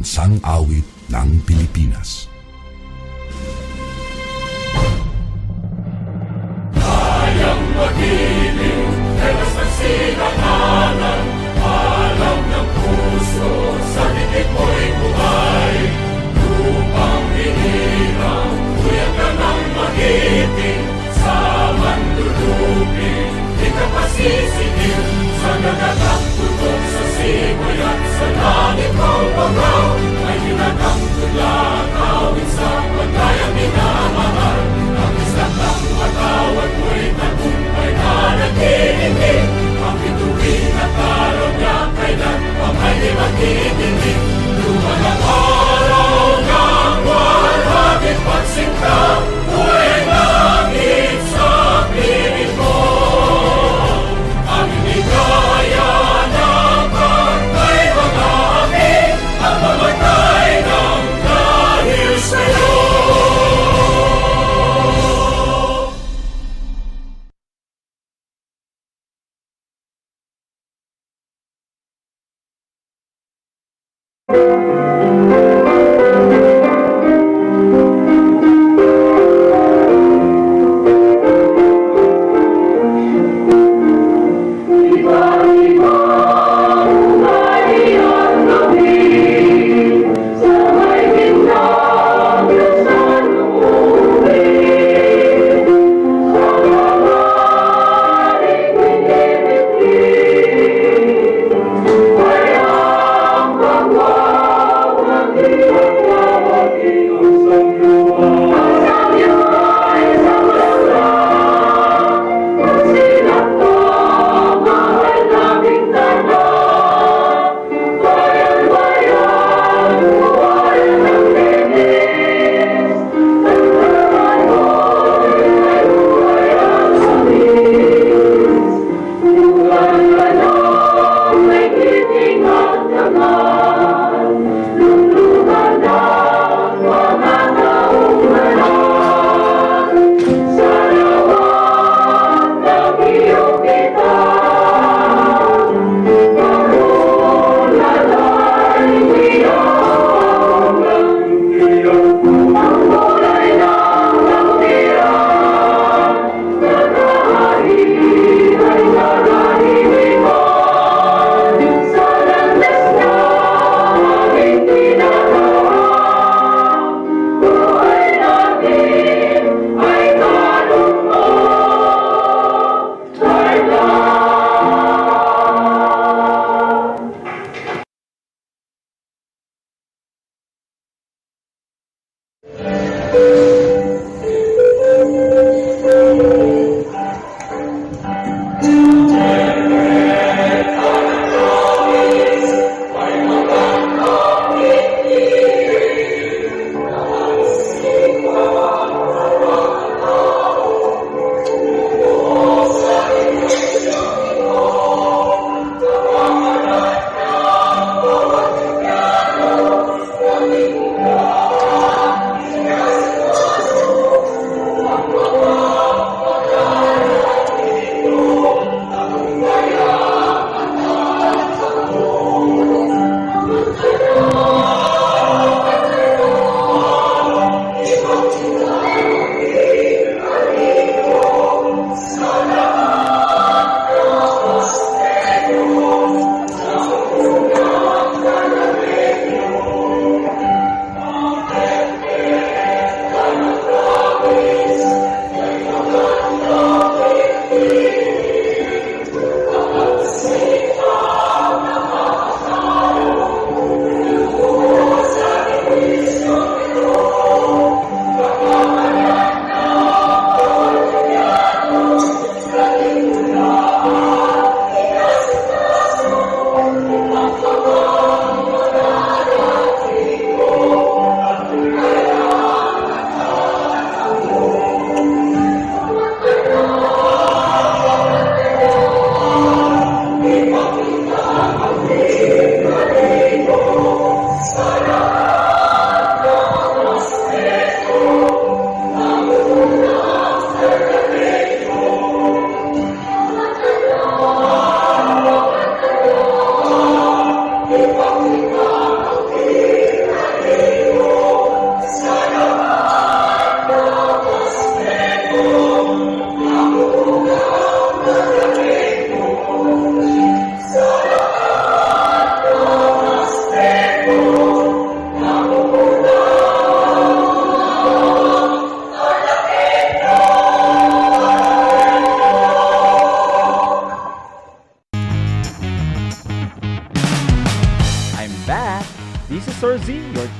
Pambansang Awit ng Pilipinas. Kayang magiging telas ng sinakanan, alam ng puso, sa dikit mo'y buhay. Lupang hinirang, kuya ka ng magiting, sa manlulupin, di ka pasisikin, sa nagagang tutok sa simoy at sa langit mong bangaw, ay hinagang tulad, awit sa pagkayang minamahal. Ang isang ng matawad mo'y tagumpay na naghihingi, ang bituin at araw niya kailan pang ay di maghihingi. Luman ang araw ng walhagit pagsinta, buhay langit sa piling mo. Ang inigaya ng pagkay mga amin, ang mamatay ng dahil sa'yo.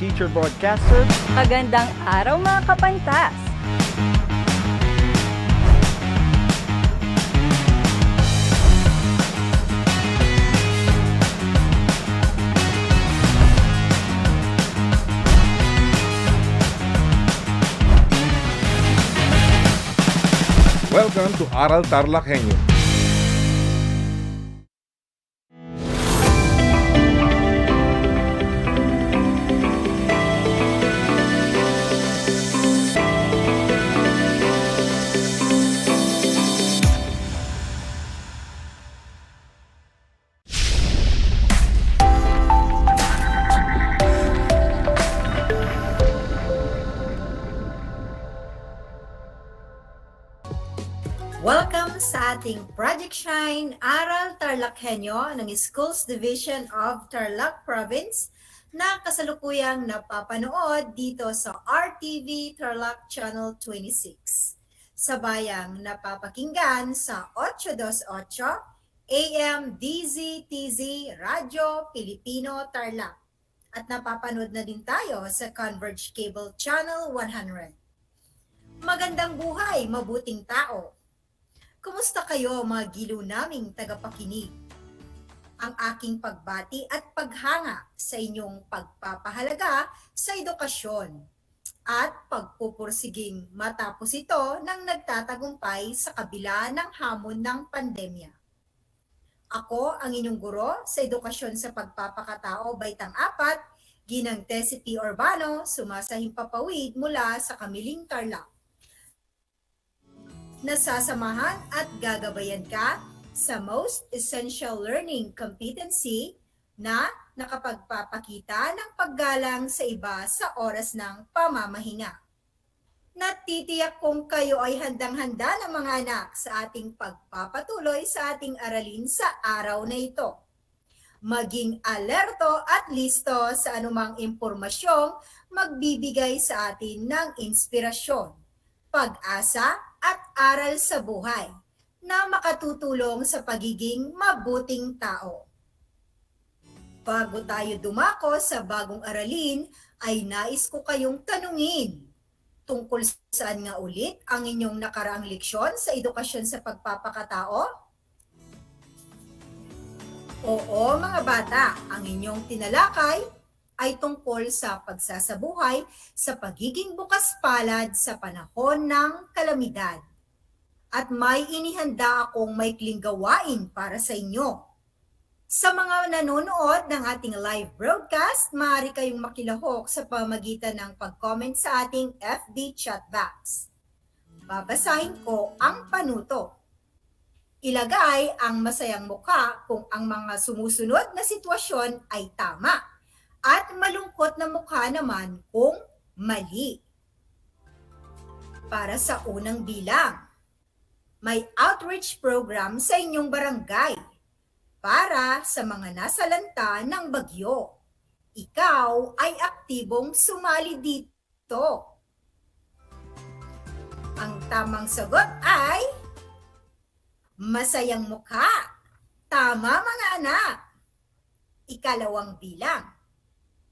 teacher broadcaster. Magandang araw mga kapantas! Welcome to Aral TarlakHenyo. Welcome sa ating Project Shine Aral TarlakHenyo ng Schools Division of Tarlac Province na kasalukuyang napapanood dito sa RTV Tarlac Channel 26. Sabayang napapakinggan sa 828 AM DZTZ Radyo Pilipino Tarlac at napapanood na din tayo sa Converge Cable Channel 100. Magandang buhay, mabuting tao! Kumusta kayo mga giliw naming tagapakinig? Ang aking pagbati at paghanga sa inyong pagpapahalaga sa edukasyon at pagpupursiging matapos ito ng nagtatagumpay sa kabila ng hamon ng pandemya. Ako ang inyong guro sa edukasyon sa pagpapakatao baitang 4, Ginang Tessie P. Urbano, sumasahing papawid mula sa Kamiling Tarlac. Nasasamahan at gagabayan ka sa Most Essential Learning Competency na nakapagpapakita ng paggalang sa iba sa oras ng pamamahinga. Natitiyak kong kayo ay handang-handa ng mga anak sa ating pagpapatuloy sa ating aralin sa araw na ito. Maging alerto at listo sa anumang impormasyong magbibigay sa atin ng inspirasyon, pag-asa at aral sa buhay na makatutulong sa pagiging mabuting tao. Bago tayo dumako sa bagong aralin, ay nais ko kayong tanungin tungkol saan nga ulit ang inyong nakaraang leksyon sa edukasyon sa pagpapakatao? Oo mga bata, ang inyong tinalakay ay tungkol sa pagsasabuhay sa pagiging bukas palad sa panahon ng kalamidad. At may inihanda akong maikling gawain para sa inyo. Sa mga nanonood ng ating live broadcast, maaari kayong makilahok sa pamagitan ng pag-comment sa ating FB chat box. Babasahin ko ang panuto. Ilagay ang masayang mukha kung ang mga sumusunod na sitwasyon ay tama at malungkot na mukha naman kung mali. Para sa unang bilang, may outreach program sa inyong barangay para sa mga nasalanta ng bagyo. Ikaw ay aktibong sumali dito. Ang tamang sagot ay masayang mukha. Tama mga anak. Ikalawang bilang.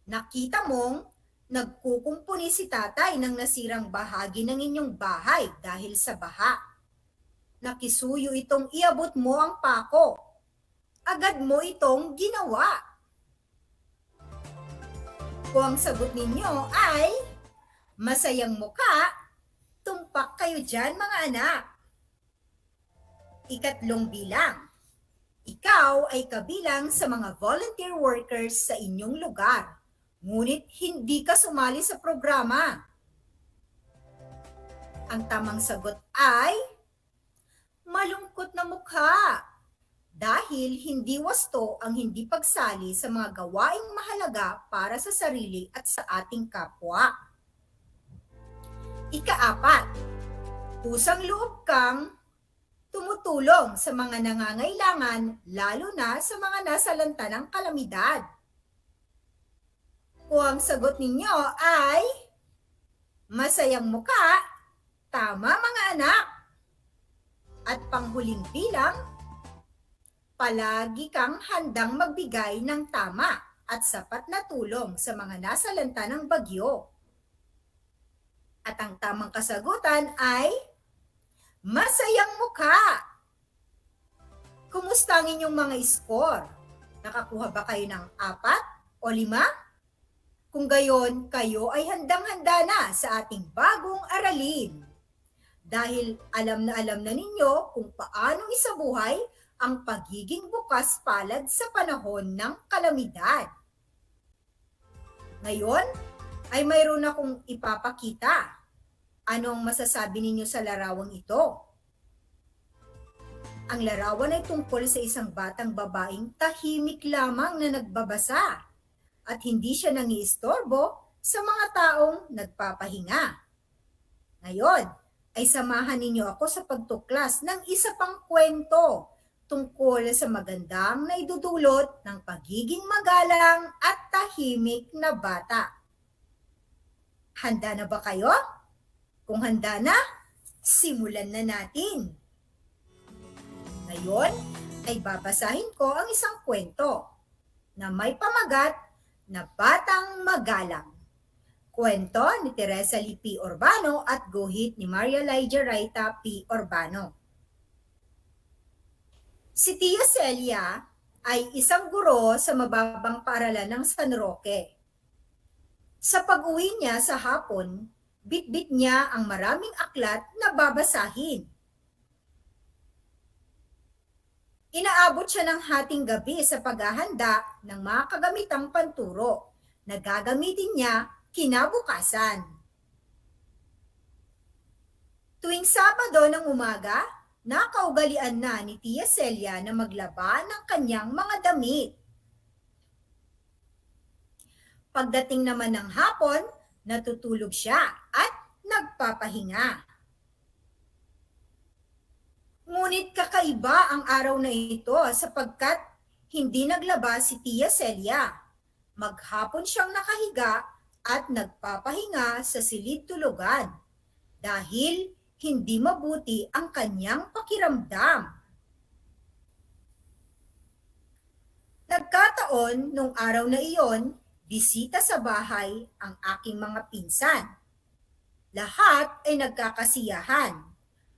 Nakita mong nagkukumpuni si tatay ng nasirang bahagi ng inyong bahay dahil sa baha. Nakisuyo itong iabot mo ang pako. Agad mo itong ginawa. Kung ang sagot ninyo ay masayang mukha, tumpak kayo dyan mga anak. Ikatlong bilang. Ikaw ay kabilang sa mga volunteer workers sa inyong lugar. Ngunit hindi ka sumali sa programa. Ang tamang sagot ay malungkot na mukha dahil hindi wasto ang hindi pagsali sa mga gawaing mahalaga para sa sarili at sa ating kapwa. Ika-4, pusang loob kang tumutulong sa mga nangangailangan lalo na sa mga nasalanta ng kalamidad. Kung ang sagot ninyo ay masayang mukha, tama mga anak. At panghuling bilang, palagi kang handang magbigay ng tama at sapat na tulong sa mga nasalanta ng bagyo? At ang tamang kasagutan ay masayang mukha. Kumusta ang inyong mga score? Nakakuha ba kayo ng 4 o 5? Kung gayon, kayo ay handang-handa na sa ating bagong aralin. Dahil alam na ninyo kung paanong isabuhay ang pagiging bukas palad sa panahon ng kalamidad. Ngayon ay mayroon akong ipapakita. Ano ang masasabi ninyo sa larawang ito? Ang larawan ay tungkol sa isang batang babaeng tahimik lamang na nagbabasa at hindi siya nangiistorbo sa mga taong nagpapahinga. Ngayon ay samahan ninyo ako sa pagtuklas ng isa pang kwento tungkol sa magandang naidudulot ng pagiging magalang at tahimik na bata. Handa na ba kayo? Kung handa na, simulan na natin. Ngayon ay babasahin ko ang isang kwento na may pamagat na Batang Magalang. Kwento ni Teresa Lee P. Urbano at guhit ni Maria Lydia Raita P. Urbano. Si Tia Celia ay isang guro sa mababang paaralan ng San Roque. Sa pag-uwi niya sa hapon, bitbit niya ang maraming aklat na babasahin. Inaabot siya ng hating gabi sa paghahanda ng mga kagamitang panturo na gagamitin niya kinabukasan. Tuwing Sabado ng umaga, nakaugalian na ni Tia Celia na maglaba ng kanyang mga damit. Pagdating naman ng hapon, natutulog siya at nagpapahinga. Ngunit kakaiba ang araw na ito sapagkat hindi naglaba si Tia Celia. Maghapon siyang nakahiga at nagpapahinga sa silid tulugan dahil hindi mabuti ang kanyang pakiramdam. Nagkataon nung araw na iyon, bisita sa bahay ang aking mga pinsan. Lahat ay nagkakasiyahan.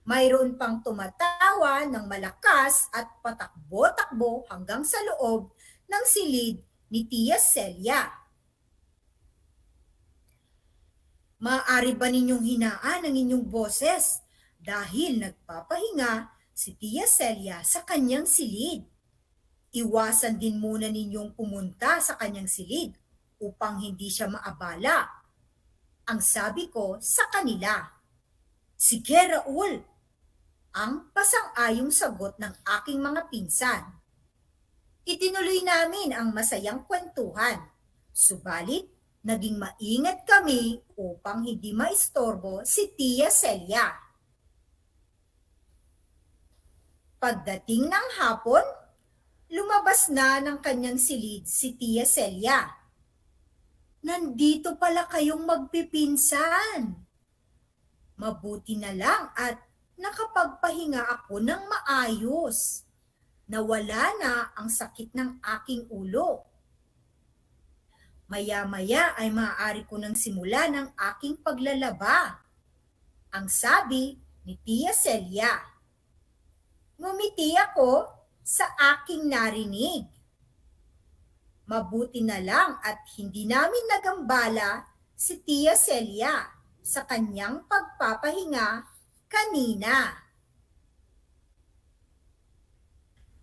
Mayroon pang tumatawa ng malakas at patakbo-takbo hanggang sa loob ng silid ni Tia Celia. Maaari ba ninyong hinaan ang inyong boses dahil nagpapahinga si Tia Celia sa kanyang silid? Iwasan din muna ninyong pumunta sa kanyang silid upang hindi siya maabala. Ang sabi ko sa kanila. Sige, Raul! Ang pasang-ayong sagot ng aking mga pinsan. Itinuloy namin ang masayang kwentuhan. Subalit, naging maingat kami upang hindi maistorbo si Tia Celia. Pagdating ng hapon, lumabas na ng kanyang silid si Tia Celia. Nandito pala kayong magpipinsan. Mabuti na lang at nakapagpahinga ako ng maayos. Nawala na ang sakit ng aking ulo. Maya-maya ay maaari ko nang simula ng aking paglalaba. Ang sabi ni Tia Celia. Ngumiti ako sa aking narinig. Mabuti na lang at hindi namin nagambala si Tia Celia sa kanyang pagpapahinga kanina.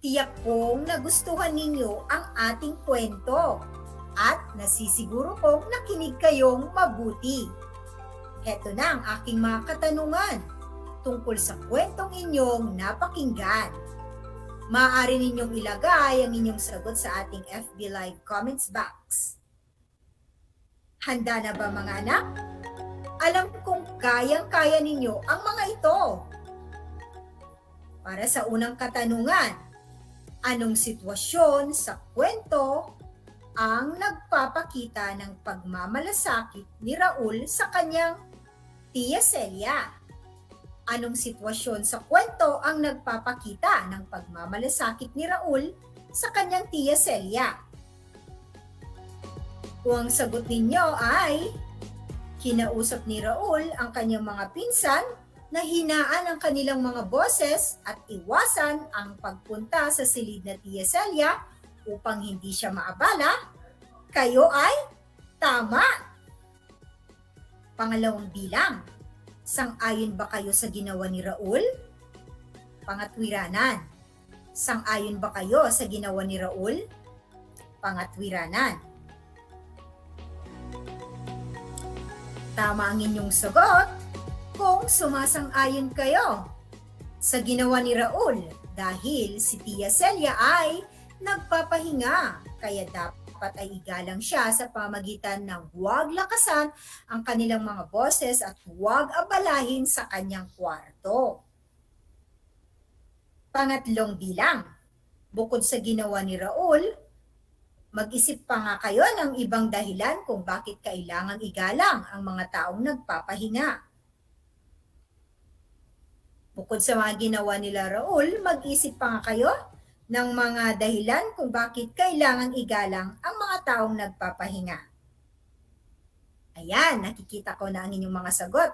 Tiyak kong nagustuhan ninyo ang ating kwento at nasisiguro kong nakinig kayong mabuti. Heto na ang aking mga katanungan tungkol sa kwentong inyong napakinggan. Maaari ninyong ilagay ang inyong sagot sa ating FB Live comments box. Handa na ba mga anak? Alam kong kayang-kaya ninyo ang mga ito. Para sa unang katanungan, anong sitwasyon sa kwento ang nagpapakita ng pagmamalasakit ni Raul sa kanyang Tia Celia? Anong sitwasyon sa kwento ang nagpapakita ng pagmamalasakit ni Raul sa kanyang Tia Celia? Kung ang sagot ninyo ay kinausap ni Raul ang kanyang mga pinsan na hinaan ang kanilang mga boses at iwasan ang pagpunta sa silid na Tia Celia upang hindi siya maabala, kayo ay tama. Pangalawang bilang, sang-ayon ba kayo sa ginawa ni Raul? Pangatwiranan, sang-ayon ba kayo sa ginawa ni Raul? Pangatwiranan. Tama ang inyong sagot kung sumasang-ayon kayo sa ginawa ni Raul dahil si Tia Celia ay nagpapahinga kaya dapat ay igalang siya sa pamagitan ng huwag lakasan ang kanilang mga boses at huwag abalahin sa kanyang kwarto. Pangatlong bilang, bukod sa ginawa ni Raul, mag-isip pa nga kayo ng ibang dahilan kung bakit kailangang igalang ang mga taong nagpapahinga. Bukod sa mga ginawa nila Raul, mag-isip pa nga kayo ng mga dahilan kung bakit kailangang igalang ang mga taong nagpapahinga. Ayan, nakikita ko na ang inyong mga sagot.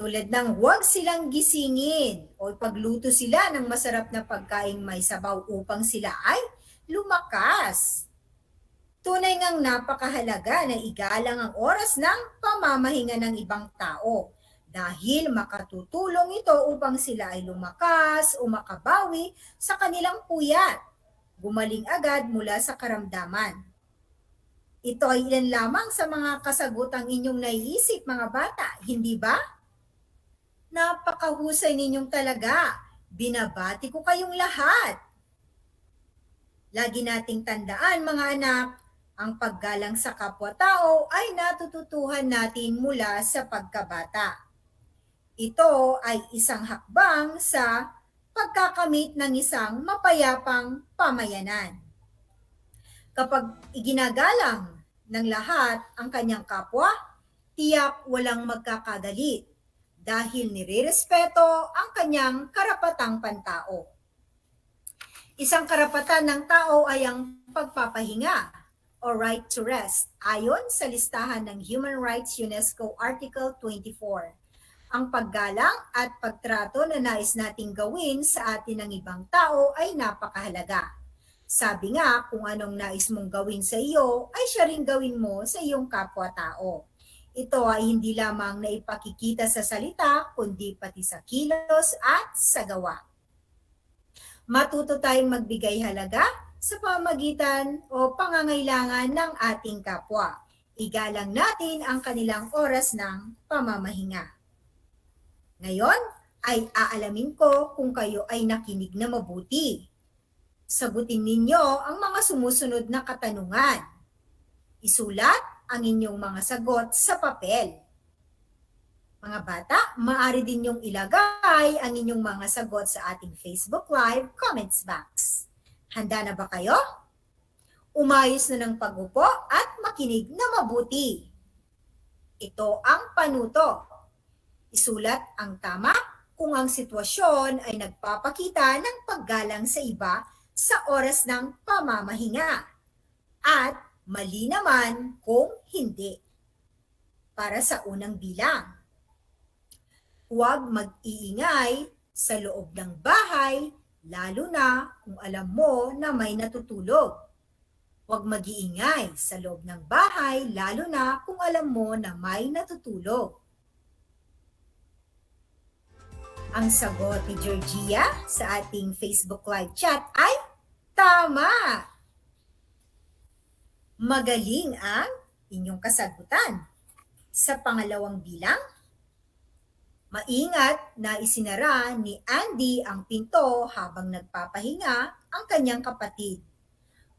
Tulad ng huwag silang gisingin o pagluto sila ng masarap na pagkaing may sabaw upang sila ay lumakas. Tunay ngang napakahalaga na igalang ang oras ng pamamahinga ng ibang tao dahil makatutulong ito upang sila ay lumakas o makabawi sa kanilang puyat, gumaling agad mula sa karamdaman. Ito ay ilan lamang sa mga kasagutang inyong naiisip mga bata, hindi ba? Napakahusay ninyong talaga. Binabati ko kayong lahat. Lagi nating tandaan mga anak, ang paggalang sa kapwa-tao ay natututuhan natin mula sa pagkabata. Ito ay isang hakbang sa pagkakamit ng isang mapayapang pamayanan. Kapag iginagalang ng lahat ang kanyang kapwa, tiyak walang magkakagalit dahil nirerespeto ang kanyang karapatang pantao. Isang karapatan ng tao ay ang pagpapahinga o right to rest ayon sa listahan ng Human Rights UNESCO Article 24. Ang paggalang at pagtrato na nais nating gawin sa atin ng ibang tao ay napakahalaga. Sabi nga, kung anong nais mong gawin sa iyo, ay siya rin gawin mo sa iyong kapwa-tao. Ito ay hindi lamang na ipakikita sa salita, kundi pati sa kilos at sa gawa. Matuto tayong magbigay halaga sa pamagitan o pangangailangan ng ating kapwa. Igalang natin ang kanilang oras ng pamamahinga. Ngayon ay aalamin ko kung kayo ay nakinig na mabuti. Sagutin ninyo ang mga sumusunod na katanungan. Isulat ang inyong mga sagot sa papel. Mga bata, maaari din niyong ilagay ang inyong mga sagot sa ating Facebook Live comments box. Handa na ba kayo? Umayos na ng pag-upo at makinig na mabuti. Ito ang panuto. Isulat ang tama kung ang sitwasyon ay nagpapakita ng paggalang sa iba sa oras ng pamamahinga at mali naman kung hindi. Para sa unang bilang, huwag mag-iingay sa loob ng bahay, lalo na kung alam mo na may natutulog. Huwag mag-iingay sa loob ng bahay, lalo na kung alam mo na may natutulog. Ang sagot ni Georgia sa ating Facebook Live chat ay tama! Magaling ang inyong kasagutan. Sa pangalawang bilang, maingat na isinara ni Andy ang pinto habang nagpapahinga ang kanyang kapatid.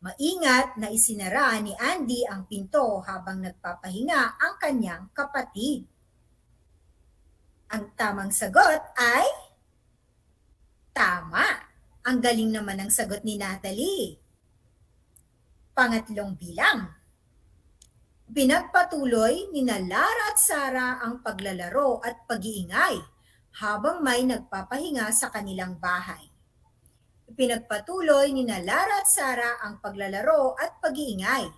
Maingat na isinara ni Andy ang pinto habang nagpapahinga ang kanyang kapatid. Ang tamang sagot ay tama. Ang galing naman ang sagot ni Natalie. Pangatlong bilang. Pinagpatuloy ni Lara at Sarah ang paglalaro at pag-iingay habang may nagpapahinga sa kanilang bahay. Pinagpatuloy ni Lara at Sarah ang paglalaro at pag-iingay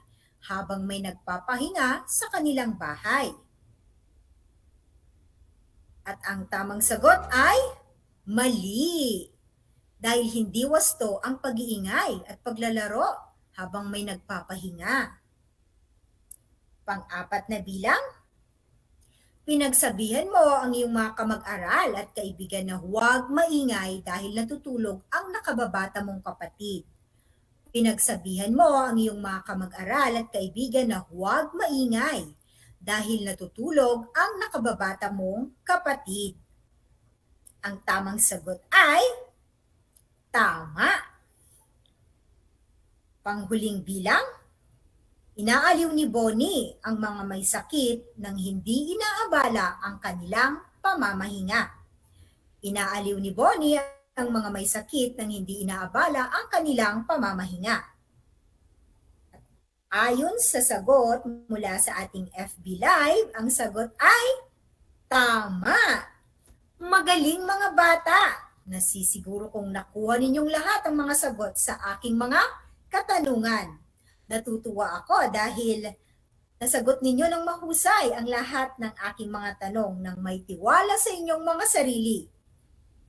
habang may nagpapahinga sa kanilang bahay. At ang tamang sagot ay mali. Dahil hindi wasto ang pag-iingay at paglalaro habang may nagpapahinga. Pang-apat na bilang, pinagsabihan mo ang iyong mga kamag-aral at kaibigan na huwag maingay dahil natutulog ang nakababata mong kapatid. Pinagsabihan mo ang iyong mga kamag-aral at kaibigan na huwag maingay dahil natutulog ang nakababata mong kapatid. Ang tamang sagot ay tama. Panghuling bilang, inaaliw ni Bonnie ang mga may sakit nang hindi inaabala ang kanilang pamamahinga. Inaaliw ni Bonnie ang mga may sakit nang hindi inaabala ang kanilang pamamahinga. Ayon sa sagot mula sa ating FB Live, ang sagot ay tama. Magaling mga bata! Nasisiguro kong nakuha ninyong lahat ang mga sagot sa aking mga katanungan. Natutuwa ako dahil nasagot ninyo ng mahusay ang lahat ng aking mga tanong nang may tiwala sa inyong mga sarili.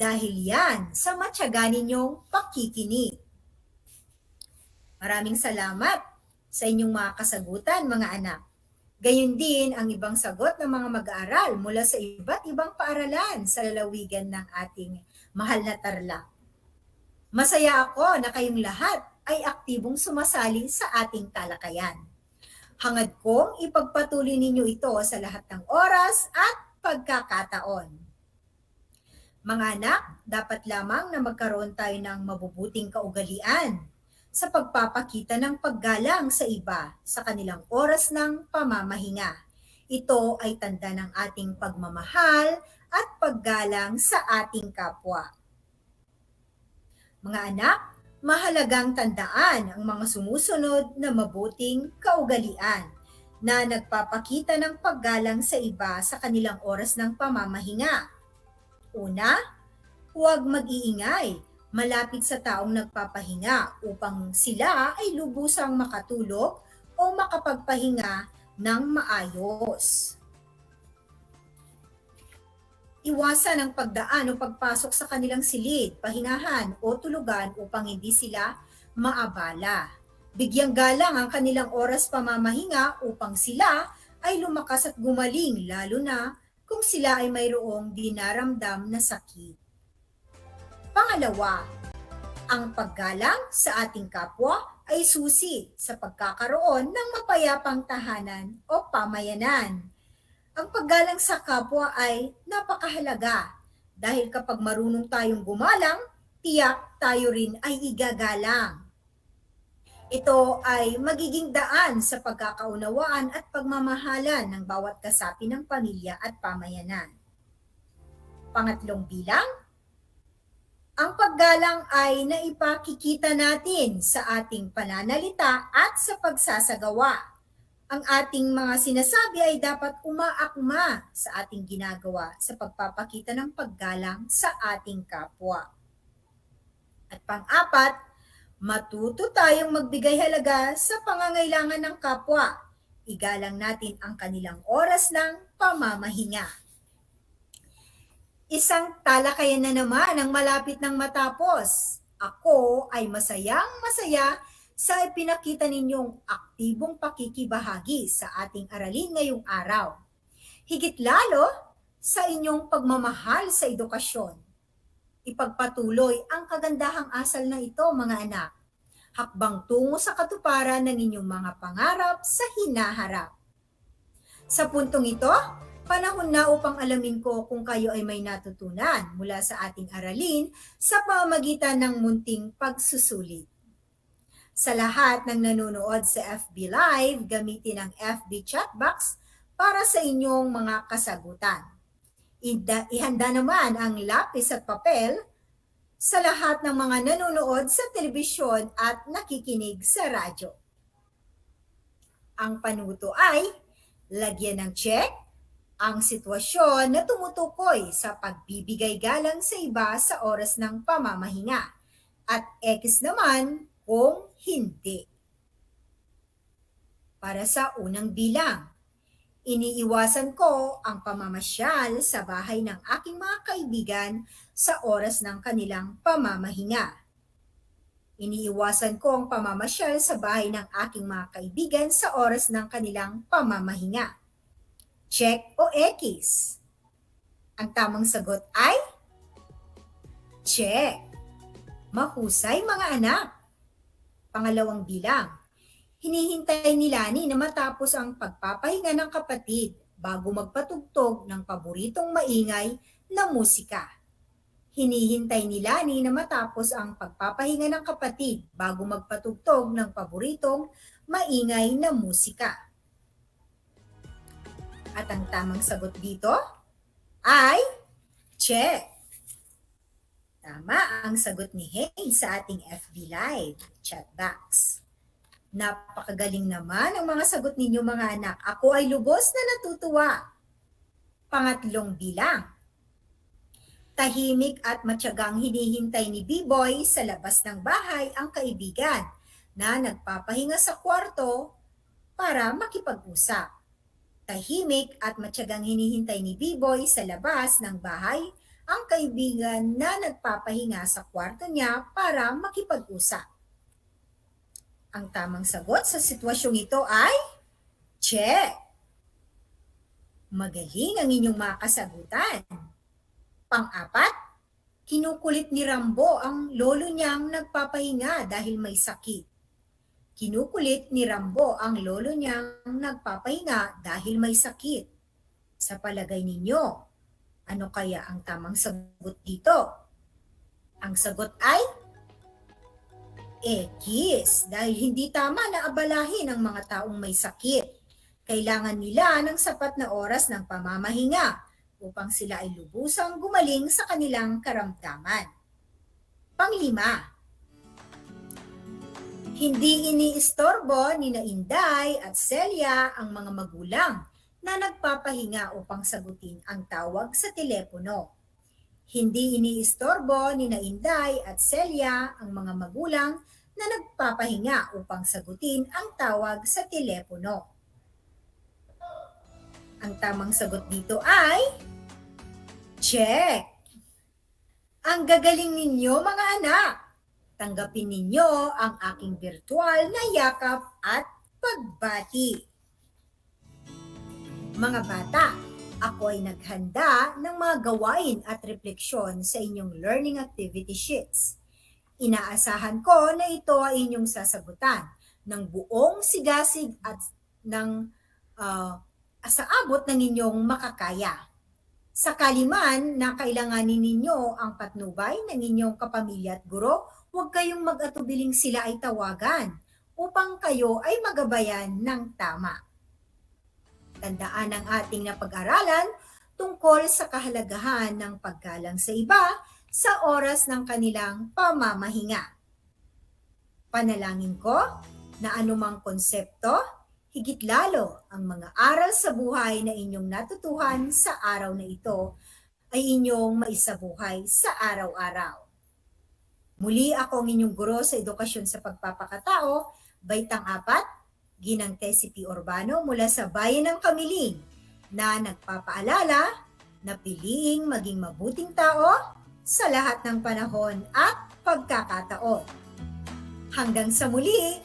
Dahil yan sa matyaga ninyong pakikinig. Maraming salamat sa inyong mga kasagutan, mga anak. Gayun din ang ibang sagot ng mga mag-aaral mula sa iba't ibang paaralan sa lalawigan ng ating mahal na Tarlac. Masaya ako na kayong lahat ay aktibong sumasali sa ating talakayan. Hangad kong ipagpatuloy ninyo ito sa lahat ng oras at pagkakataon. Mga anak, dapat lamang na magkaroon tayo ng mabubuting kaugalian sa pagpapakita ng paggalang sa iba sa kanilang oras ng pamamahinga. Ito ay tanda ng ating pagmamahal at paggalang sa ating kapwa. Mga anak, mahalagang tandaan ang mga sumusunod na mabuting kaugalian na nagpapakita ng paggalang sa iba sa kanilang oras ng pamamahinga. Una, huwag mag-iingay malapit sa taong nagpapahinga upang sila ay lubusang makatulog o makapagpahinga ng maayos. Iwasan ang pagdaan o pagpasok sa kanilang silid, pahingahan o tulugan upang hindi sila maabala. Bigyang galang ang kanilang oras pamamahinga upang sila ay lumakas at gumaling, lalo na kung sila ay mayroong dinaramdam na sakit. Pangalawa, ang paggalang sa ating kapwa ay susi sa pagkakaroon ng mapayapang tahanan o pamayanan. Ang paggalang sa kapwa ay napakahalaga dahil kapag marunong tayong gumalang, tiyak tayo rin ay igagalang. Ito ay magiging daan sa pagkakaunawaan at pagmamahalan ng bawat kasapi ng pamilya at pamayanan. Pangatlong bilang, ang paggalang ay naipakikita natin sa ating pananalita at sa pagsasagawa. Ang ating mga sinasabi ay dapat umaakma sa ating ginagawa sa pagpapakita ng paggalang sa ating kapwa. At pang-apat, matuto tayong magbigay halaga sa pangangailangan ng kapwa. Igalang natin ang kanilang oras ng pamamahinga. Isang talakayan na naman ang malapit ng matapos. Ako ay masayang-masaya sa ipinakita ninyong aktibong pakikibahagi sa ating aralin ngayong araw. Higit lalo sa inyong pagmamahal sa edukasyon. Ipagpatuloy ang kagandahang asal na ito, mga anak. Hakbang tungo sa katuparan ng inyong mga pangarap sa hinaharap. Sa puntong ito, panahon na upang alamin ko kung kayo ay may natutunan mula sa ating aralin sa pamamagitan ng munting pagsusulit. Sa lahat ng nanonood sa FB Live, gamitin ang FB chat box para sa inyong mga kasagutan. Ihanda naman ang lapis at papel sa lahat ng mga nanonood sa telebisyon at nakikinig sa radyo. Ang panuto ay lagyan ng check ang sitwasyon na tumutukoy sa pagbibigay galang sa iba sa oras ng pamamahinga at X naman kung hindi. Para sa unang bilang, iniiwasan ko ang pamamasyal sa bahay ng aking mga kaibigan sa oras ng kanilang pamamahinga. Iniiwasan ko ang pamamasyal sa bahay ng aking mga kaibigan sa oras ng kanilang pamamahinga. Check o X? Ang tamang sagot ay check. Mahusay mga anak. Pangalawang bilang, hinihintay ni Lani na matapos ang pagpapahinga ng kapatid bago magpatugtog ng paboritong maingay na musika. Hinihintay ni Lani na matapos ang pagpapahinga ng kapatid bago magpatugtog ng paboritong maingay na musika. At ang tamang sagot dito ay check. Tama ang sagot ni Hey sa ating FB Live chat box. Napakagaling naman ang mga sagot ninyo mga anak. Ako ay lubos na natutuwa. Pangatlong bilang. Tahimik at matyagang hinihintay ni B-Boy sa labas ng bahay ang kaibigan na nagpapahinga sa kwarto para makipag-usap. Tahimik at matyagang hinihintay ni B-Boy sa labas ng bahay ang kaibigan na nagpapahinga sa kwarto niya para makipag-usap. Ang tamang sagot sa sitwasyong ito ay check. Magaling ang inyong mga kasagutan. Pang-apat, kinukulit ni Rambo ang lolo niyang nagpapahinga dahil may sakit. Kinukulit ni Rambo ang lolo niyang nagpapahinga dahil may sakit. Sa palagay ninyo, ano kaya ang tamang sagot dito? Ang sagot ay X, dahil hindi tama na abalahin ang mga taong may sakit. Kailangan nila ng sapat na oras ng pamamahinga upang sila ay lubusang gumaling sa kanilang karamdaman. Panglima, hindi iniistorbo ni Inday at Celia ang mga magulang na nagpapahinga upang sagutin ang tawag sa telepono. Hindi iniistorbo ni Inday at Celia ang mga magulang na nagpapahinga upang sagutin ang tawag sa telepono. Ang tamang sagot dito ay check. Ang gagaling ninyo mga anak. Tanggapin ninyo ang aking virtual na yakap at pagbati. Mga bata, ako ay naghanda ng mga gawain at refleksyon sa inyong learning activity sheets. Inaasahan ko na ito ay inyong sasagutan ng buong sigasig at ng sa abot ng inyong makakaya. Sakali man na kailanganin ninyo ang patnubay ng inyong kapamilya at guro, huwag kayong mag-atubiling sila ay tawagan upang kayo ay magabayan ng tama. Tandaan ang ating napag-aralan tungkol sa kahalagahan ng paggalang sa iba sa oras ng kanilang pamamahinga. Panalangin ko na anumang konsepto, higit lalo ang mga aral sa buhay na inyong natutuhan sa araw na ito ay inyong maisabuhay sa araw-araw. Muli ako ang inyong guro sa edukasyon sa pagpapakatao, Baitang 4, Ginang Tesipi Urbano mula sa Bayan ng Kamiling na nagpapaalala na piliing maging mabuting tao sa lahat ng panahon at pagkakataon. Hanggang sa muli!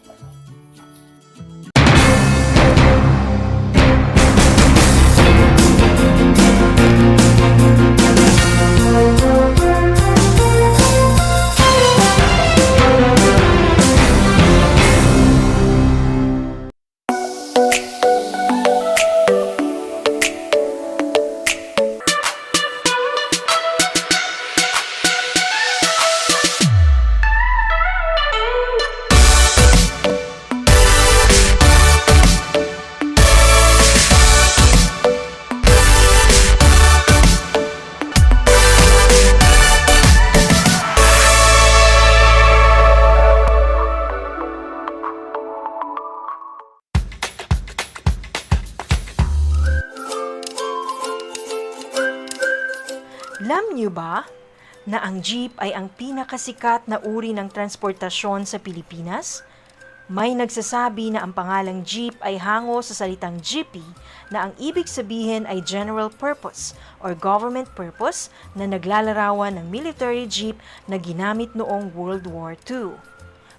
Alam niyo ba na ang jeep ay ang pinakasikat na uri ng transportasyon sa Pilipinas? May nagsasabi na ang pangalang jeep ay hango sa salitang jeepy na ang ibig sabihin ay general purpose or government purpose na naglalarawan ng military jeep na ginamit noong World War II.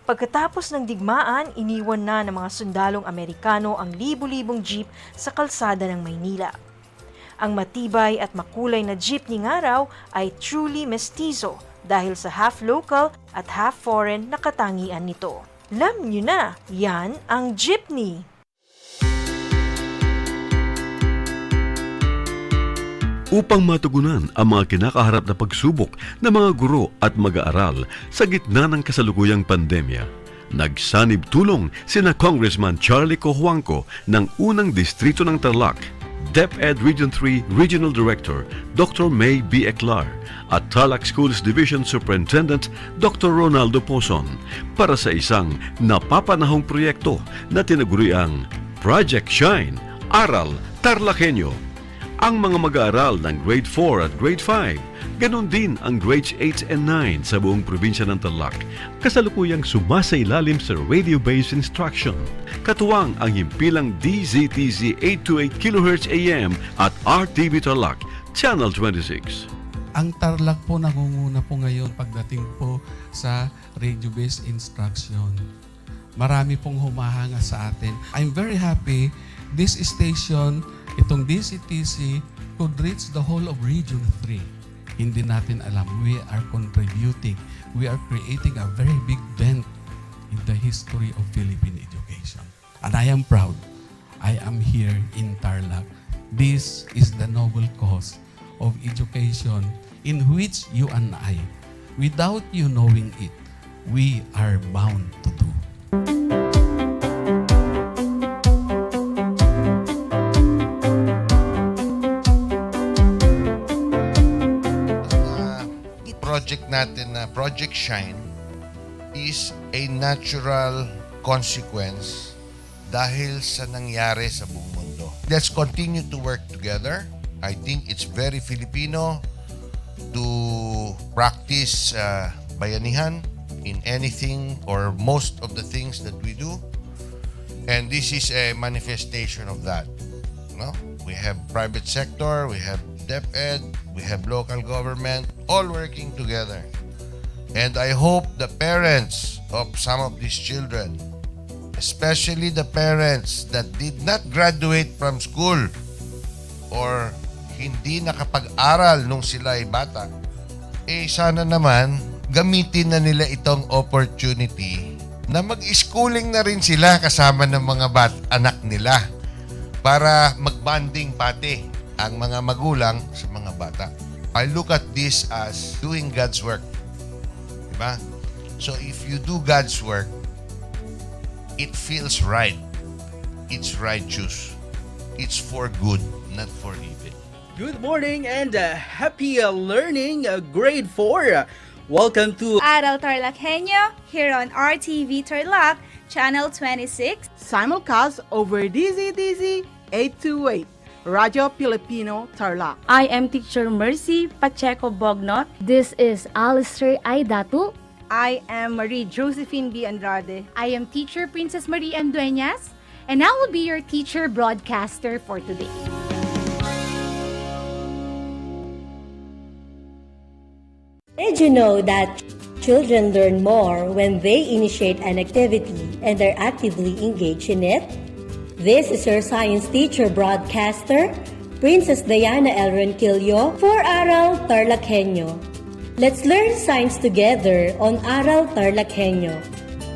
Pagkatapos ng digmaan, iniwan na ng mga sundalong Amerikano ang libu-libong jeep sa kalsada ng Maynila. Ang matibay at makulay na jeepney nga raw ay truly mestizo dahil sa half local at half foreign na katangian nito. Alam nyo na, yan ang jeepney. Upang matugunan ang mga kinakaharap na pagsubok ng mga guro at mag-aaral sa gitna ng kasalukuyang pandemya, nagsanib tulong sina Congressman Charlie Cojuangco ng unang distrito ng Tarlac, DEPED Region 3 Regional Director Dr. May B. Eclar at Tarlac Schools Division Superintendent Dr. Ronaldo Pozon para sa isang napapanahong proyekto na tinaguriang Project Shine, Aral TarlakHenyo. Ang mga mag-aaral ng Grade 4 at Grade 5, ganon din ang Grades 8 and 9 sa buong probinsya ng Tarlac, kasalukuyang sumasailalim sa radio-based instruction. Katuwang ang himpilang DZTZ 828 kHz AM at RTV Tarlac, Channel 26. Ang Tarlac po nangunguna po ngayon pagdating po sa radio-based instruction. Marami pong humahanga sa atin. I'm very happy this station, itong DCTC, could reach the whole of Region 3. Hindi natin alam, we are contributing. We are creating a very big dent in the history of Philippine education. And I am proud. I am here in Tarlac. This is the noble cause of education in which you and I, without you knowing it, we are bound to do. Project natin na Project Shine is a natural consequence dahil sa nangyari sa buong mundo. Let's continue to work together. I think it's very Filipino to practice bayanihan in anything or most of the things that we do. And this is a manifestation of that. No? We have private sector, we have DEPED, we have local government, all working together. And I hope the parents of some of these children, especially the parents that did not graduate from school or hindi nakapag-aral nung sila ay bata, sana naman gamitin na nila itong opportunity na mag-schooling na rin sila kasama ng mga anak nila para mag-bonding pati ang mga magulang sa mga bata. I look at this as doing God's work. Diba? So if you do God's work, it feels right. It's righteous. It's for good, not for evil. Good morning and happy learning, grade 4. Welcome to Aral TarlakHenyo here on RTV Tarlac, Channel 26. Simulcast over DZTZ 828, Radio Filipino Tarlac. I am Teacher Mercy Pacheco Bognot. This is Alistair Aidatu. I am Marie Josephine B. Andrade. I am Teacher Princess Marie M. Dueñas, and I will be your teacher broadcaster for today. Did you know that children learn more when they initiate an activity and are actively engaged in it? This is your science teacher broadcaster, Princess Diana L. Ronquillo for Aral TarlakHenyo. Let's learn science together on Aral TarlakHenyo.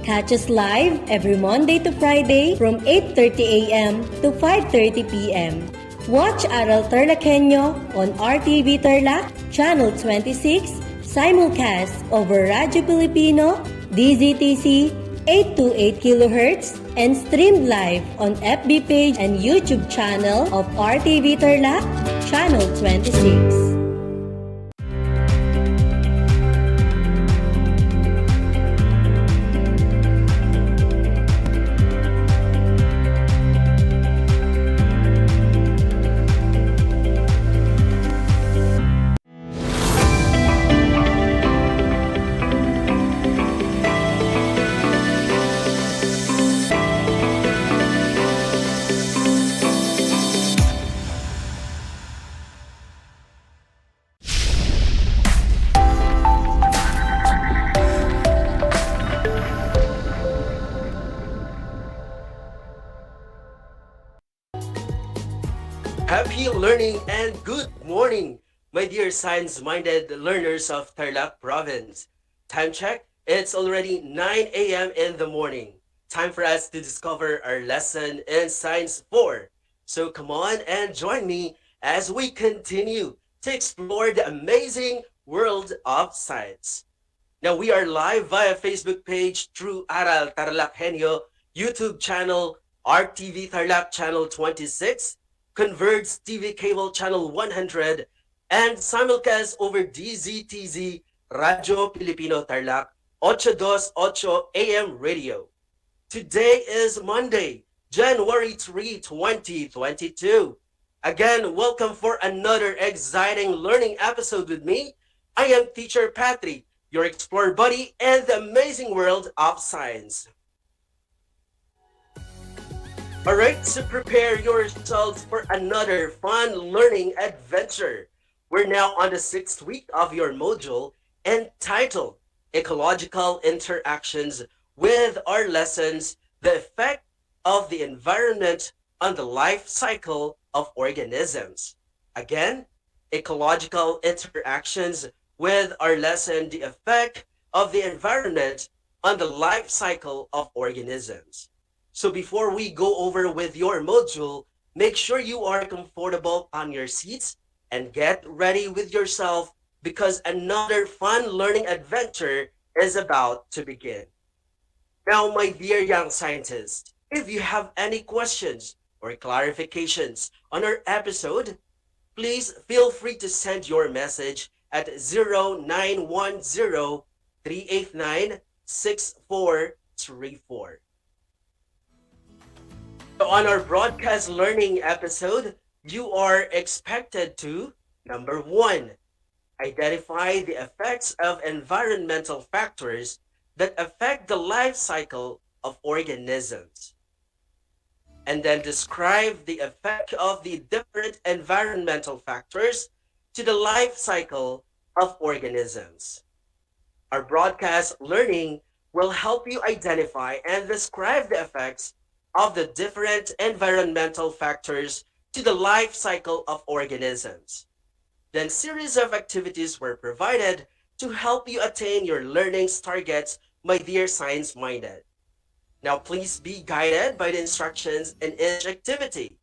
Catch us live every Monday to Friday from 8:30 a.m. to 5:30 p.m. Watch Aral TarlakHenyo on RTV Tarlac, Channel 26, simulcast over Radio Filipino, DZTC 828 kHz, and streamed live on FB page and YouTube channel of RTV Tarlac, Channel 26. learning and good morning, my dear science-minded learners of Tarlac Province. Time check, it's already 9 a.m. in the morning. Time for us to discover our lesson in Science 4. So come on and join me as we continue to explore the amazing world of science. Now we are live via Facebook page through Aral TarlakHenyo, YouTube channel, RTV Tarlac channel 26, Converge TV cable channel 100, and simulcast over DZTZ Radyo Pilipino Tarlac 828 AM radio. Today is Monday, January 3, 2022. Again, welcome for another exciting learning episode with me. I am Teacher Patrick, your explorer buddy in the amazing world of science. Alright, so prepare yourselves for another fun learning adventure. We're now on the 6th week of your module entitled Ecological Interactions with our lessons, The Effect of the Environment on the Life Cycle of Organisms. Again, Ecological Interactions with our lesson, The Effect of the Environment on the Life Cycle of Organisms. So before we go over with your module, make sure you are comfortable on your seats and get ready with yourself because another fun learning adventure is about to begin. Now, my dear young scientists, if you have any questions or clarifications on our episode, please feel free to send your message at 0910-389-6434. So on our broadcast learning episode, you are expected to, number 1, identify the effects of environmental factors that affect the life cycle of organisms, and then describe the effect of the different environmental factors to the life cycle of organisms. Our broadcast learning will help you identify and describe the effects of the different environmental factors to the life cycle of organisms. Then series of activities were provided to help you attain your learning's targets, my dear science-minded. Now please be guided by the instructions in each activity.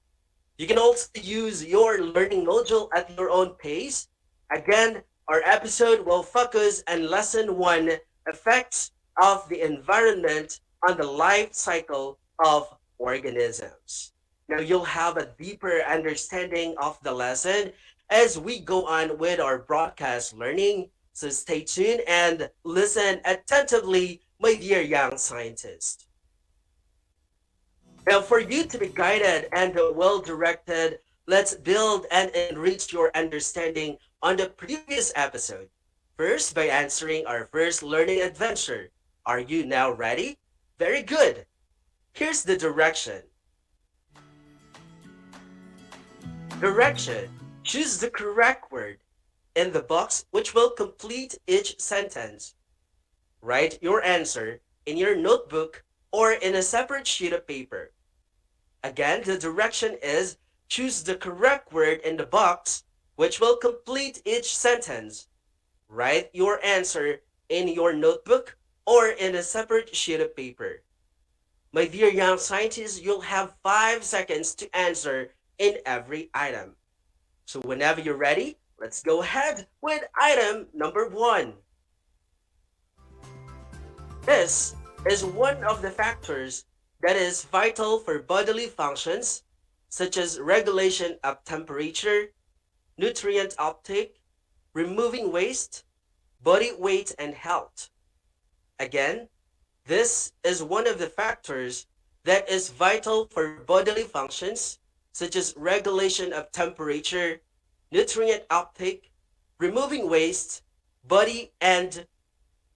You can also use your learning module at your own pace. Again, our episode will focus on Lesson 1, Effects of the Environment on the Life Cycle of Organisms. Now you'll have a deeper understanding of the lesson as we go on with our broadcast learning. So stay tuned and listen attentively, my dear young scientists. Now for you to be guided and well-directed, let's build and enrich your understanding on the previous episode. First, by answering our first learning adventure. Are you now ready? Very good. Here's the direction. Direction. Choose the correct word in the box which will complete each sentence. Write your answer in your notebook or in a separate sheet of paper. Again, the direction is choose the correct word in the box which will complete each sentence. Write your answer in your notebook or in a separate sheet of paper. My dear young scientists, you'll have 5 seconds to answer in every item. So whenever you're ready, let's go ahead with item number 1. This is one of the factors that is vital for bodily functions, such as regulation of temperature, nutrient uptake, removing waste, body weight, and health. Again, this is one of the factors that is vital for bodily functions, such as regulation of temperature, nutrient uptake, removing waste, body, and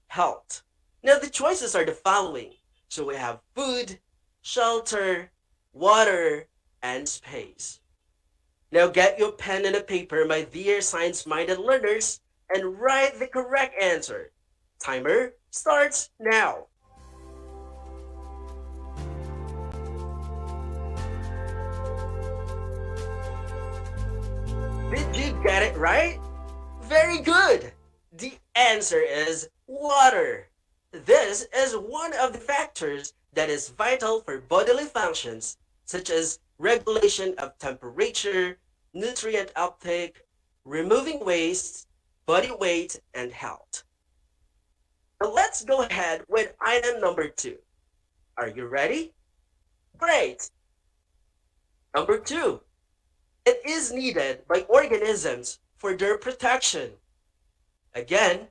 health. Now, the choices are the following. So we have food, shelter, water, and space. Now get your pen and a paper, my dear science-minded learners, and write the correct answer. Timer starts now. Did you get it right? Very good! The answer is water. This is one of the factors that is vital for bodily functions such as regulation of temperature, nutrient uptake, removing waste, body weight, and health. So let's go ahead with item number 2. Are you ready? Great! Number 2. It is needed by organisms for their protection. Again,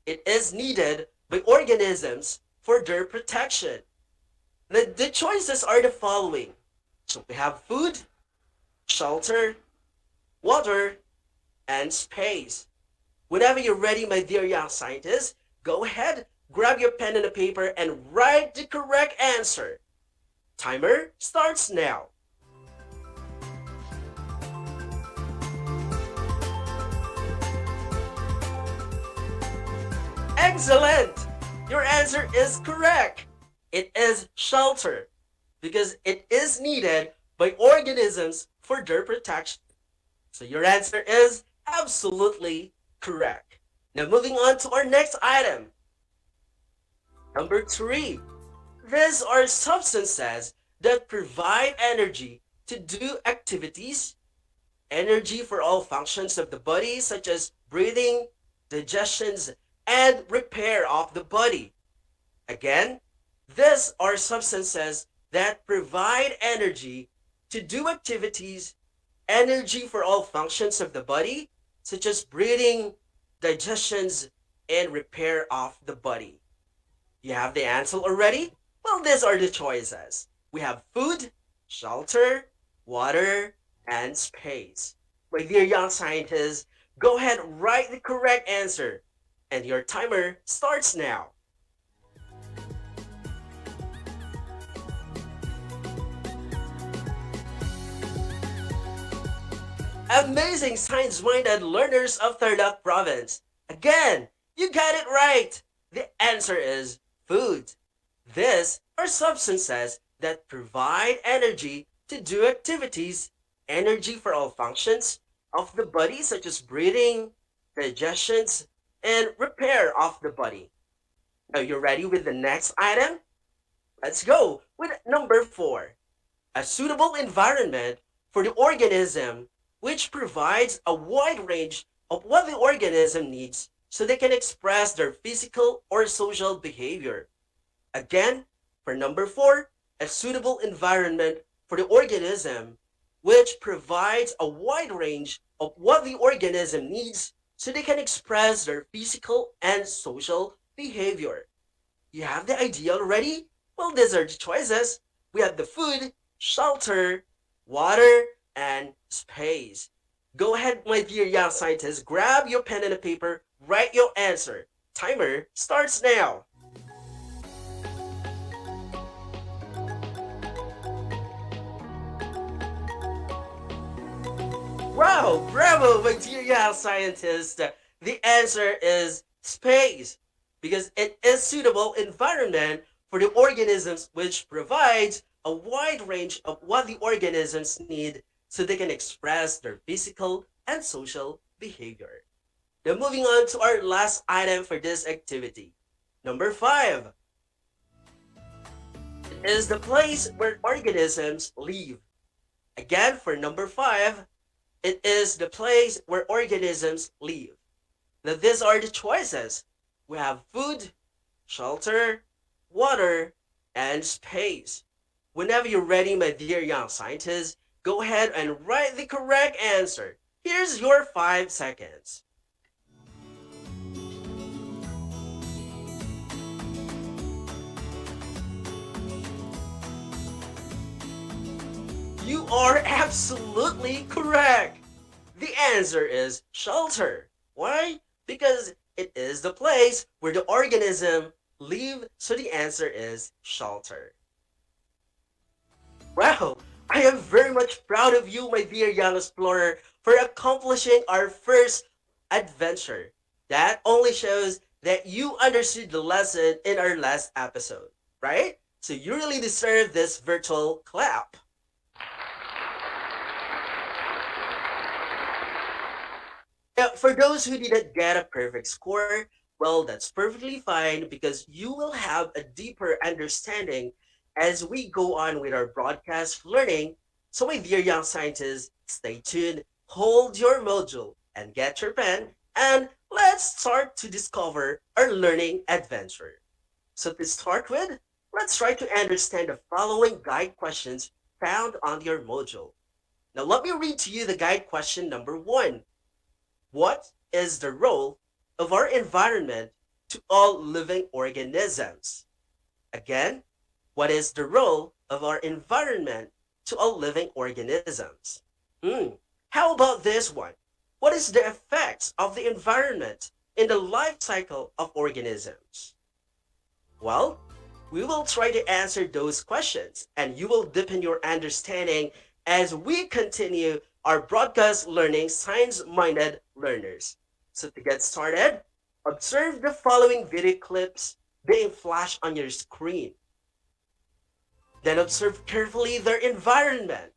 it is needed by organisms for their protection. The choices are the following. So we have food, shelter, water, and space. Whenever you're ready, my dear young scientists, go ahead, grab your pen and a paper, and write the correct answer. Timer starts now. Excellent! Your answer is correct. It is shelter because it is needed by organisms for their protection. So your answer is absolutely correct. Now moving on to our next item. Number 3. These are substances that provide energy to do activities, energy for all functions of the body such as breathing, digestions, and repair of the body. Again, these are substances that provide energy to do activities, energy for all functions of the body, such as breathing, digestions, and repair of the body. You have the answer already? Well, these are the choices. We have food, shelter, water, and space. My dear young scientists, go ahead and write the correct answer. And your timer starts now. Amazing science-minded learners of Tarlac province. Again, you got it right. The answer is food. These are substances that provide energy to do activities, energy for all functions of the body such as breathing, digestions, and repair of the body. Now you're ready with the next item? Let's go with number 4. A suitable environment for the organism which provides a wide range of what the organism needs so they can express their physical or social behavior. Again, for number 4, a suitable environment for the organism which provides a wide range of what the organism needs so they can express their physical and social behavior. You have the idea already? Well, these are the choices. We have the food, shelter, water, and space. Go ahead, my dear young scientists, grab your pen and a paper, write your answer. Timer starts now. Wow, bravo, my dear young scientist. The answer is space, because it is suitable environment for the organisms which provides a wide range of what the organisms need so they can express their physical and social behavior. Now moving on to our last item for this activity. Number 5. It is the place where organisms live. Again, for number 5, it is the place where organisms live. Now these are the choices. We have food, shelter, water, and space. Whenever you're ready, my dear young scientists, go ahead and write the correct answer. Here's your 5 seconds. You are absolutely correct. The answer is shelter. Why? Because it is the place where the organism live, so the answer is shelter. Wow, I am very much proud of you, my dear young explorer, for accomplishing our first adventure. That only shows that you understood the lesson in our last episode, right? So you really deserve this virtual clap. But for those who didn't get a perfect score, well, that's perfectly fine because you will have a deeper understanding as we go on with our broadcast learning. So, my dear young scientists, stay tuned, hold your module, and get your pen, and let's start to discover our learning adventure. So, to start with, let's try to understand the following guide questions found on your module. Now, let me read to you the guide question number 1. What is the role of our environment to all living organisms? Again, what is the role of our environment to all living organisms? How about this one? What is the effects of the environment in the life cycle of organisms? Well, we will try to answer those questions and you will deepen your understanding as we continue our broadcast learning science-minded learners. So to get started, observe the following video clips being flashed on your screen. Then observe carefully their environment.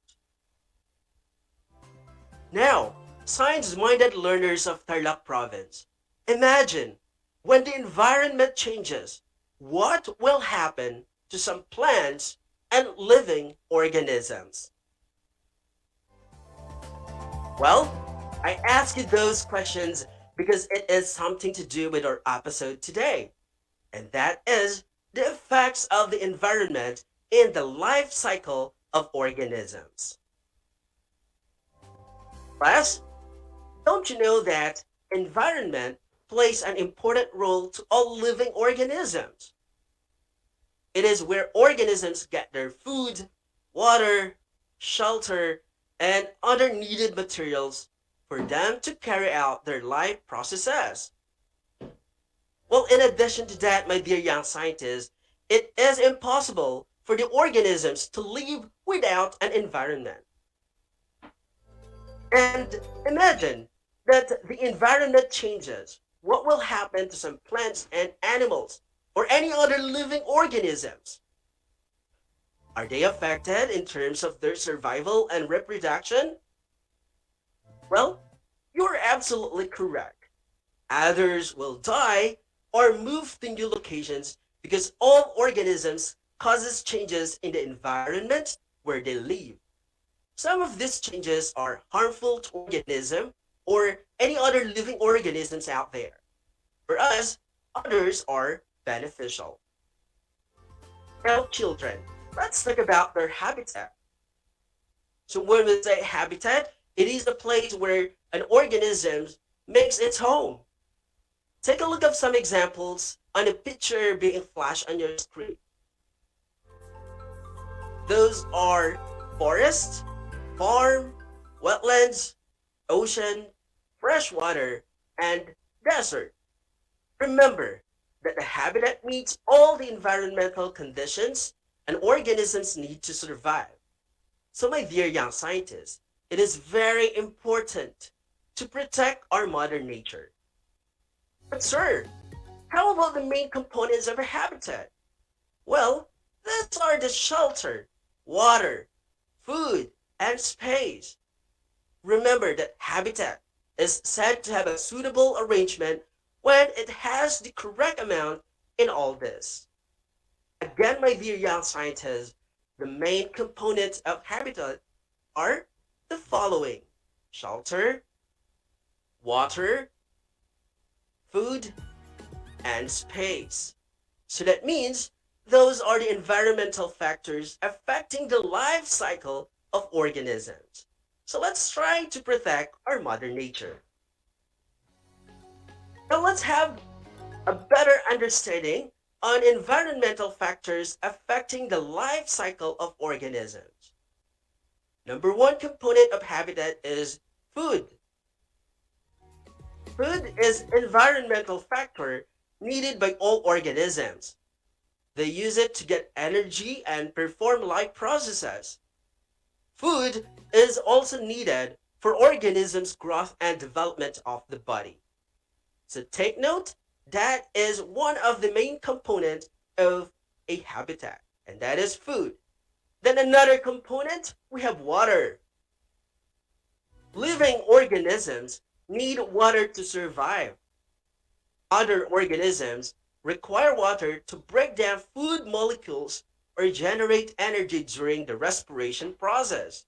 Now, science-minded learners of Tarlac province, imagine when the environment changes, what will happen to some plants and living organisms? Well, I ask you those questions because it is something to do with our episode today, and that is the effects of the environment in the life cycle of organisms. Class, don't you know that environment plays an important role to all living organisms? It is where organisms get their food, water, shelter, and other needed materials for them to carry out their life processes. Well, in addition to that, my dear young scientists, it is impossible for the organisms to live without an environment. And imagine that the environment changes. What will happen to some plants and animals or any other living organisms? Are they affected in terms of their survival and reproduction? Well, you're absolutely correct. Others will die or move to new locations because all organisms causes changes in the environment where they live. Some of these changes are harmful to organism or any other living organisms out there. For us, others are beneficial. Now, children, let's talk about their habitat. So when we say habitat, it is a place where an organism makes its home. Take a look at some examples on a picture being flashed on your screen. Those are forest, farm, wetlands, ocean, freshwater, and desert. Remember that the habitat meets all the environmental conditions and organisms need to survive. So my dear young scientists, it is very important to protect our mother nature. But sir, how about the main components of a habitat? Well, these are the shelter, water, food, and space. Remember that habitat is said to have a suitable arrangement when it has the correct amount in all this. Again, my dear young scientists, the main components of habitat are the following: shelter, water, food, and space. So that means those are the environmental factors affecting the life cycle of organisms. So let's try to protect our mother nature. Now let's have a better understanding on environmental factors affecting the life cycle of organisms. Number one component of habitat is food. Food is environmental factor needed by all organisms. They use it to get energy and perform life processes. Food is also needed for organisms' growth and development of the body. So take note, that is one of the main components of a habitat, and that is food. Then another component, we have water. Living organisms need water to survive. Other organisms require water to break down food molecules or generate energy during the respiration process.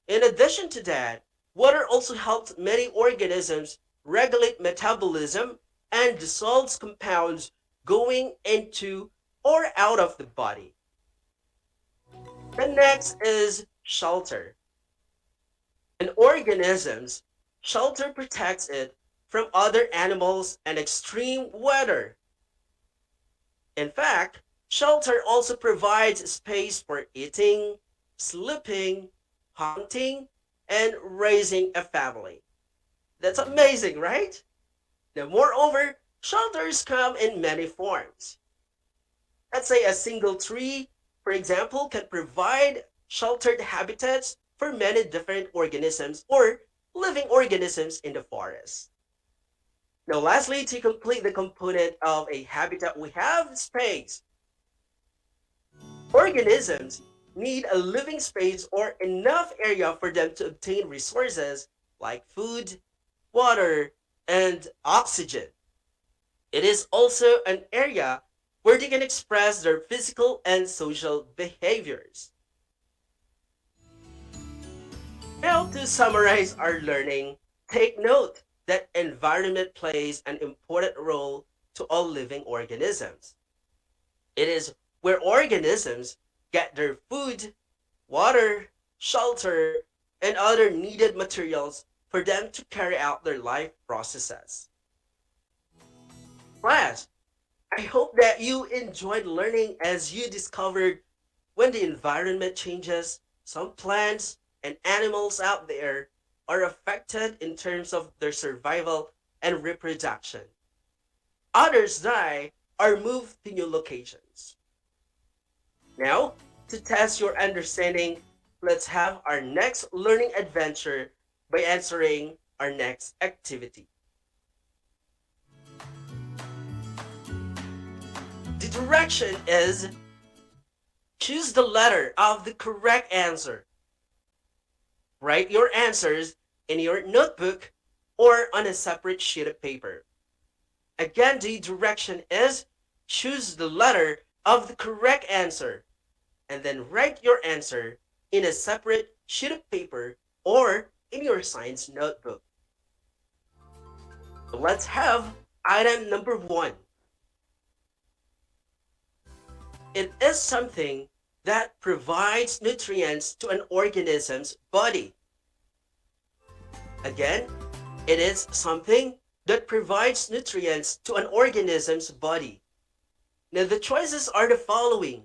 In addition to that, water also helps many organisms regulate metabolism and dissolves compounds going into or out of the body. The next is shelter. An organism's shelter protects it from other animals and extreme weather. In fact, shelter also provides space for eating, sleeping, hunting, and raising a family. That's amazing, right? Now, moreover, shelters come in many forms. Let's say a single tree, for example, can provide sheltered habitats for many different organisms or living organisms in the forest. Now, lastly, to complete the component of a habitat, we have space. Organisms need a living space or enough area for them to obtain resources like food, water, and oxygen. It is also an area where they can express their physical and social behaviors. Now, to summarize our learning, take note that environment plays an important role to all living organisms. It is where organisms get their food, water, shelter, and other needed materials for them to carry out their life processes. Class, I hope that you enjoyed learning as you discovered when the environment changes, some plants and animals out there are affected in terms of their survival and reproduction. Others die or move to new locations. Now, to test your understanding, let's have our next learning adventure by answering our next activity. The direction is choose the letter of the correct answer. Write your answers in your notebook or on a separate sheet of paper. Again, the direction is choose the letter of the correct answer and then write your answer in a separate sheet of paper or in your science notebook. Let's have item number 1. It is something that provides nutrients to an organism's body. Again, it is something that provides nutrients to an organism's body. Now, the choices are the following.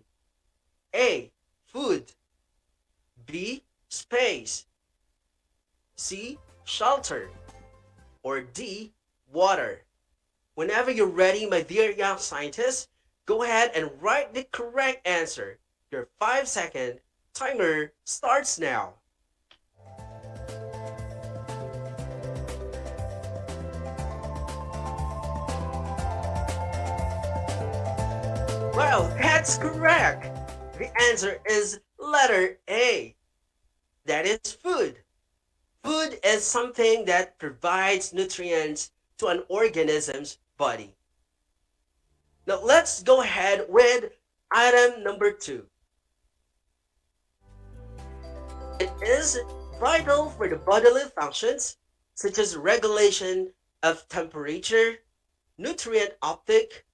A, food. B, space. C, shelter. Or D, water. Whenever you're ready, my dear young scientists, go ahead and write the correct answer. Your 5-second timer starts now. Well, that's correct. The answer is letter A. That is food. Food is something that provides nutrients to an organism's body. Now let's go ahead with item number 2. It is vital for the bodily functions such as regulation of temperature, nutrient uptake,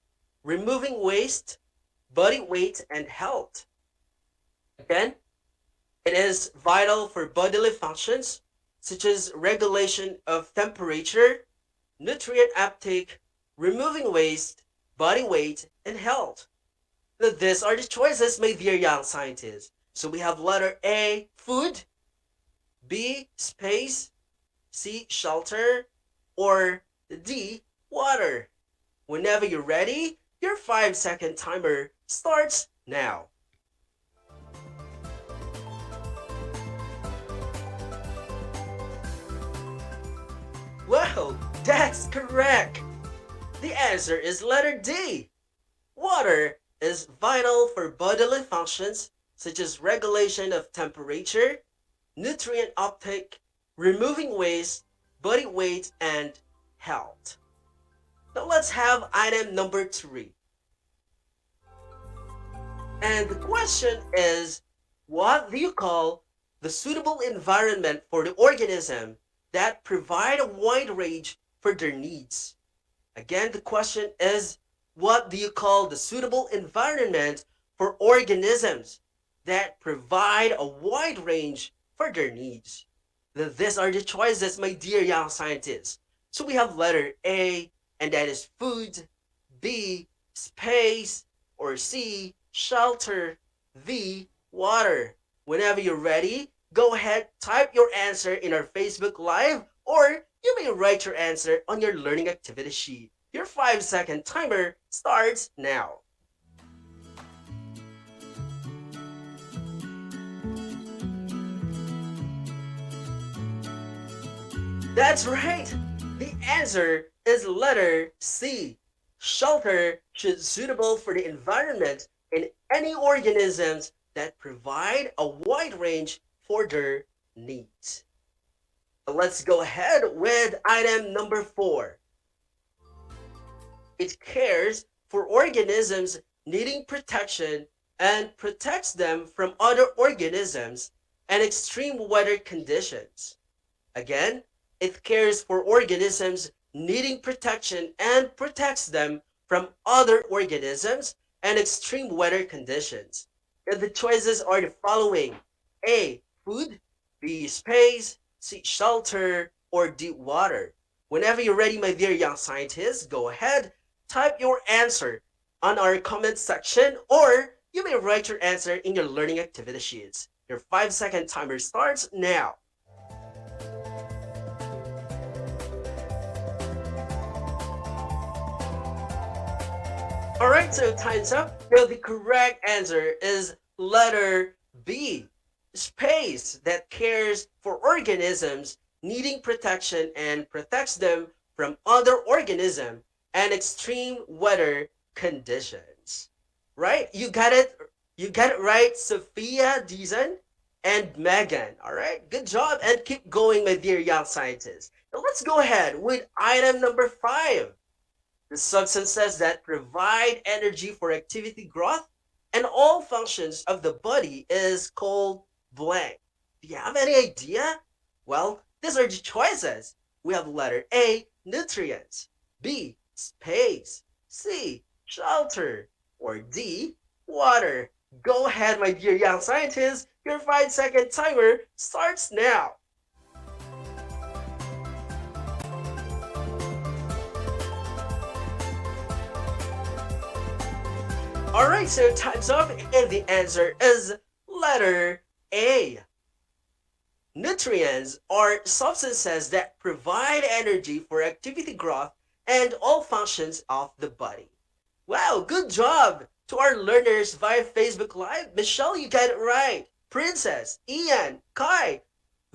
removing waste, body weight, and health. Again, it is vital for bodily functions such as regulation of temperature, nutrient uptake, removing waste, body weight, and health. Now, these are the choices, my dear young scientists. So we have letter A, food, B, space, C, shelter, or D, water. Whenever you're ready, your 5-second timer starts now. Wow, that's correct. The answer is letter D. Water is vital for bodily functions such as regulation of temperature, nutrient uptake, removing waste, body weight, and health. Now let's have item number 3. And the question is, what do you call the suitable environment for the organism that provide a wide range for their needs? Again, the question is, what do you call the suitable environment for organisms that provide a wide range for their needs? These are the choices, my dear young scientists. So we have letter A, and that is food, B, space, or C, shelter, D, water. Whenever you're ready, go ahead, type your answer in our Facebook Live, or you may write your answer on your learning activity sheet. Your 5-second timer starts now. That's right! The answer is letter C. Shelter should be suitable for the environment in any organisms that provide a wide range for their needs. Let's go ahead with item number 4. It cares for organisms needing protection and protects them from other organisms and extreme weather conditions. Again, it cares for organisms needing protection and protects them from other organisms and extreme weather conditions. And the choices are the following: A, food, B, space, C, shelter, or D, water. Whenever you're ready, my dear young scientists, go ahead, type your answer on our comment section, or you may write your answer in your learning activity sheets. Your 5-second timer starts now. Alright, so time's up. Now the correct answer is letter B, space, that cares for organisms needing protection and protects them from other organisms and extreme weather conditions. Right? You got it right, Sophia, Deezen, and Megan. Alright, good job, and keep going, my dear young scientists. Now let's go ahead with item number 5. The substances that provide energy for activity growth and all functions of the body is called blank. Do you have any idea? Well, these are the choices. We have letter A, nutrients, B, space, C, shelter, or D, water. Go ahead, my dear young scientists. Your 5-second timer starts now. Alright, so time's up, and the answer is letter A. Nutrients are substances that provide energy for activity growth and all functions of the body. Wow, good job to our learners via Facebook Live. Michelle, you got it right. Princess, Ian, Kai,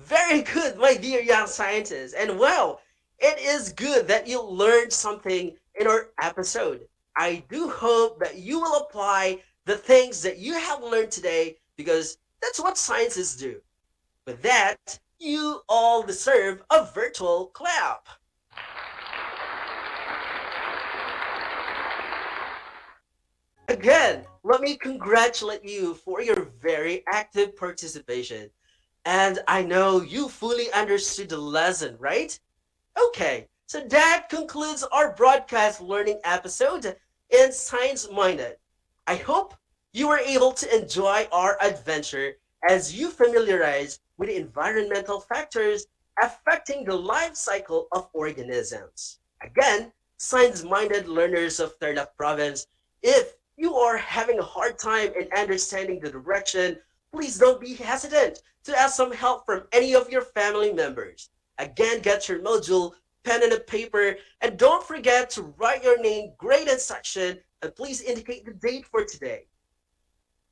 very good, my dear young scientists. And wow, it is good that you learned something in our episode. I do hope that you will apply the things that you have learned today, because that's what scientists do. With that, you all deserve a virtual clap. Again, let me congratulate you for your very active participation. And I know you fully understood the lesson, right? Okay, so that concludes our broadcast learning episode in Science Minded. I hope you were able to enjoy our adventure as you familiarize with the environmental factors affecting the life cycle of organisms. Again, science-minded learners of Tarlac Province, if you are having a hard time in understanding the direction, please don't be hesitant to ask some help from any of your family members. Again, get your module, pen and a paper, and don't forget to write your name, grade, and section, and please indicate the date for today.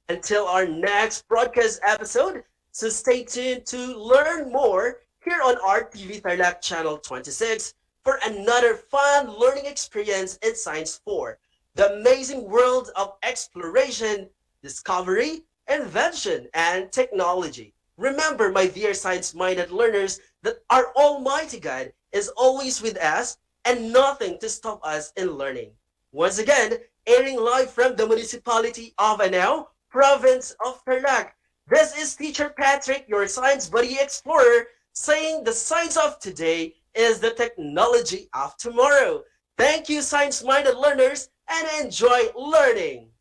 Until our next broadcast episode, so stay tuned to learn more here on RTV Tarlac Channel 26 for another fun learning experience in Science 4, the amazing world of exploration, discovery, invention, and technology. Remember, my dear science-minded learners, that our Almighty God is always with us and nothing to stop us in learning. Once again, airing live from the municipality of Henyo, province of Tarlac. This is Teacher Patrick, your science buddy explorer, saying the science of today is the technology of tomorrow. Thank you, science-minded learners, and enjoy learning.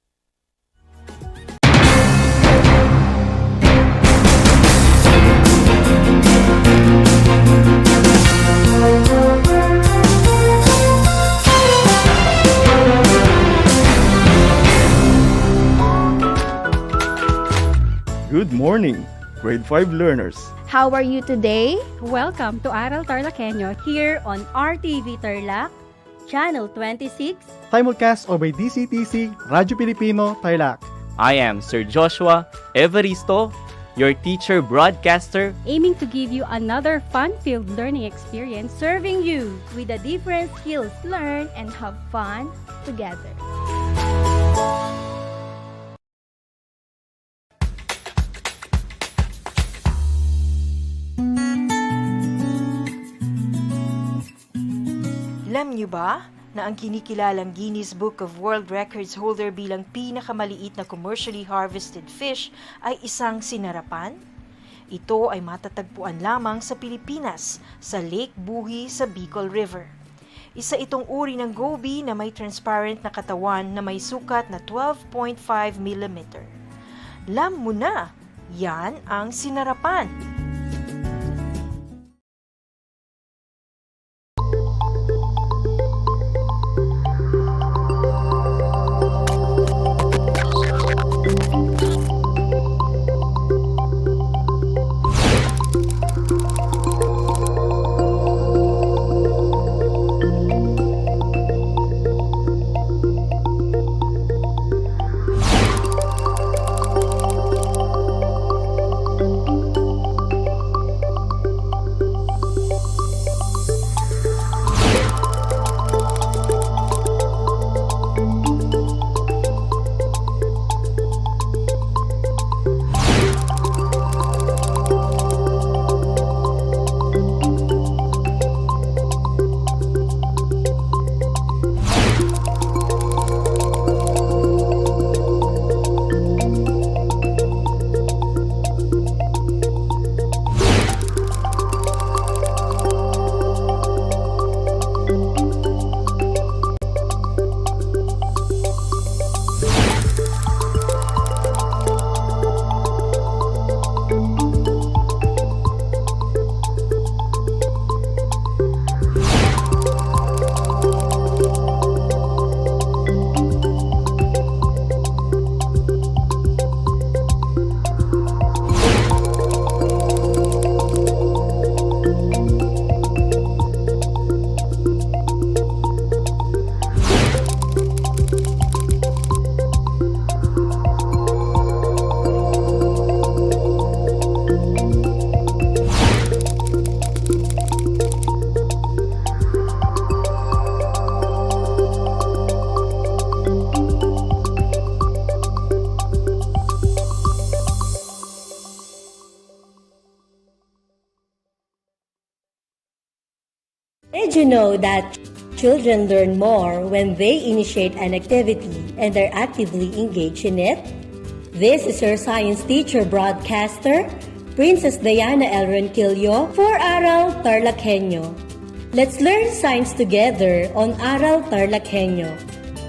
Good morning, grade 5 learners. How are you today? Welcome to Aral TarlakHenyo Here on RTV Tarlac, Channel 26. Simulcast over DCTC, Radyo Pilipino, Tarlac. I am Sir Joshua Evaristo, your teacher broadcaster, aiming to give you another fun-filled learning experience, serving you with the different skills learn and have fun together. Alam niyo ba na ang kinikilalang Guinness Book of World Records holder bilang pinakamaliit na commercially harvested fish ay isang sinarapan? Ito ay matatagpuan lamang sa Pilipinas, sa Lake Buhi sa Bicol River. Isa itong uri ng goby na may transparent na katawan na may sukat na 12.5 mm. Alam mo na, yan ang sinarapan. Did you know that children learn more when they initiate an activity and are actively engaged in it? This is your science teacher broadcaster, Princess Diana L. Ronquillo for Aral TarlakHenyo. Let's learn science together on Aral TarlakHenyo.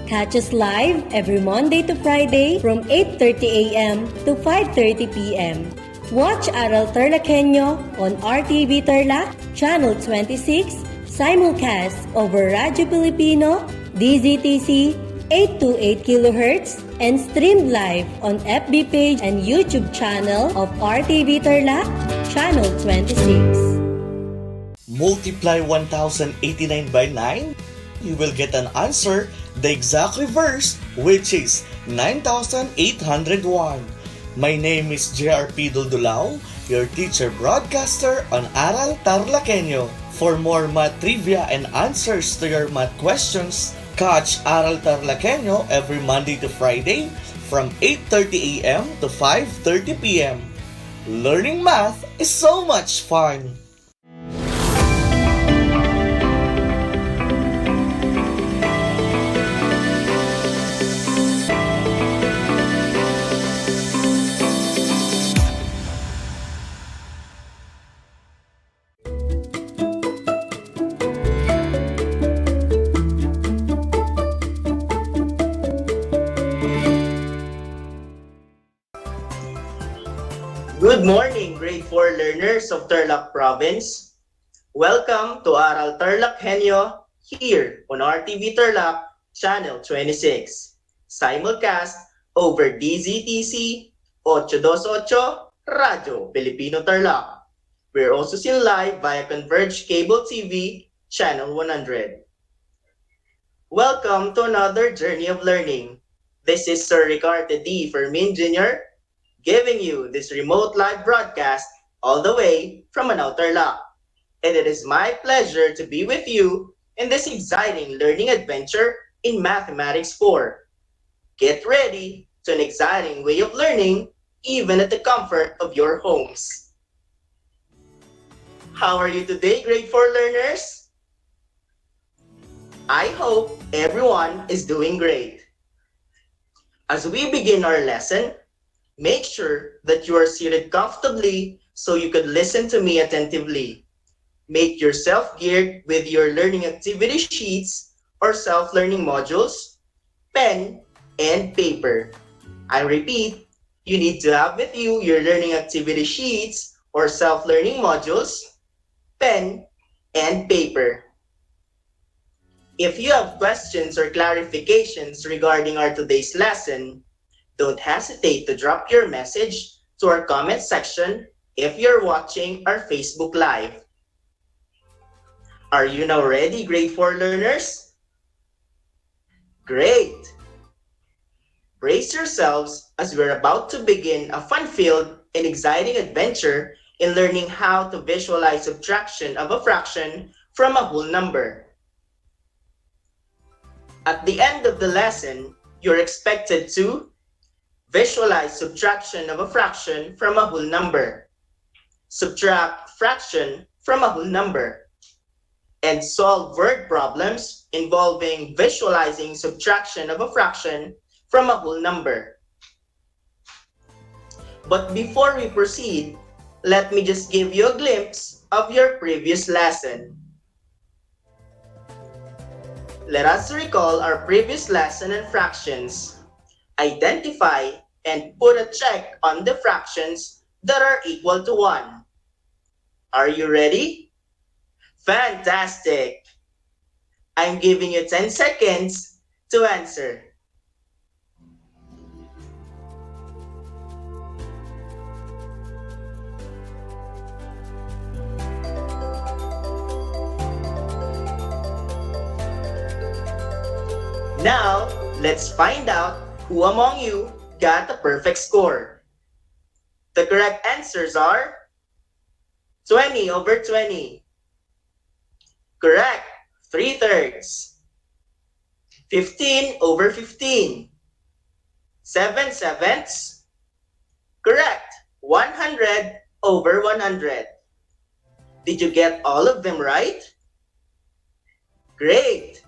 Catch us live every Monday to Friday from 8:30 a.m. to 5:30 p.m. Watch Aral TarlakHenyo on RTV Tarlac, Channel 26, simulcast over Radyo Pilipino, DZTC, 828 kHz, and streamed live on FB page and YouTube channel of RTV Tarlac, Channel 26. Multiply 1089 by 9, you will get an answer, the exact reverse, which is 9,801. My name is JRP Duldulao, your teacher broadcaster on Aral TarlakHenyo. For more math trivia and answers to your math questions, catch Aral TarlakHenyo every Monday to Friday from 8:30 a.m. to 5:30 p.m. Learning math is so much fun! learners of Tarlac Province. Welcome to Aral TarlakHenyo here on RTV Tarlac, Channel 26. Simulcast over DZTC 828 Radyo Pilipino Tarlac. We're also seen live via Converge Cable TV, Channel 100. Welcome to another journey of learning. This is Sir Ricardo D. Fermin Jr. giving you this remote live broadcast all the way from Manao, Tarlac. And it is my pleasure to be with you in this exciting learning adventure in Mathematics 4. Get ready to an exciting way of learning even at the comfort of your homes. How are you today, grade 4 learners? I hope everyone is doing great. As we begin our lesson, make sure that you are seated comfortably so you could listen to me attentively. Make yourself geared with your learning activity sheets or self-learning modules, pen, and paper. I repeat, you need to have with you your learning activity sheets or self-learning modules, pen, and paper. If you have questions or clarifications regarding our today's lesson, don't hesitate to drop your message to our comment section if you're watching our Facebook Live. Are you now ready, grade 4 learners? Great! Brace yourselves as we're about to begin a fun-filled and exciting adventure in learning how to visualize subtraction of a fraction from a whole number. At the end of the lesson, you're expected to visualize subtraction of a fraction from a whole number, subtract fraction from a whole number, and solve word problems involving visualizing subtraction of a fraction from a whole number. But before we proceed, let me just give you a glimpse of your previous lesson. Let us recall our previous lesson on fractions. Identify and put a check on the fractions that are equal to 1. Are you ready? Fantastic! I'm giving you 10 seconds to answer. Now, let's find out who among you got a perfect score. The correct answers are 20 over 20. Correct, 3/3. 15 over 15. 7/7. Correct, 100 over 100. Did you get all of them right? Great!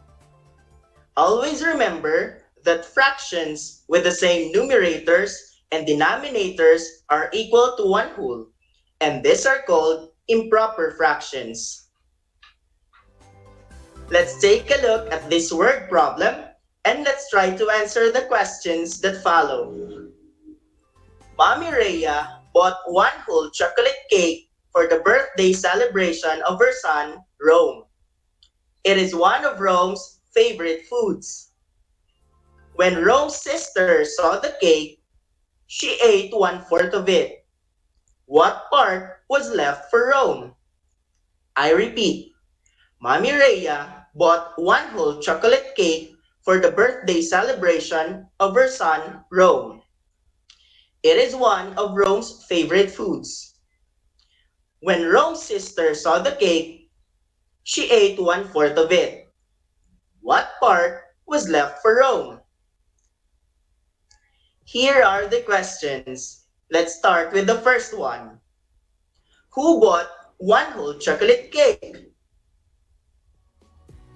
Always remember that fractions with the same numerators and denominators are equal to 1 whole, and these are called improper fractions. Let's take a look at this word problem and let's try to answer the questions that follow. Mommy Rhea bought 1 whole chocolate cake for the birthday celebration of her son, Rome. It is one of Rome's favorite foods. When Rome's sister saw the cake, she ate 1/4 of it. What part was left for Rome? I repeat, Mommy Rhea bought 1 whole chocolate cake for the birthday celebration of her son, Rome. It is one of Rome's favorite foods. When Rome's sister saw the cake, she ate 1/4 of it. What part was left for Rome? Here are the questions. Let's start with the first one. Who bought 1 whole chocolate cake?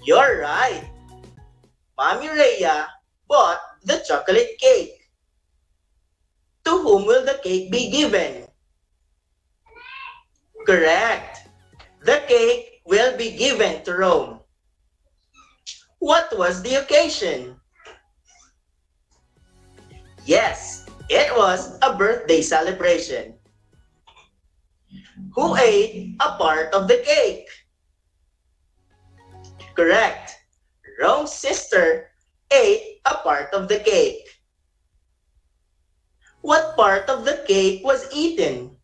You're right. Mommy Rhea bought the chocolate cake. To whom will the cake be given? Correct. The cake will be given to Rome. What was the occasion? Yes, it was a birthday celebration. Who ate a part of the cake? Correct. Rome's sister ate a part of the cake. What part of the cake was eaten?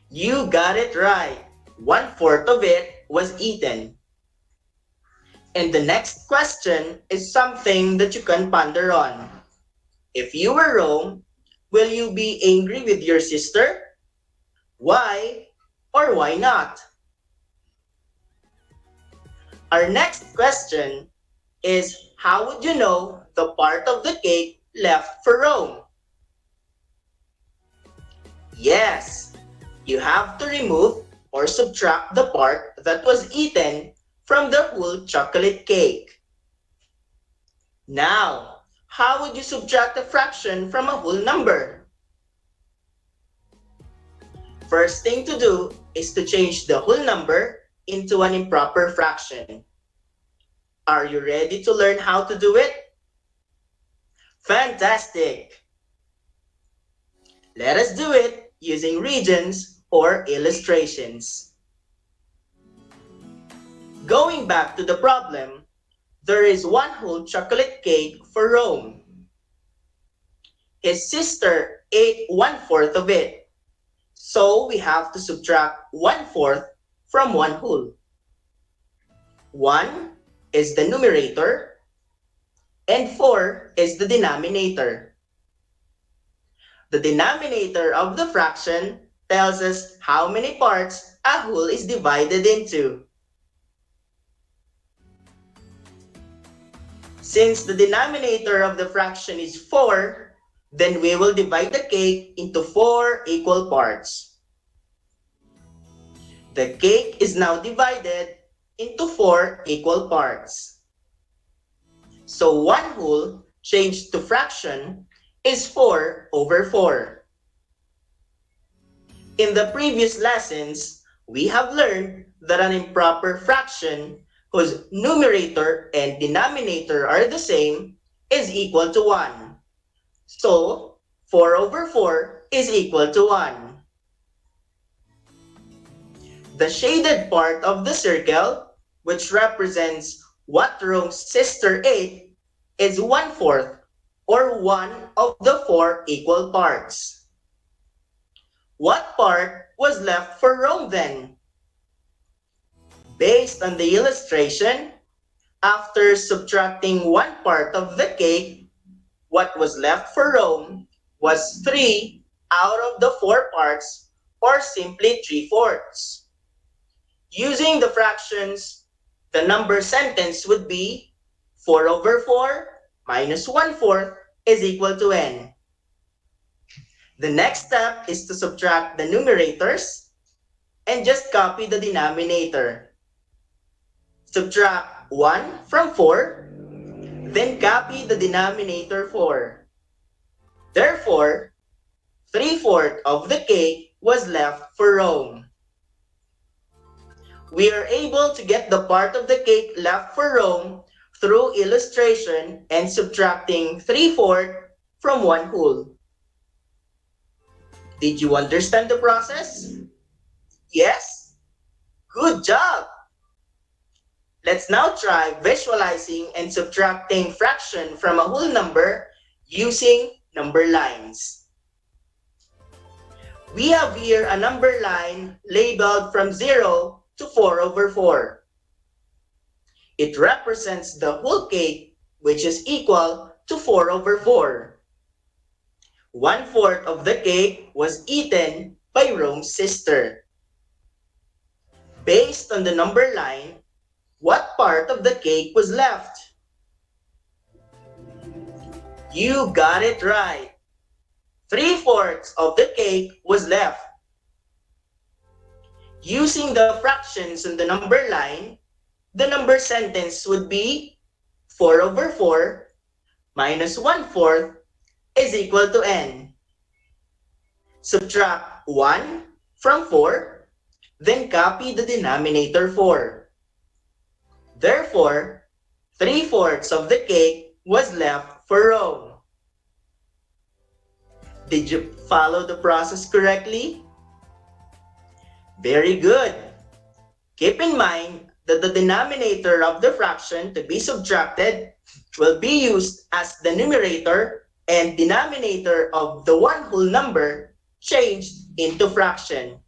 You got it right. 1/4 of it was eaten. And the next question is something that you can ponder on. If you were Rome, will you be angry with your sister? Why or why not? Our next question is, how would you know the part of the cake left for Rome? Yes, you have to remove or subtract the part that was eaten from the whole chocolate cake. Now, how would you subtract a fraction from a whole number? First thing to do is to change the whole number into an improper fraction. Are you ready to learn how to do it? Fantastic! Let us do it using regions or illustrations. Going back to the problem, there is one whole chocolate cake for Rome. His sister ate 1/4 of it, so we have to subtract 1/4 from one whole. 1 is the numerator, and 4 is the denominator. The denominator of the fraction tells us how many parts a whole is divided into. Since the denominator of the fraction is 4, then we will divide the cake into 4 equal parts. The cake is now divided into 4 equal parts. So 1 whole changed to fraction is 4/4. In the previous lessons, we have learned that an improper fraction whose numerator and denominator are the same is equal to 1. So 4/4 is equal to 1. The shaded part of the circle, which represents what Rome's sister ate, is 1/4, or 1 of the 4 equal parts. What part was left for Rome then? Based on the illustration, after subtracting 1 part of the cake, what was left for Rome was 3 out of the 4 parts, or simply 3/4. Using the fractions, the number sentence would be 4/4 minus 1/4 is equal to n. The next step is to subtract the numerators and just copy the denominator. Subtract 1 from 4, then copy the denominator 4. Therefore, 3/4 of the cake was left for Rome. We are able to get the part of the cake left for Rome through illustration and subtracting 3/4 from 1 whole. Did you understand the process? Yes? Good job! Let's now try visualizing and subtracting fraction from a whole number using number lines. We have here a number line labeled from 0 to 4/4. It represents the whole cake, which is equal to 4/4. 1/4 of the cake was eaten by Rome's sister. Based on the number line, what part of the cake was left? You got it right. 3/4 of the cake was left. Using the fractions on the number line, the number sentence would be 4/4 minus 1/4 is equal to n. Subtract 1 from 4, then copy the denominator 4. Therefore, 3/4 of the cake was left for Rome. Did you follow the process correctly? Very good. Keep in mind that the denominator of the fraction to be subtracted will be used as the numerator and denominator of the one whole number changed into fraction.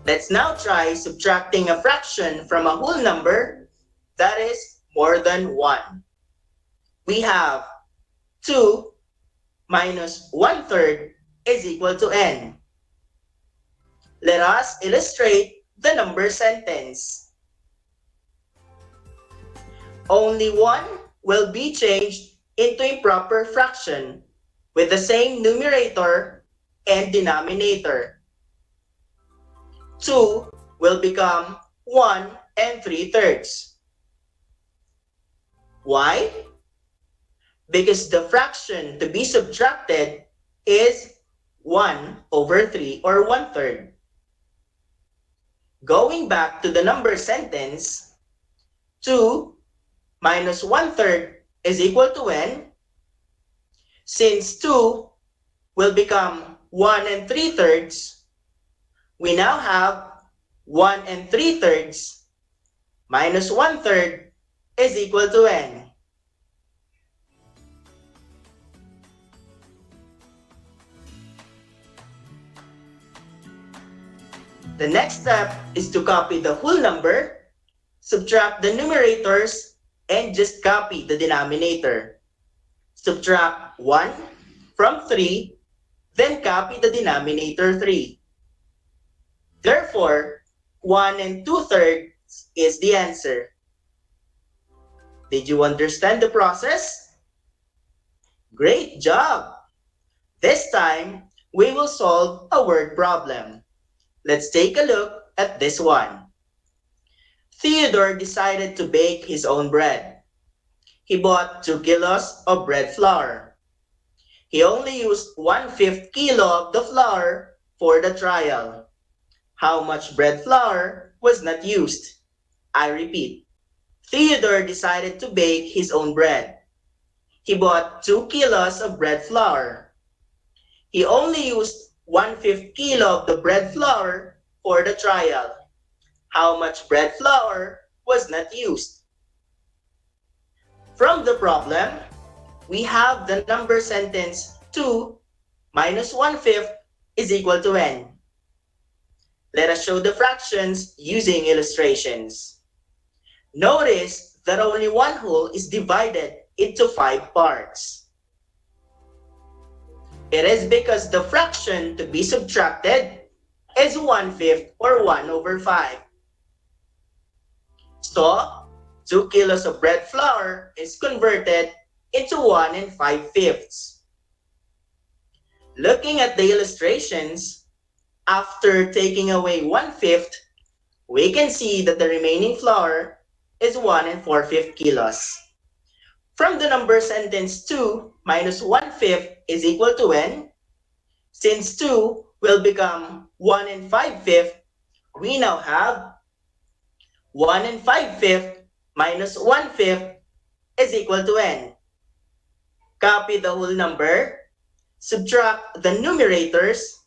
Let's now try subtracting a fraction from a whole number that is more than 1. We have 2 minus 1/3 is equal to n. Let us illustrate the number sentence. Only 1 will be changed into a proper fraction with the same numerator and denominator. 2 will become 1 3/3. Why? Because the fraction to be subtracted is 1/3 or 1/3. Going back to the number sentence, 2 minus 1/3 is equal to n. Since 2 will become 1 3/3, we now have 1 3/3 minus 1/3 is equal to n. The next step is to copy the whole number, subtract the numerators, and just copy the denominator. Subtract 1 from 3, then copy the denominator 3. Therefore, 1 2/3 is the answer. Did you understand the process? Great job! This time, we will solve a word problem. Let's take a look at this one. Theodore decided to bake his own bread. He bought 2 kilos of bread flour. He only used 1/5 kilo of the flour for the trial. How much bread flour was not used? I repeat. Theodore decided to bake his own bread. He bought 2 kilos of bread flour. He only used 1/5 kilo of the bread flour for the trial. How much bread flour was not used? From the problem, we have the number sentence 2 minus 1/5 is equal to n. Let us show the fractions using illustrations. Notice that only one whole is divided into 5 parts. It is because the fraction to be subtracted is 1/5 or 1/5. So, 2 kilos of bread flour is converted into 1 5/5. Looking at the illustrations, after taking away 1/5, we can see that the remaining flour is 1 4/5 kilos. From the number sentence 2 minus 1/5 is equal to n, since 2 will become 1 5/5, we now have 1 5/5 minus 1/5 is equal to n. Copy the whole number, subtract the numerators,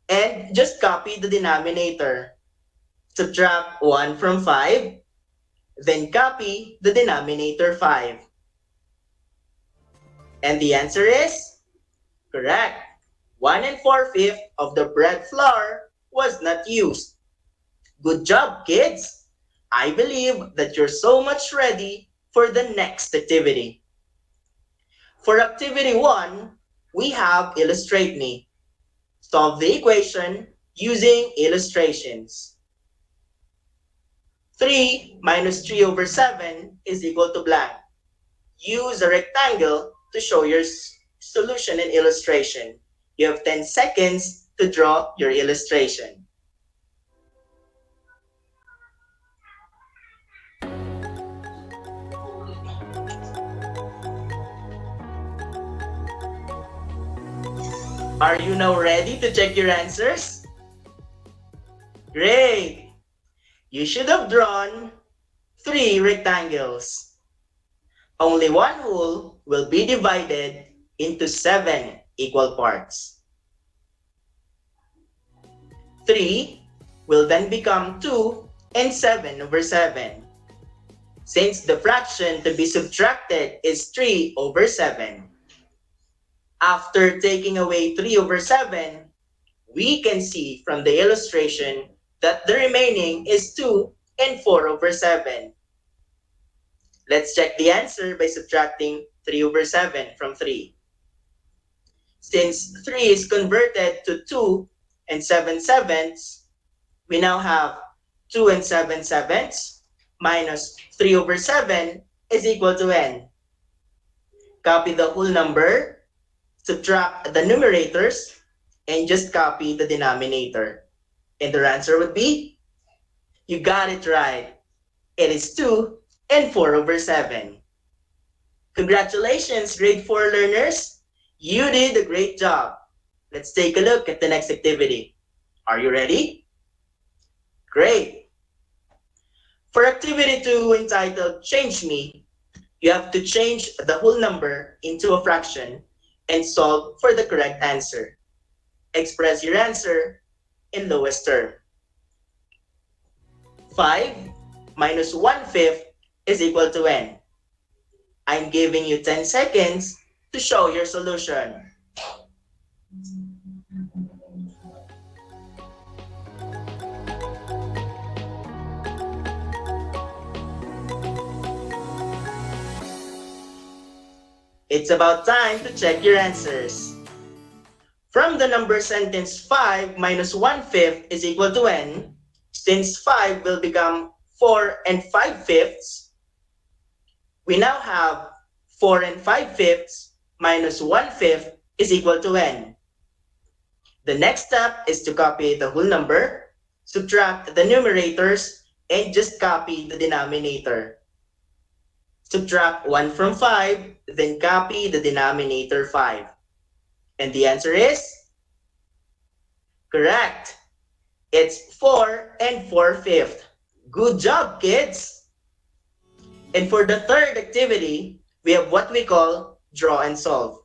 and just copy the denominator. Subtract 1 from 5, then copy the denominator 5. And the answer is correct. 1 4/5 of the bread flour was not used. Good job, kids! I believe that you're so much ready for the next activity. For activity 1, we have Illustrate Me. Solve the equation using illustrations. 3 minus 3/7 is equal to blank. Use a rectangle to show your solution and illustration. You have 10 seconds to draw your illustration. Are you now ready to check your answers? Great! You should have drawn 3 rectangles. Only one whole will be divided into 7 equal parts. 3 will then become 2 and 7 over 7. Since the fraction to be subtracted is 3 over 7, after taking away 3 over 7, we can see from the illustration that the remaining is 2 and 4 over 7. Let's check the answer by subtracting 3 over 7 from 3. Since 3 is converted to 2 and 7 sevenths, we now have 2 and 7 sevenths minus 3 over 7 is equal to n. Copy the whole number, subtract the numerators, and just copy the denominator. And the answer would be, you got it right. It is 2 and 4 over 7. Congratulations, grade 4 learners. You did a great job. Let's take a look at the next activity. Are you ready? Great. For activity 2 entitled Change Me, you have to change the whole number into a fraction and solve for the correct answer. Express your answer in lowest term. 5 minus 1/5 is equal to n. I'm giving you 10 seconds to show your solution. It's about time to check your answers. From the number sentence 5 minus 1/5 is equal to n, since 5 will become 4 and 5/5, we now have 4 and 5/5 minus 1/5 is equal to n. The next step is to copy the whole number, subtract the numerators, and just copy the denominator. Subtract 1 from 5, then copy the denominator 5. And the answer is correct. It's 4 and 4/5. Good job, kids! And for the third activity, we have what we call draw and solve.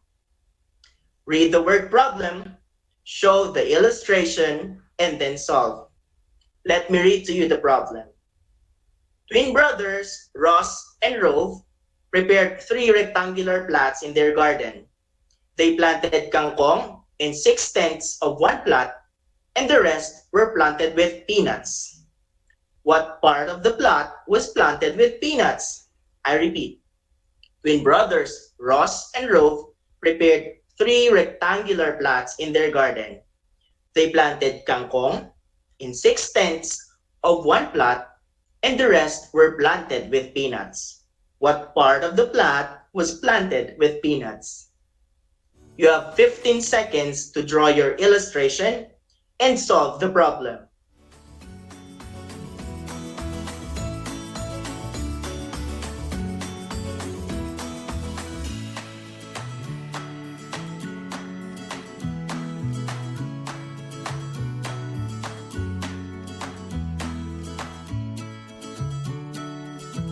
Read the word problem, show the illustration, and then solve. Let me read to you the problem. Twin brothers, Ross and Rove, prepared 3 rectangular plots in their garden. They planted kangkong in 6/10 of one plot, and the rest were planted with peanuts. What part of the plot was planted with peanuts? I repeat. Twin brothers, Ross and Rove, prepared 3 rectangular plots in their garden. They planted kangkong in 6/10 of one plot, and the rest were planted with peanuts. What part of the plot was planted with peanuts? You have 15 seconds to draw your illustration and solve the problem.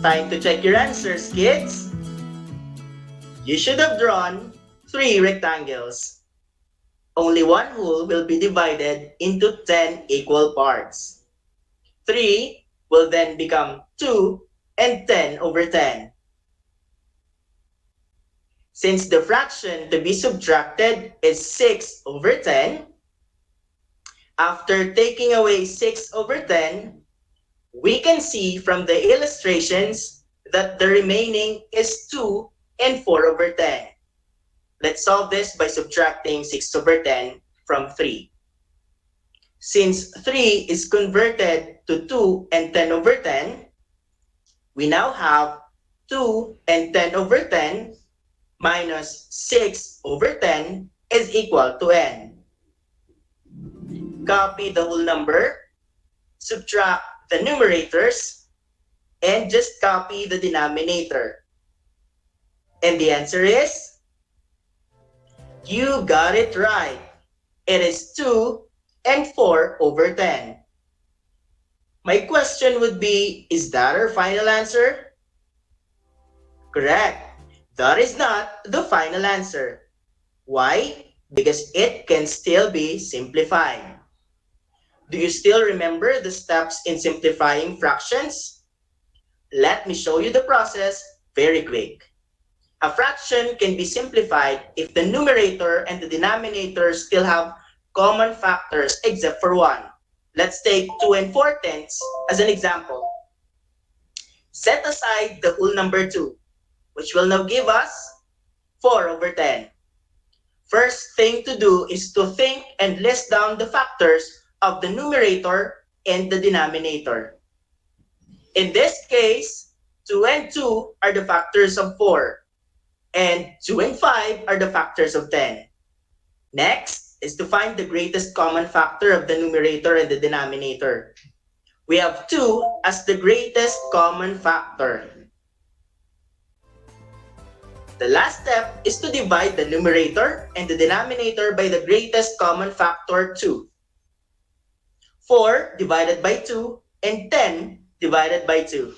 Time to check your answers, kids. You should have drawn 3 rectangles. Only one whole will be divided into 10 equal parts. 3 will then become 2 and 10 over 10. Since the fraction to be subtracted is 6 over 10, after taking away 6 over 10, we can see from the illustrations that the remaining is 2 and 4 over 10. Let's solve this by subtracting 6 over 10 from 3. Since 3 is converted to 2 and 10 over 10, we now have 2 and 10 over 10 minus 6 over 10 is equal to n. Copy the whole number, subtract the numerators, and just copy the denominator. And the answer is, you got it right. It is 2 and 4 over 10. My question would be, is that our final answer? Correct. That is not the final answer. Why? Because it can still be simplified. Do you still remember the steps in simplifying fractions? Let me show you the process very quick. A fraction can be simplified if the numerator and the denominator still have common factors except for one. Let's take 2 and 4/10 as an example. Set aside the whole number 2, which will now give us 4/10. First thing to do is to think and list down the factors of the numerator and the denominator. In this case, 2 and 2 are the factors of 4, and 2 and 5 are the factors of 10. Next is to find the greatest common factor of the numerator and the denominator. We have 2 as the greatest common factor. The last step is to divide the numerator and the denominator by the greatest common factor 2. 4 divided by 2 and 10 divided by 2.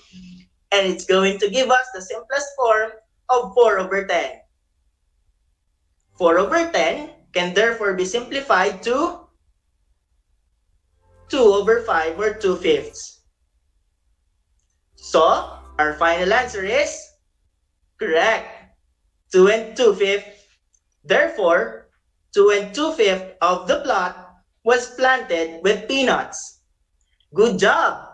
And it's going to give us the simplest form of 4/10. 4/10 can therefore be simplified to 2/5 or 2/5. So, our final answer is correct. 2 and 2/5. Therefore, 2 and 2/5 of the plot was planted with peanuts. Good job!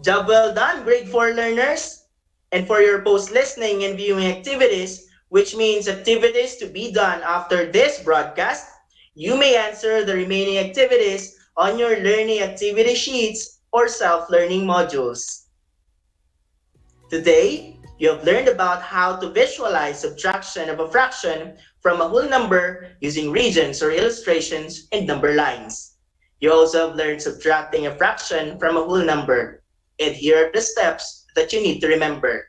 Job well done, grade 4 learners! And for your post-listening and viewing activities, which means activities to be done after this broadcast, you may answer the remaining activities on your learning activity sheets or self-learning modules. Today, you have learned about how to visualize subtraction of a fraction from a whole number using regions or illustrations and number lines. You also have learned subtracting a fraction from a whole number. And here are the steps that you need to remember.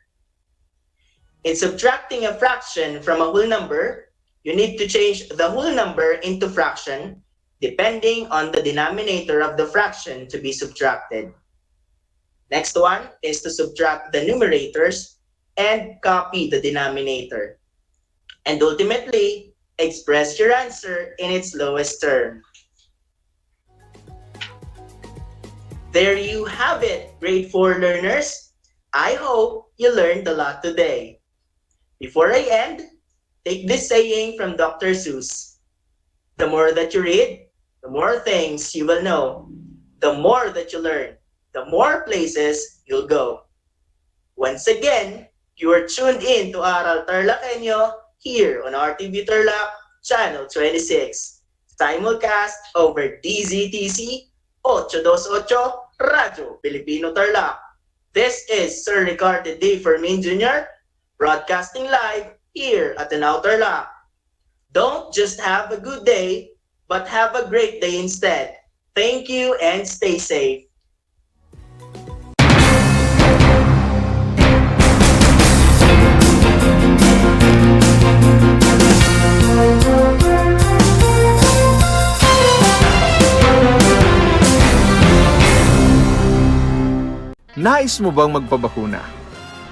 In subtracting a fraction from a whole number, you need to change the whole number into fraction depending on the denominator of the fraction to be subtracted. Next one is to subtract the numerators and copy the denominator. And ultimately, express your answer in its lowest term. There you have it, grade 4 learners. I hope you learned a lot today. Before I end, take this saying from Dr. Seuss. The more that you read, the more things you will know. The more that you learn, the more places you'll go. Once again, you are tuned in to Aral TarlakHenyo here on RTV Tarlac, Channel 26. Simulcast over DZTC 828 Radyo Pilipino Tarlac. This is Sir Ricardo D. Fermin Jr. broadcasting live here at the Tarlac. Don't just have a good day, but have a great day instead. Thank you and stay safe. Nais mo bang magpabakuna?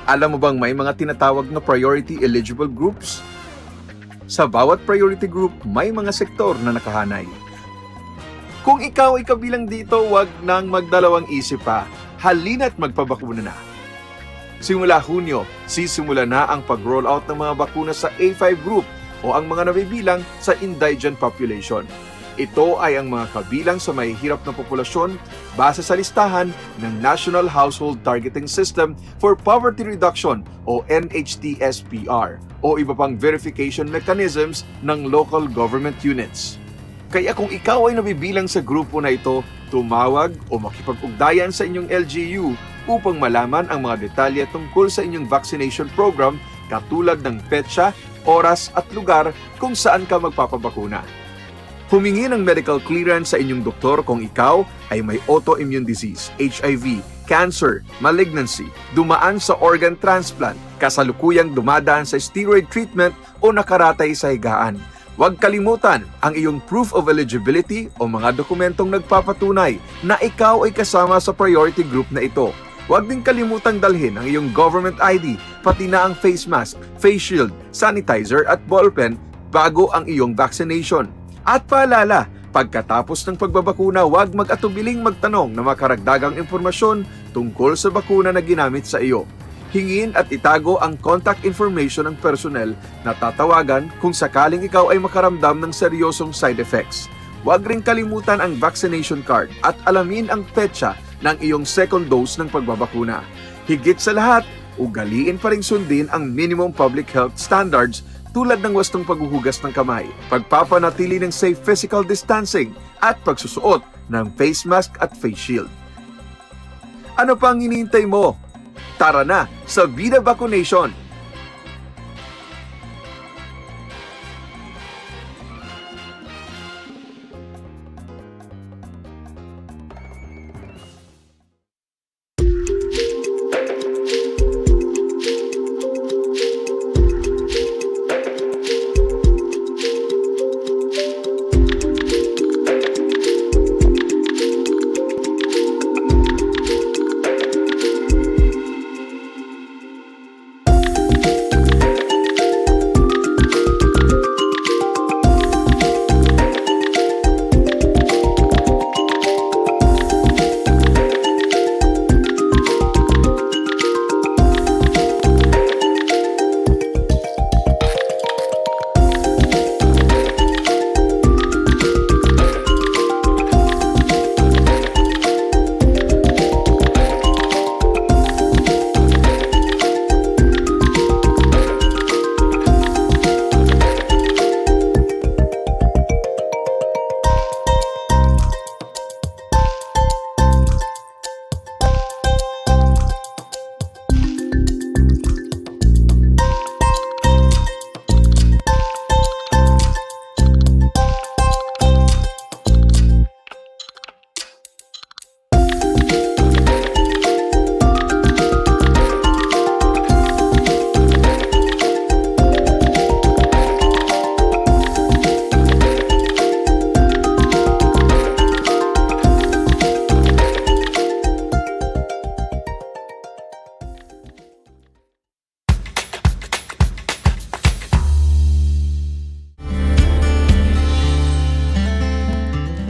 Alam mo bang may mga tinatawag na priority eligible groups? Sa bawat priority group, may mga sektor na nakahanay. Kung ikaw ay kabilang dito, wag nang magdalawang isip pa. Halina't magpabakuna na. Simula Hunyo, sisimula na ang pag-roll out ng mga bakuna sa A5 group o ang mga nabibilang sa indigent population. Ito ay ang mga kabilang sa mahihirap na populasyon base sa listahan ng National Household Targeting System for Poverty Reduction o NHTSPR o iba pang verification mechanisms ng local government units. Kaya kung ikaw ay nabibilang sa grupo na ito, tumawag o makipag-ugnayan sa inyong LGU upang malaman ang mga detalye tungkol sa inyong vaccination program katulad ng petsa, oras at lugar kung saan ka magpapabakuna. Humingi ng medical clearance sa inyong doktor kung ikaw ay may autoimmune disease, HIV, cancer, malignancy, dumaan sa organ transplant, kasalukuyang dumadaan sa steroid treatment o nakaratay sa higaan. Huwag kalimutan ang iyong proof of eligibility o mga dokumentong nagpapatunay na ikaw ay kasama sa priority group na ito. Huwag din kalimutang dalhin ang iyong government ID, pati na ang face mask, face shield, sanitizer at ballpen bago ang iyong vaccination. At paalala, Pagkatapos ng pagbabakuna, huwag mag-atubiling magtanong na makaragdagang impormasyon tungkol sa bakuna na ginamit sa iyo. Hingin at itago ang contact information ng personnel na tatawagan kung sakaling ikaw ay makaramdam ng seryosong side effects. Huwag ring kalimutan ang vaccination card at alamin ang petsa ng iyong second dose ng pagbabakuna. Higit sa lahat, ugaliin pa ring sundin ang minimum public health standards tulad ng wastong paghuhugas ng kamay, pagpapanatili ng safe physical distancing at pagsusuot ng face mask at face shield. Ano pang hinihintay mo? Tara na sa Vida Vaccination!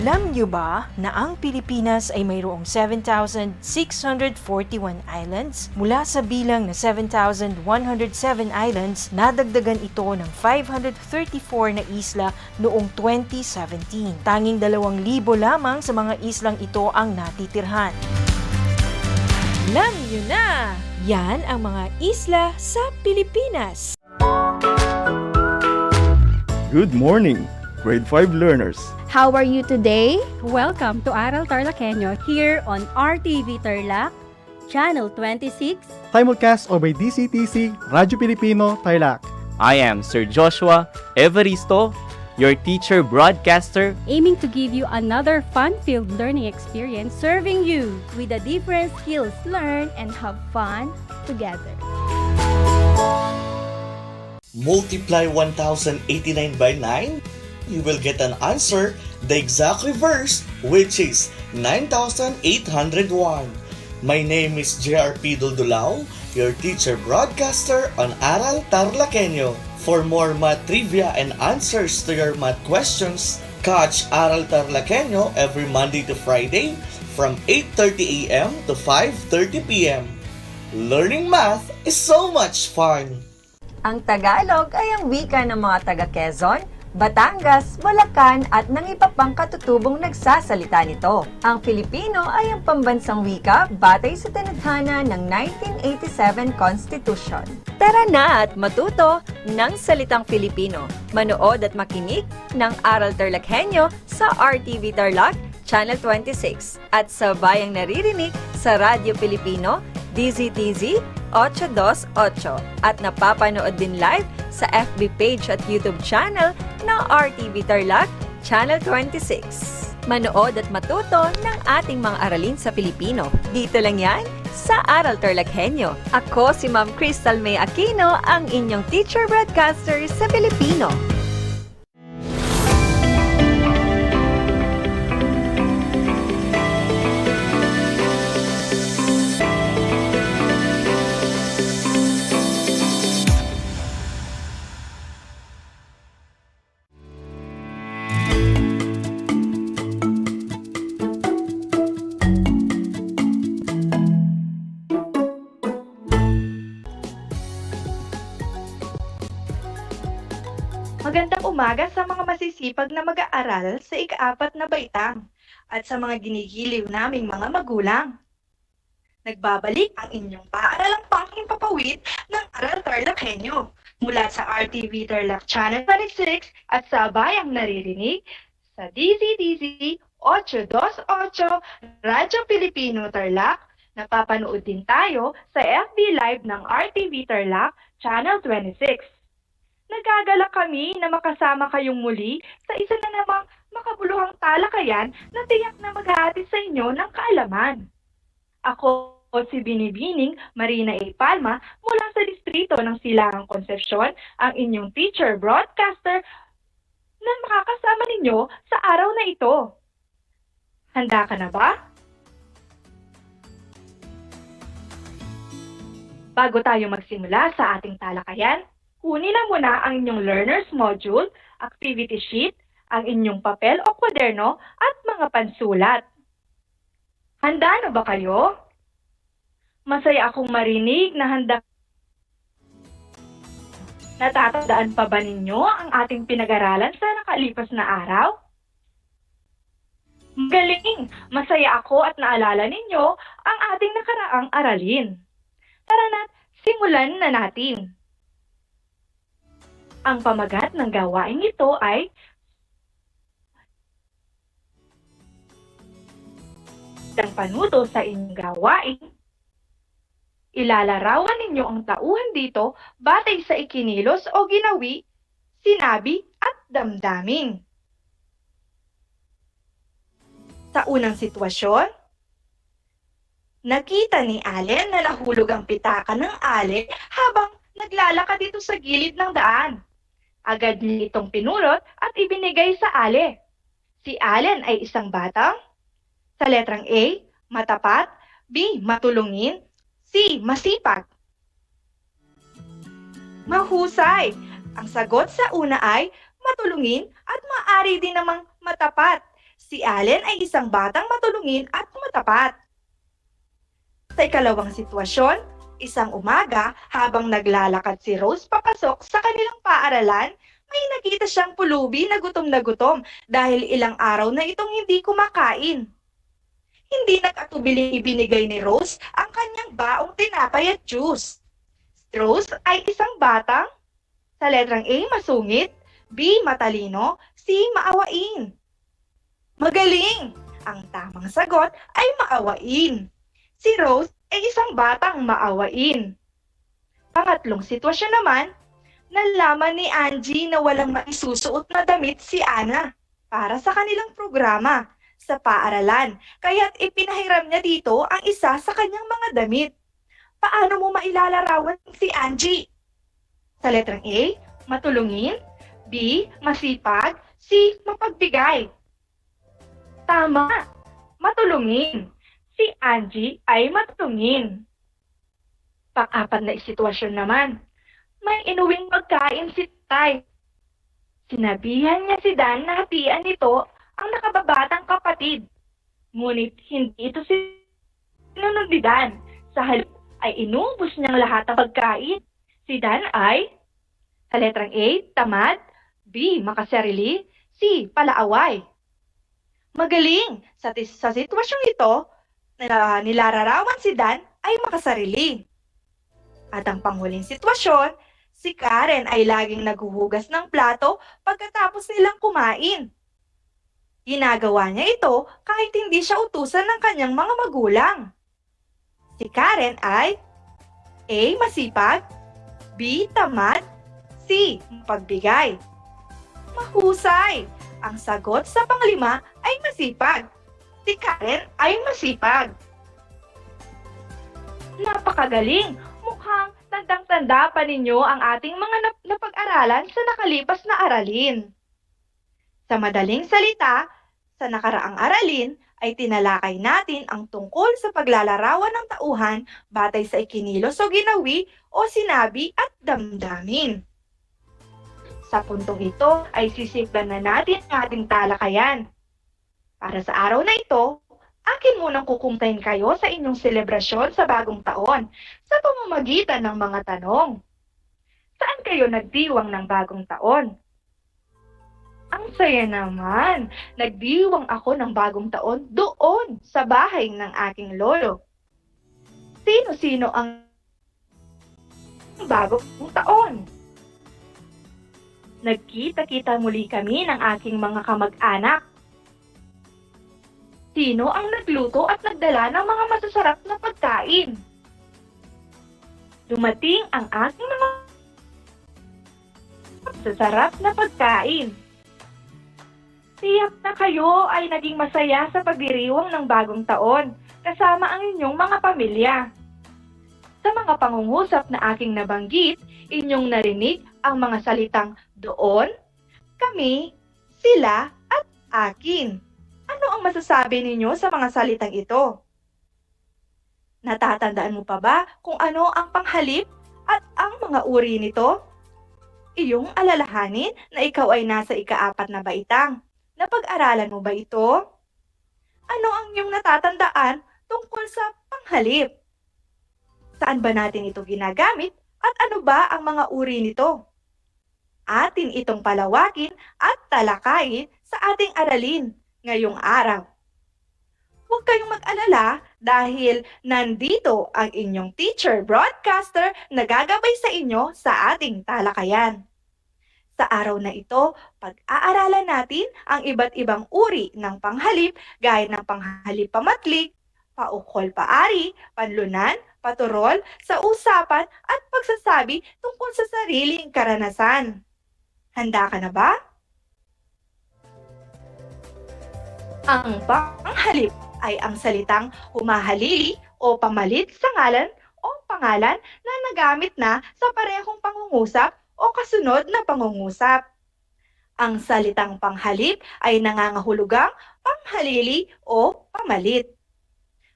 Alam niyo ba na ang Pilipinas ay mayroong 7,641 islands? Mula sa bilang na 7,107 islands, nadagdagan ito ng 534 na isla noong 2017. Tanging 2,000 lamang sa mga islang ito ang natitirhan. Alam niyo na! Yan ang mga isla sa Pilipinas. Good morning, grade 5 learners. How are you today? Welcome to Aral TarlakHenyo here on RTV Tarlac, Channel 26. Simulcast over DCTC, Radyo Pilipino, Tarlac. I am Sir Joshua Evaristo, your teacher broadcaster, Aiming to give you another fun-filled learning experience, serving you with the different skills learned and have fun together. Multiply 1089 by 9. You will get an answer, the exact reverse, which is 9,801. My name is JRP Duldulao, your teacher broadcaster on Aral TarlakHenyo. For more math trivia and answers to your math questions, catch Aral TarlakHenyo every Monday to Friday from 8:30 a.m. to 5:30 p.m. Learning math is so much fun! Ang Tagalog ay ang wika ng mga taga-Quezon, Batangas, Bulacan at ng iba pang katutubong nagsasalita nito. Ang Filipino ay ang pambansang wika batay sa tanathana ng 1987 Constitution. Tara na at matuto ng salitang Filipino. Manood at makinig ng Aral TarlakHenyo sa RTV Tarlac, Channel 26 at sa bayang naririnig sa Radyo Pilipino, DZTZ 828 at napapanood din live sa FB page at YouTube channel ng RTV Tarlac, Channel 26. Manood at matuto ng ating mga aralin sa Filipino. Dito lang yan sa Aral TarlakHenyo. Ako si Ma'am Crystal May Aquino, ang inyong teacher broadcaster sa Filipino. umaga sa mga masisipag na mag-aaral sa ika-4 na baitang at sa mga ginigiliw naming mga magulang. Nagbabalik ang inyong paaralang panghimpapawid ng Aral TarlakHenyo mula sa RTV Tarlac Channel 26 at sa bayang naririnig sa DZDZ 828 Radyo Pilipino Tarlac. Napapanood din tayo sa FB Live ng RTV Tarlac Channel 26. Nagagala kami na makasama kayong muli sa isa na namang makabuluhang talakayan na tiyak na maghahatid sa inyo ng kaalaman. Ako si Binibining Marina A. Palma mula sa distrito ng Silangang Concepcion, ang inyong teacher broadcaster na makakasama ninyo sa araw na ito. Handa ka na ba? Bago tayo magsimula sa ating talakayan, kunin na muna ang inyong learner's module, activity sheet, ang inyong papel o kwaderno at mga pansulat. Handa na ba kayo? Masaya akong marinig na handa. Natatandaan pa ba ninyo ang ating pinag-aralan sa nakalipas na araw? Galing! Masaya ako at naalala ninyo ang ating nakaraang aralin. Tara na't simulan na natin. Ang pamagat ng gawain ito ay ang panuto sa inyong gawain. Ilalarawan ninyo ang tauhan dito batay sa ikinilos o ginawi, sinabi at damdamin. Sa unang sitwasyon, nakita ni Allen na nahulog ang pitaka ng ale habang naglalakad dito sa gilid ng daan. Agad niya itong pinulot at ibinigay sa ale. Si Allen ay isang batang, sa letrang A, matapat, B, matulungin, C, masipag. Mahusay! Ang sagot sa una ay matulungin at maaari din namang matapat. Si Allen ay isang batang matulungin at matapat. Sa ikalawang sitwasyon, isang umaga habang naglalakad si Rose papasok sa kanilang paaralan, may nakita siyang pulubi na gutom dahil ilang araw na itong hindi kumakain. Hindi nag-atubiling ibinigay ni Rose ang kanyang baong tinapay at juice. Rose ay isang batang, sa letrang A, masungit, B, matalino, C, maawain. Magaling! Ang tamang sagot ay maawain. Si Rose ay isang batang maawain. Pangatlong sitwasyon naman, nalaman ni Angie na walang maisusuot na damit si Ana para sa kanilang programa sa paaralan, kaya't ipinahiram niya dito ang isa sa kanyang mga damit. Paano mo mailalarawan si Angie? Sa letrang A, matulungin, B, masipag, C, mapagbigay. Tama! Matulungin. Si Angie ay matulungin. Pang-apat na sitwasyon naman, may inuwing pagkain si Tay. Sinabihan niya si Dan na hatian nito ang nakababatang kapatid. Ngunit hindi ito sinunod ni Dan. Sa halip ay inubos niyang lahat ng pagkain. Si Dan ay, sa letrang A, tamad, B, makasarili, C, palaaway. Magaling! Sa sitwasyong ito, nilararawan si Dan ay makasarili. At ang panghuling sitwasyon, si Karen ay laging naghuhugas ng plato pagkatapos nilang kumain. Ginagawa niya ito kahit hindi siya utusan ng kanyang mga magulang. Si Karen ay A, masipag, B, tamad, C, mapagbigay. Mahusay! Ang sagot sa panglima ay masipag. Si Karen ay masipag. Napakagaling! Mukhang tandang-tanda pa ninyo ang ating mga napag-aralan sa nakalipas na aralin. Sa madaling salita, sa nakaraang aralin ay tinalakay natin ang tungkol sa paglalarawan ng tauhan batay sa ikinilos o ginawi o sinabi at damdamin. Sa puntong ito ay sisiklan na natin ang ating talakayan. Para sa araw na ito, akin munang kukumtahin kayo sa inyong selebrasyon sa bagong taon sa pamamagitan ng mga tanong. Saan kayo nagdiwang ng bagong taon? Ang saya naman! Nagdiwang ako ng bagong taon doon sa bahay ng aking lolo. Sino-sino ang bagong taon? Nagkita-kita muli kami ng aking mga kamag-anak. Sino ang nagluto at nagdala ng mga masasarap na pagkain? Dumating ang aking mga masasarap na pagkain. Tiyak na kayo ay naging masaya sa pagdiriwang ng bagong taon kasama ang inyong mga pamilya. Sa mga pangungusap na aking nabanggit, inyong narinig ang mga salitang doon, kami, sila, at akin. Ano ang masasabi ninyo sa mga salitang ito? Natatandaan mo pa ba kung ano ang panghalip at ang mga uri nito? Iyong alalahanin na ikaw ay nasa ika-4 na baitang. Napag-aralan mo ba ito? Ano ang iyong natatandaan tungkol sa panghalip? Saan ba natin ito ginagamit at ano ba ang mga uri nito? Atin itong palawakin at talakayin sa ating aralin ngayong araw. Huwag kayong mag-alala dahil nandito ang inyong teacher broadcaster na gagabay sa inyo sa ating talakayan. Sa araw na ito, pag-aaralan natin ang iba't ibang uri ng panghalip gaya ng panghalip pamatlig, paukol paari, panlunan, paturol, sa usapan at pagsasabi tungkol sa sariling karanasan. Handa ka na ba? Ang panghalip ay ang salitang humahalili o pamalit sa ngalan o pangalan na nagamit na sa parehong pangungusap o kasunod na pangungusap. Ang salitang panghalip ay nangangahulugang panghalili o pamalit.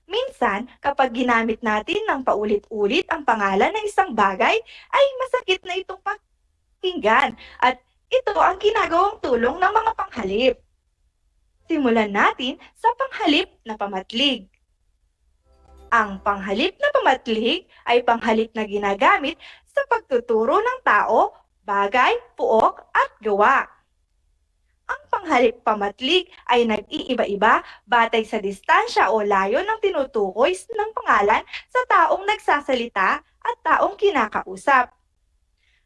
Minsan, kapag ginamit natin ng paulit-ulit ang pangalan ng isang bagay, ay masakit na itong pakinggan at ito ang ginagawang tulong ng mga panghalip. Simulan natin sa panghalip na pamatlig. Ang panghalip na pamatlig ay panghalip na ginagamit sa pagtuturo ng tao, bagay, puok at gawa. Ang panghalip pamatlig ay nag-iiba-iba batay sa distansya o layo ng tinutukoy ng pangalan sa taong nagsasalita at taong kinakausap.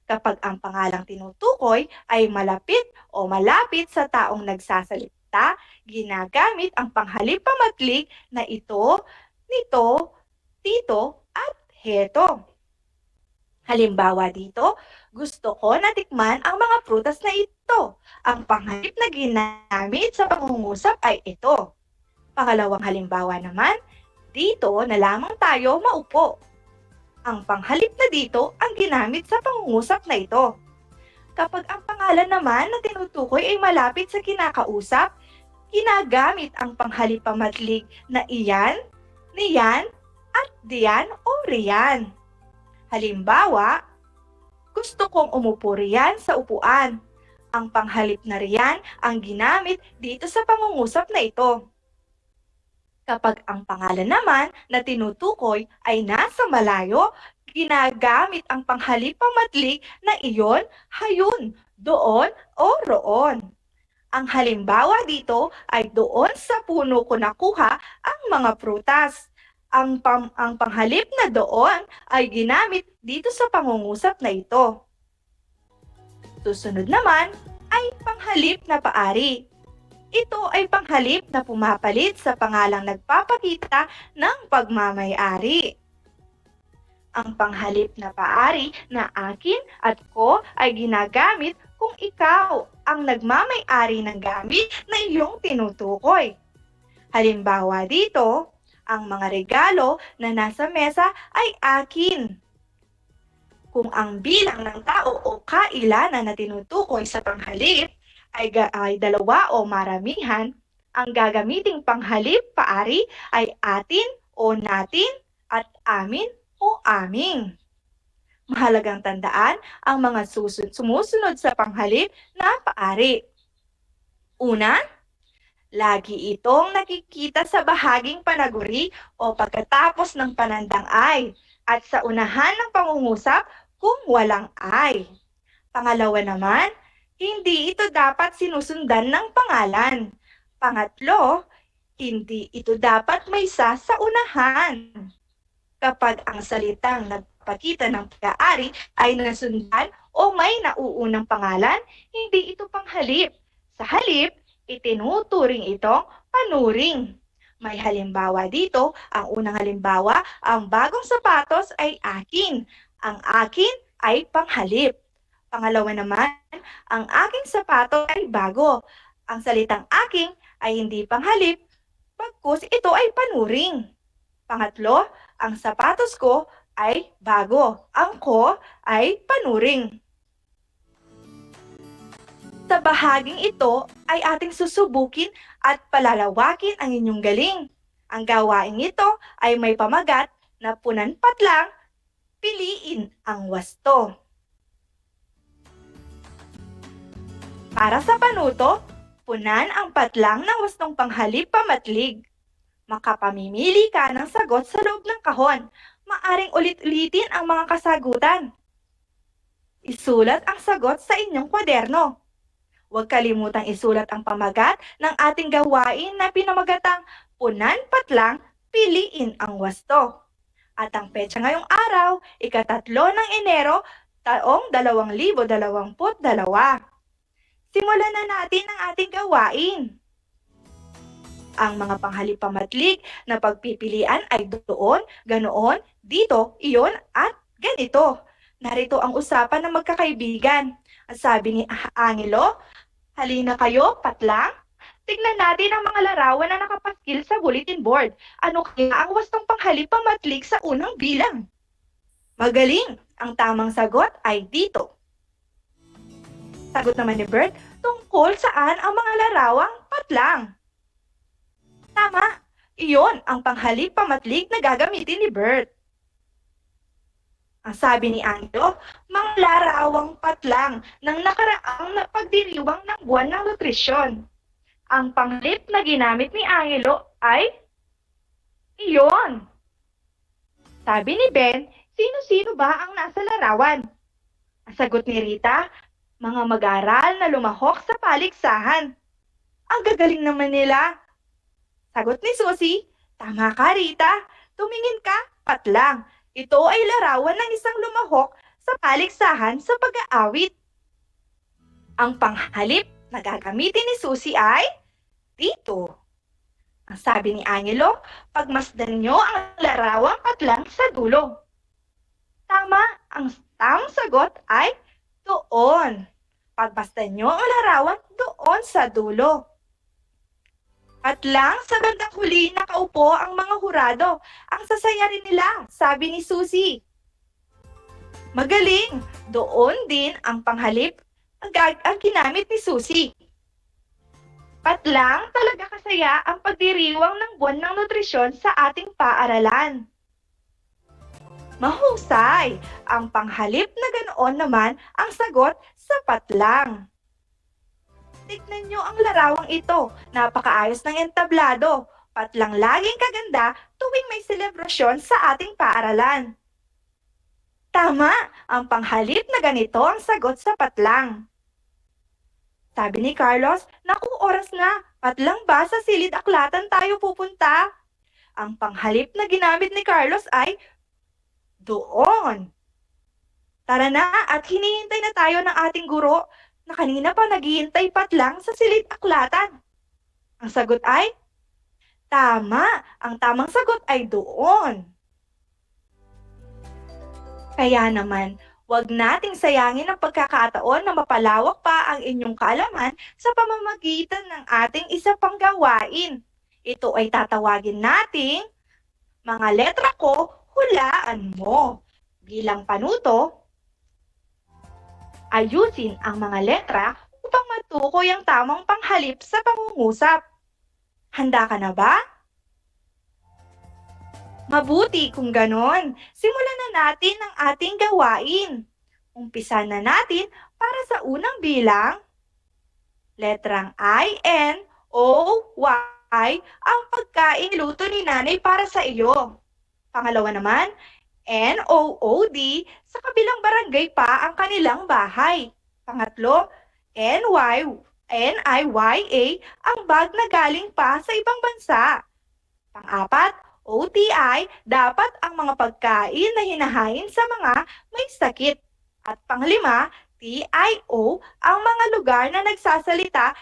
Kapag ang pangalang tinutukoy ay malapit o malapit sa taong nagsasalita, ginagamit ang panghalip pamatlig na ito, nito, tito at heto. Halimbawa dito, gusto ko na tikman ang mga prutas na ito. Ang panghalip na ginamit sa pangungusap ay ito. Pangalawang halimbawa naman, dito na lamang tayo maupo. Ang panghalip na dito ang ginamit sa pangungusap na ito. Kapag ang pangalan naman na tinutukoy ay malapit sa kinakausap, ginagamit ang panghalip pamatlig na iyan, niyan, at diyan o riyan. Halimbawa, gusto kong umupo riyan sa upuan. Ang panghalip na riyan ang ginamit dito sa pangungusap na ito. Kapag ang pangalan naman na tinutukoy ay nasa malayo, ginagamit ang panghalip pamatlig na iyon, hayun, doon o roon. Ang halimbawa dito ay doon sa puno ko nakuha ang mga prutas. Ang panghalip na doon ay ginamit dito sa pangungusap na ito. Susunod naman ay panghalip na paari. Ito ay panghalip na pumapalit sa pangalang nagpapakita ng pagmamay-ari. Ang panghalip na paari na akin at ko ay ginagamit kung ikaw ang nagmamay-ari ng gamit na iyong tinutukoy. Halimbawa dito, ang mga regalo na nasa mesa ay akin. Kung ang bilang ng tao o kailanan na tinutukoy sa panghalip ay dalawa o maramihan, ang gagamiting panghalip paari ay atin o natin at amin o aming. Mahalagang tandaan ang mga sumusunod sa panghalip na paari. Una, lagi itong nakikita sa bahaging panaguri o pagkatapos ng panandang ay at sa unahan ng pangungusap kung walang ay. Pangalawa naman, Hindi ito dapat sinusundan ng pangalan. Pangatlo, hindi ito dapat may sa unahan. Kapag ang salitang nagpakita ng pag-aari ay nasundan o may nauunang pangalan, hindi ito panghalip. Sa halip, itinuturing itong panuring. May halimbawa dito. Ang unang halimbawa, ang bagong sapatos ay akin. Ang akin ay panghalip. Pangalawa naman, ang aking sapatos ay bago. Ang salitang aking ay hindi panghalip, bagkus ito ay panuring. Pangatlo, ang sapatos ko ay bago. Ang ko ay panuring. Sa bahaging ito ay ating susubukin at palalawakin ang inyong galing. Ang gawaing ito ay may pamagat na punan patlang, piliin ang wasto. Para sa panuto, punan ang patlang ng wastong panghalip pamatlig. Makapamimili ka ng sagot sa loob ng kahon. Maaring ulit-ulitin ang mga kasagutan. Isulat ang sagot sa inyong kwaderno. Huwag kalimutang isulat ang pamagat ng ating gawain na pinamagatang punan patlang, piliin ang wasto. At ang petsa ngayong araw, 3 ng Enero, taong 2022. Simulan na natin ang ating gawain. Ang mga panghalip pamatlig na pagpipilian ay doon, ganoon, dito, iyon, at ganito. Narito ang usapan ng magkakaibigan. Ang sabi ni Angelo, halina kayo, patlang. Tignan natin ang mga larawan na nakapaskil sa bulletin board. Ano kaya ang wastong panghalip pamatlig sa unang bilang? Magaling! Ang tamang sagot ay dito. Sagot naman ni Bert, tungkol saan ang mga larawang patlang? Tama! Iyon ang panghalip pamatlig na gagamitin ni Bert. Ang sabi ni Angelo, mga larawang patlang ng nakaraang pagdiriwang ng buwan ng nutrisyon. Ang panghalip na ginamit ni Angelo ay iyon. Sabi ni Ben, sino-sino ba ang nasa larawan? Ang sagot ni Rita, mga mag-aral na lumahok sa paligsahan. Ang gagaling naman nila. Sagot ni Susie, tama ka Rita, tumingin ka, patlang. Ito ay larawan ng isang lumahok sa paligsahan sa pag-aawit. Ang panghalip na gagamitin ni Susie ay dito. Ang sabi ni Angelo, pagmasdan nyo ang larawang patlang sa dulo. Tama, ang tamang sagot ay doon. Pagmasdan nyo ang larawan doon sa dulo. At lang sa bandang huli nakaupo ang mga hurado. Ang sasaya rin nila, sabi ni Susie. Magaling! Doon din ang panghalip ang ginamit ni Susie. Patlang talaga kasaya ang pagdiriwang ng buwan ng nutrisyon sa ating paaralan. Mahusay! Ang panghalip na ganoon naman ang sagot sa patlang. Tignan nyo ang larawang ito. Napakaayos ng entablado. Patlang laging kaganda tuwing may selebrasyon sa ating paaralan. Tama, ang panghalip na ganito ang sagot sa patlang. Sabi ni Carlos, naku oras na, patlang ba sa silid aklatan tayo pupunta? Ang panghalip na ginamit ni Carlos ay doon. Tara na at hinihintay na tayo ng ating guro na kanina pa naghihintay patlang sa silid aklatan. Ang sagot ay, tama, ang tamang sagot ay doon. Kaya naman, huwag nating sayangin ang pagkakataon na mapalawak pa ang inyong kaalaman sa pamamagitan ng ating isa pang gawain. Ito ay tatawagin nating mga letra ko, hulaan mo. Bilang panuto, ayusin ang mga letra upang matukoy ang tamang panghalip sa pangungusap. Handa ka na ba? Mabuti kung ganon. Simulan na natin ang ating gawain. Umpisa na natin para sa unang bilang. Letrang I, N, O, Y ang pagkain luto ni nanay para sa iyo. Pangalawa naman, NOOD, sa kabilang barangay pa ang kanilang bahay. Pangatlo, NIYA ang bag na galing pa sa ibang bansa. Pang-apat, OTI, dapat ang mga pagkain na hinahain sa mga may sakit. At panglima, TIO, ang mga lugar na nagsasalita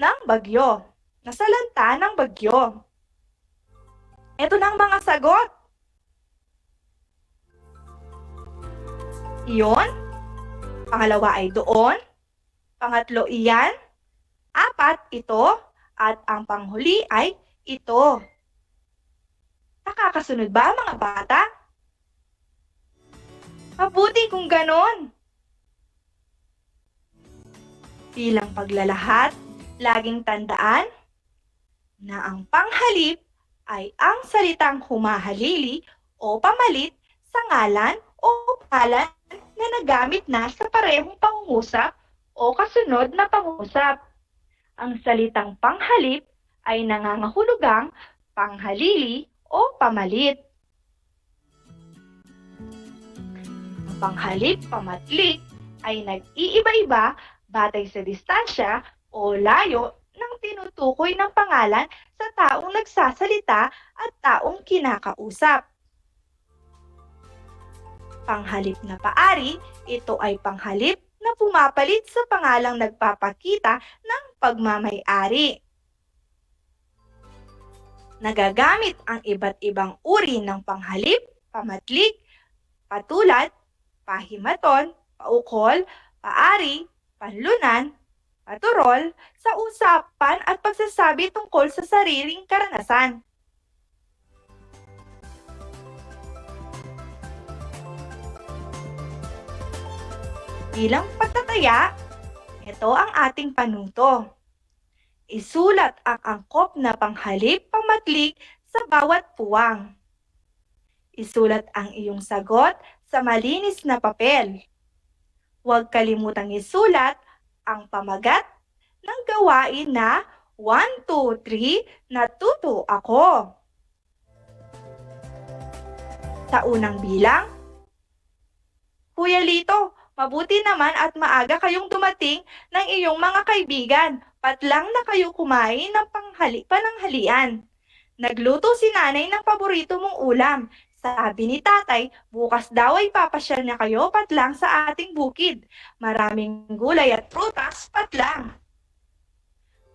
ng bagyo, nasalanta ng bagyo. Ito na ang mga sagot. Iyon. Pangalawa ay doon. Pangatlo iyan. Apat ito. At ang panghuli ay ito. Nakakasunod ba mga bata? Mabuti kung ganon. Bilang paglalahat, laging tandaan na ang panghalip ay ang salitang humahalili o pamalit sa ngalan o pangalan na nagamit na sa parehong pangungusap o kasunod na pangungusap. Ang salitang panghalip ay nangangahulugang panghalili o pamalit. Ang panghalip, pamatlik ay nag-iiba-iba batay sa distansya o layo ng tinutukoy ng pangalan sa taong nagsasalita at taong kinakausap. Panghalip na paari, ito ay panghalip na pumapalit sa pangalang nagpapakita ng pagmamay-ari. Nagagamit ang iba't ibang uri ng panghalip, pamatlik, patulad, pahimaton, paukol, paari, panlunan, paturol, sa usapan at pagsasabi tungkol sa sariling karanasan. Bilang pagtataya, ito ang ating panuto. Isulat ang angkop na panghalip pamatlik sa bawat puwang. Isulat ang iyong sagot sa malinis na papel. Huwag kalimutang isulat ang pamagat ng gawain na 1, 2, 3, natuto ako. Sa unang bilang, Kuya Lito, mabuti naman at maaga kayong dumating ng iyong mga kaibigan. Patlang na kayo kumain ng pananghalian. Nagluto si nanay ng paborito mong ulam. Sabi ni tatay, bukas daw ay papasyal niya kayo patlang sa ating bukid. Maraming gulay at prutas patlang.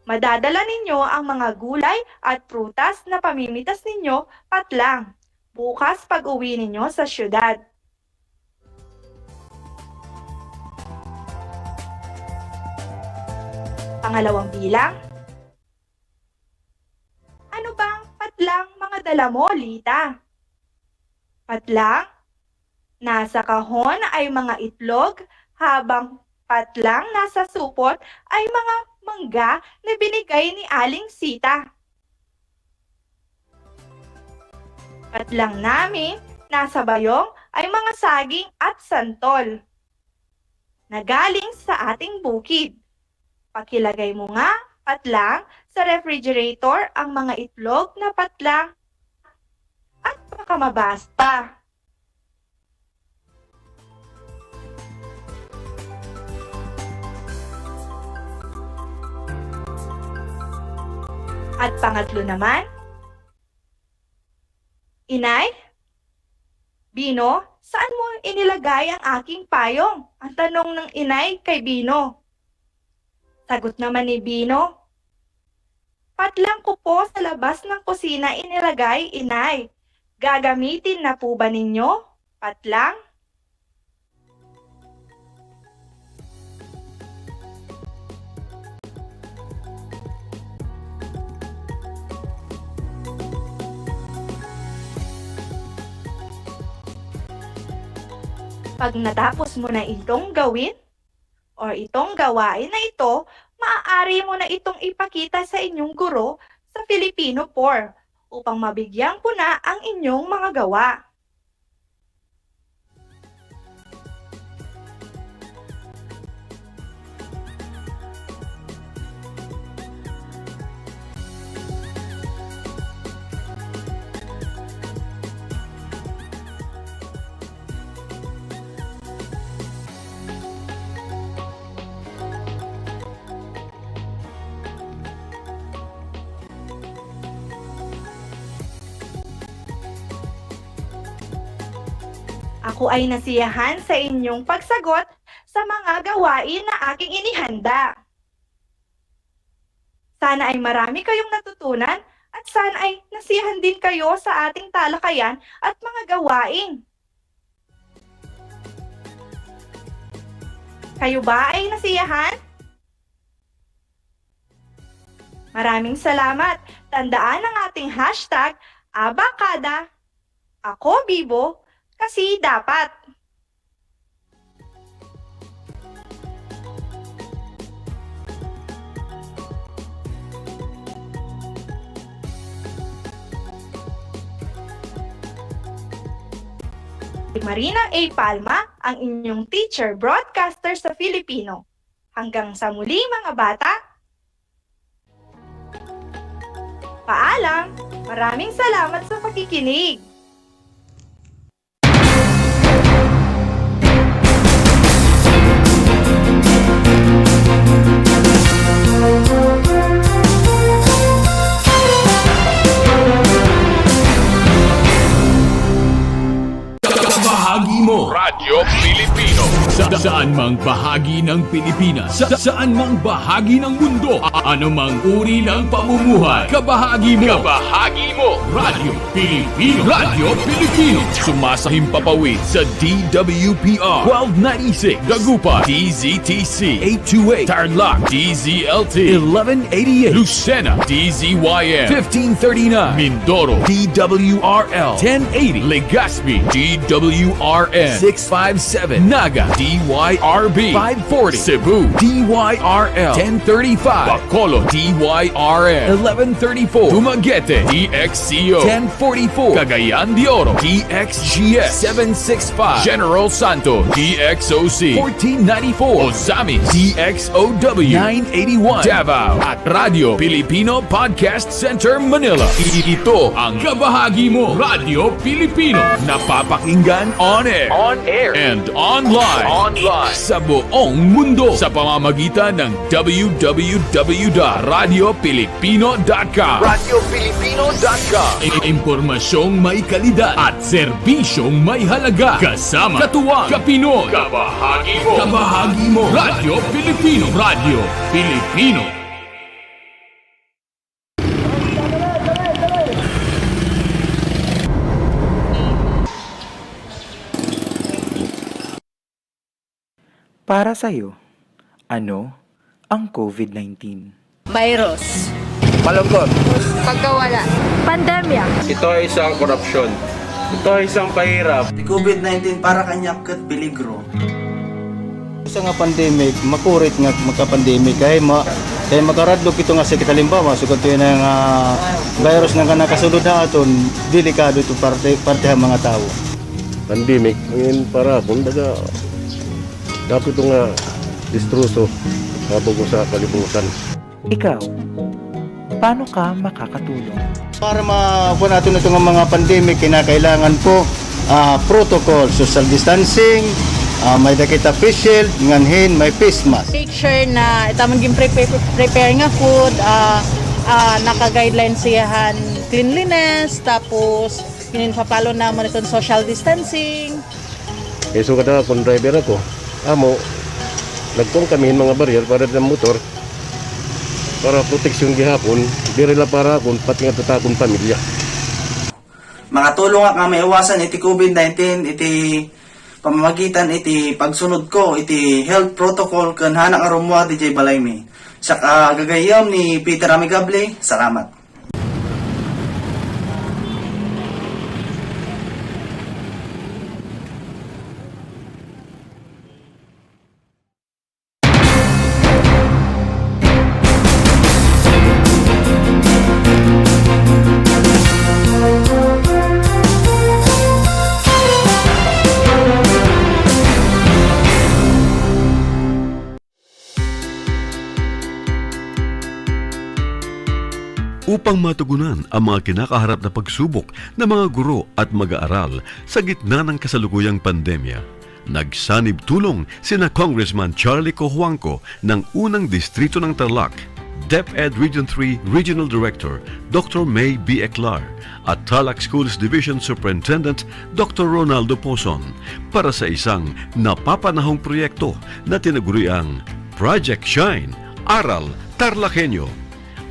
Madadala ninyo ang mga gulay at prutas na pamimitas ninyo patlang. Bukas pag-uwi ninyo sa syudad. Pangalawang bilang. Ano bang patlang mga dala mo, Lita? Patlang? Nasa kahon ay mga itlog, habang patlang nasa supot ay mga mangga na binigay ni Aling Sita. Patlang namin nasa bayong ay mga saging at santol na galing sa ating bukid. Pakilagay mo nga, patlang, sa refrigerator ang mga itlog na patlang at baka mabasta. At pangatlo naman, Inay, Bino, saan mo inilagay ang aking payong? Ang tanong ng inay kay Bino. Sagot naman ni Bino, patlang ko po sa labas ng kusina inilagay, inay. Gagamitin na po ba ninyo? Patlang? Pag natapos mo na itong gawin, o itong gawain na ito, maaari mo na itong ipakita sa inyong guro sa Filipino 4 upang mabigyang puna ang inyong mga gawa. Ako ay nasiyahan sa inyong pagsagot sa mga gawain na aking inihanda. Sana ay marami kayong natutunan at sana ay nasiyahan din kayo sa ating talakayan at mga gawain. Kayo ba ay nasiyahan? Maraming salamat. Tandaan ang ating hashtag Abakada. Ako, Bibo, kasi dapat. Marina A. Palma, ang inyong teacher broadcaster sa Filipino. Hanggang sa muli mga bata. Paalam! Maraming salamat sa pakikinig! Bahagi mo Radyo Pilipino saan mang bahagi ng Pilipinas, saan mang bahagi ng mundo, ano mang uri ng pamumuhay, kabahagi mo Radyo Pilipino. Radyo Pilipino sumasahimpapawid sa DWPR 1296 Dagupan, DZTC 828 Tarlac, DZLT 1188 Lucena, DZYM 1539 Mindoro, DWRL 1080 Legazpi, DWRN 657 Naga, DYRB 540 Cebu, DYRL 1035 Bacolod, DYRN 1134 Dumaguete, DXCO 1044 Cagayan de Oro, DXGS 765 General Santos, DXOC 1494 Ozamis, DXOW 981 Davao at Radio Filipino Podcast Center Manila. Ito ang kabahagi mo Radyo Pilipino, napapakinggan on air and online sa buong mundo sa pamamagitan ng www.radiopilipino.com. Impormasyong may kalidad at serbisyong may halaga. Kasama katuwang Kapinoy. Kabahagi mo Radyo Pilipino. Radyo Pilipino. Para sa'yo, ano ang COVID-19? Virus. Malungkot. Pagkawala. Pandemya. Ito ay isang korupsyon. Ito ay isang pahirap. COVID-19 para kanyak kat peligro. Sa nga pandemic, makurit nga magka-pandemic kay makaradlok ito nga sakit halimbawa sugod ito yung virus nga nakasulod na aton, delikado ito parte ang mga tao. Pandemic, ngayon para kung dapat ito nga distruso habang sa kalibutan. Ikaw, paano ka makakatulong? Para makuha natin ito nga mga pandemic, kinakailangan po protocol, social distancing, may dakita face shield, nganhin, may face mask. Make sure na itamang prepare nga food, naka-guidelines siyahan cleanliness, tapos papalo naman itong social distancing. So kada kung driver ako, nagtong kami mga barrier para ng motor para proteksyon gihapon, dirila para kung pati nga tatakong pamilya. Mga tulong nga may iwasan iti COVID-19, iti pamamagitan iti pagsunod ko, iti health protocol kan hanak arumwa DJ Balaymi. Sa gagayam ni Peter Amigable, salamat. Upang matugunan ang mga kinakaharap na pagsubok ng mga guro at mag-aaral sa gitna ng kasalukuyang pandemya, nagsanib tulong sina Congressman Charlie Cojuangco ng unang distrito ng Tarlac, DEPED Region 3 Regional Director Dr. May B. Eclar at TARLAK Schools Division Superintendent Dr. Ronaldo Poson para sa isang napapanahong proyekto na tinaguriang Project Shine, Aral TarlakHenyo.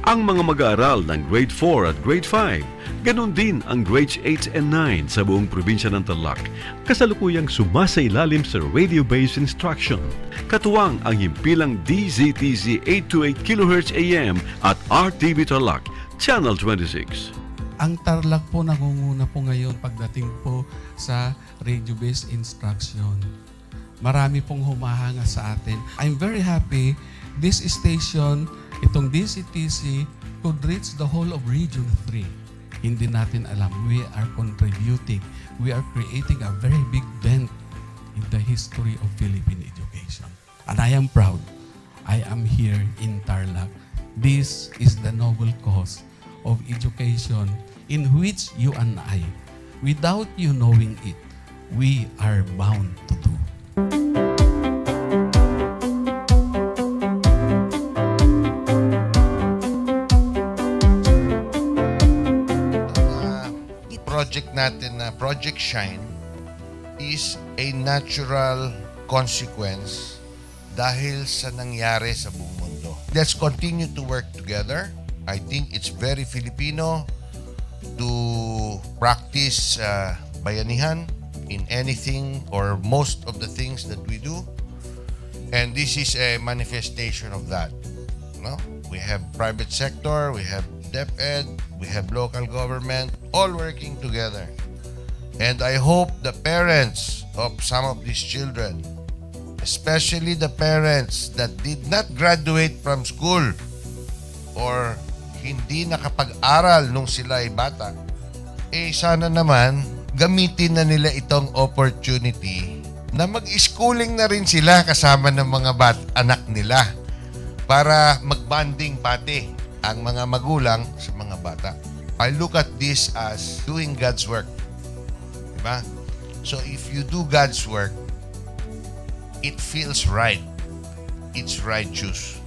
Ang mga mag-aaral ng Grade 4 at Grade 5, ganon din ang Grades 8 and 9 sa buong probinsya ng Tarlac, kasalukuyang sumasailalim sa radio-based instruction. Katuwang ang himpilang DZTZ 828 kHz AM at RTV Tarlac, Channel 26. Ang Tarlac po nangunguna po ngayon pagdating po sa radio-based instruction. Marami pong humahanga sa atin. I'm very happy this station, itong DCTC, could reach the whole of Region 3. Hindi natin alam, we are contributing. We are creating a very big dent in the history of Philippine education. And I am proud. I am here in Tarlac. This is the noble cause of education in which you and I, without you knowing it, we are bound to do. Project natin na Project Shine is a natural consequence dahil sa nangyari sa buong mundo. Let's continue to work together. I think it's very Filipino to practice bayanihan in anything or most of the things that we do. And this is a manifestation of that. No? We have private sector, we have DEPED, we have local government, all working together. And I hope the parents of some of these children, especially the parents that did not graduate from school or hindi nakapag-aral nung sila ay bata, sana naman gamitin na nila itong opportunity na mag-schooling na rin sila kasama ng mga anak nila para mag-bonding pati ang mga magulang sa mga bata. I look at this as doing God's work. Diba? So if you do God's work, it feels right. It's righteous.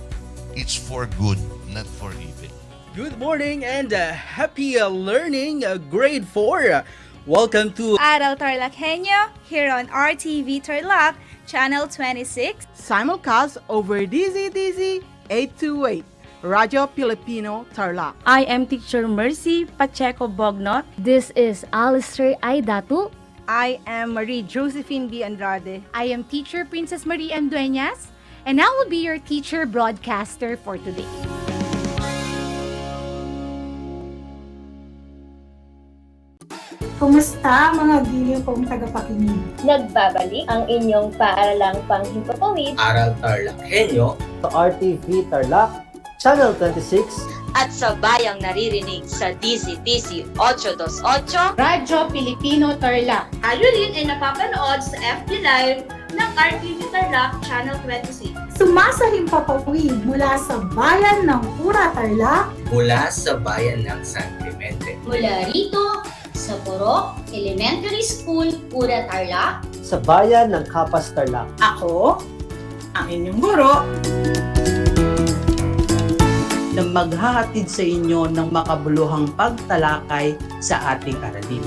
It's for good, not for evil. Good morning and happy learning, grade 4. Welcome to Aral TarlakHenyo here on RTV Tarlac, Channel 26. Simulcast over DZTZ 828, Radio Filipino Tarlac. I am Teacher Mercy Pacheco Bognot. This is Alistair Aidatu. I am Marie Josephine B. Andrade. I am Teacher Princess Marie M. Dueñas, and I will be your teacher broadcaster for today. Kumusta mga giliw kong tagapakinig? Nagbabalik ang inyong paaralang panghimpapawid, Aral TarlakHenyo, sa RTV Tarlac, Channel 26, at sa bayang naririnig sa DCTC 828, Radyo Pilipino Tarlac. Kayo rin ay napapanood sa FB Live ng RTV Tarlac Channel 26. Sumasahimpapawid mula sa bayan ng Pura Tarlac, mula sa bayan ng San Clemente, mula rito sa Porok Elementary School, Pura Tarlac, sa bayan ng Kapas Tarlac. Ako, ang inyong guro, na maghahatid sa inyo ng makabuluhang pagtalakay sa ating aralin.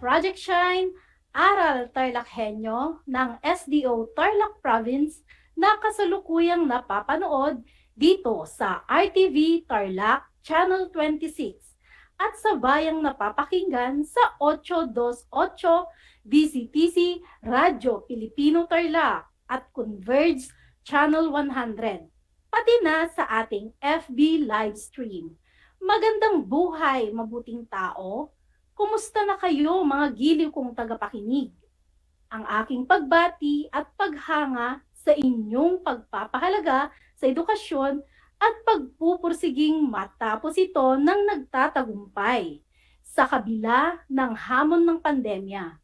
Project Shine, Aral TarlakHenyo ng SDO Tarlac Province na kasalukuyang napapanood dito sa RTV Tarlac Channel 26 at sa bayang napapakinggan sa 828 DCTC Radyo Pilipino Tarlac at Converge Channel 100, pati na sa ating FB live stream. Magandang buhay, mabuting tao! Kumusta na kayo mga giliw kong tagapakinig? Ang aking pagbati at paghanga sa inyong pagpapahalaga sa edukasyon at pagpupursiging matapos ito ng nagtatagumpay sa kabila ng hamon ng pandemya.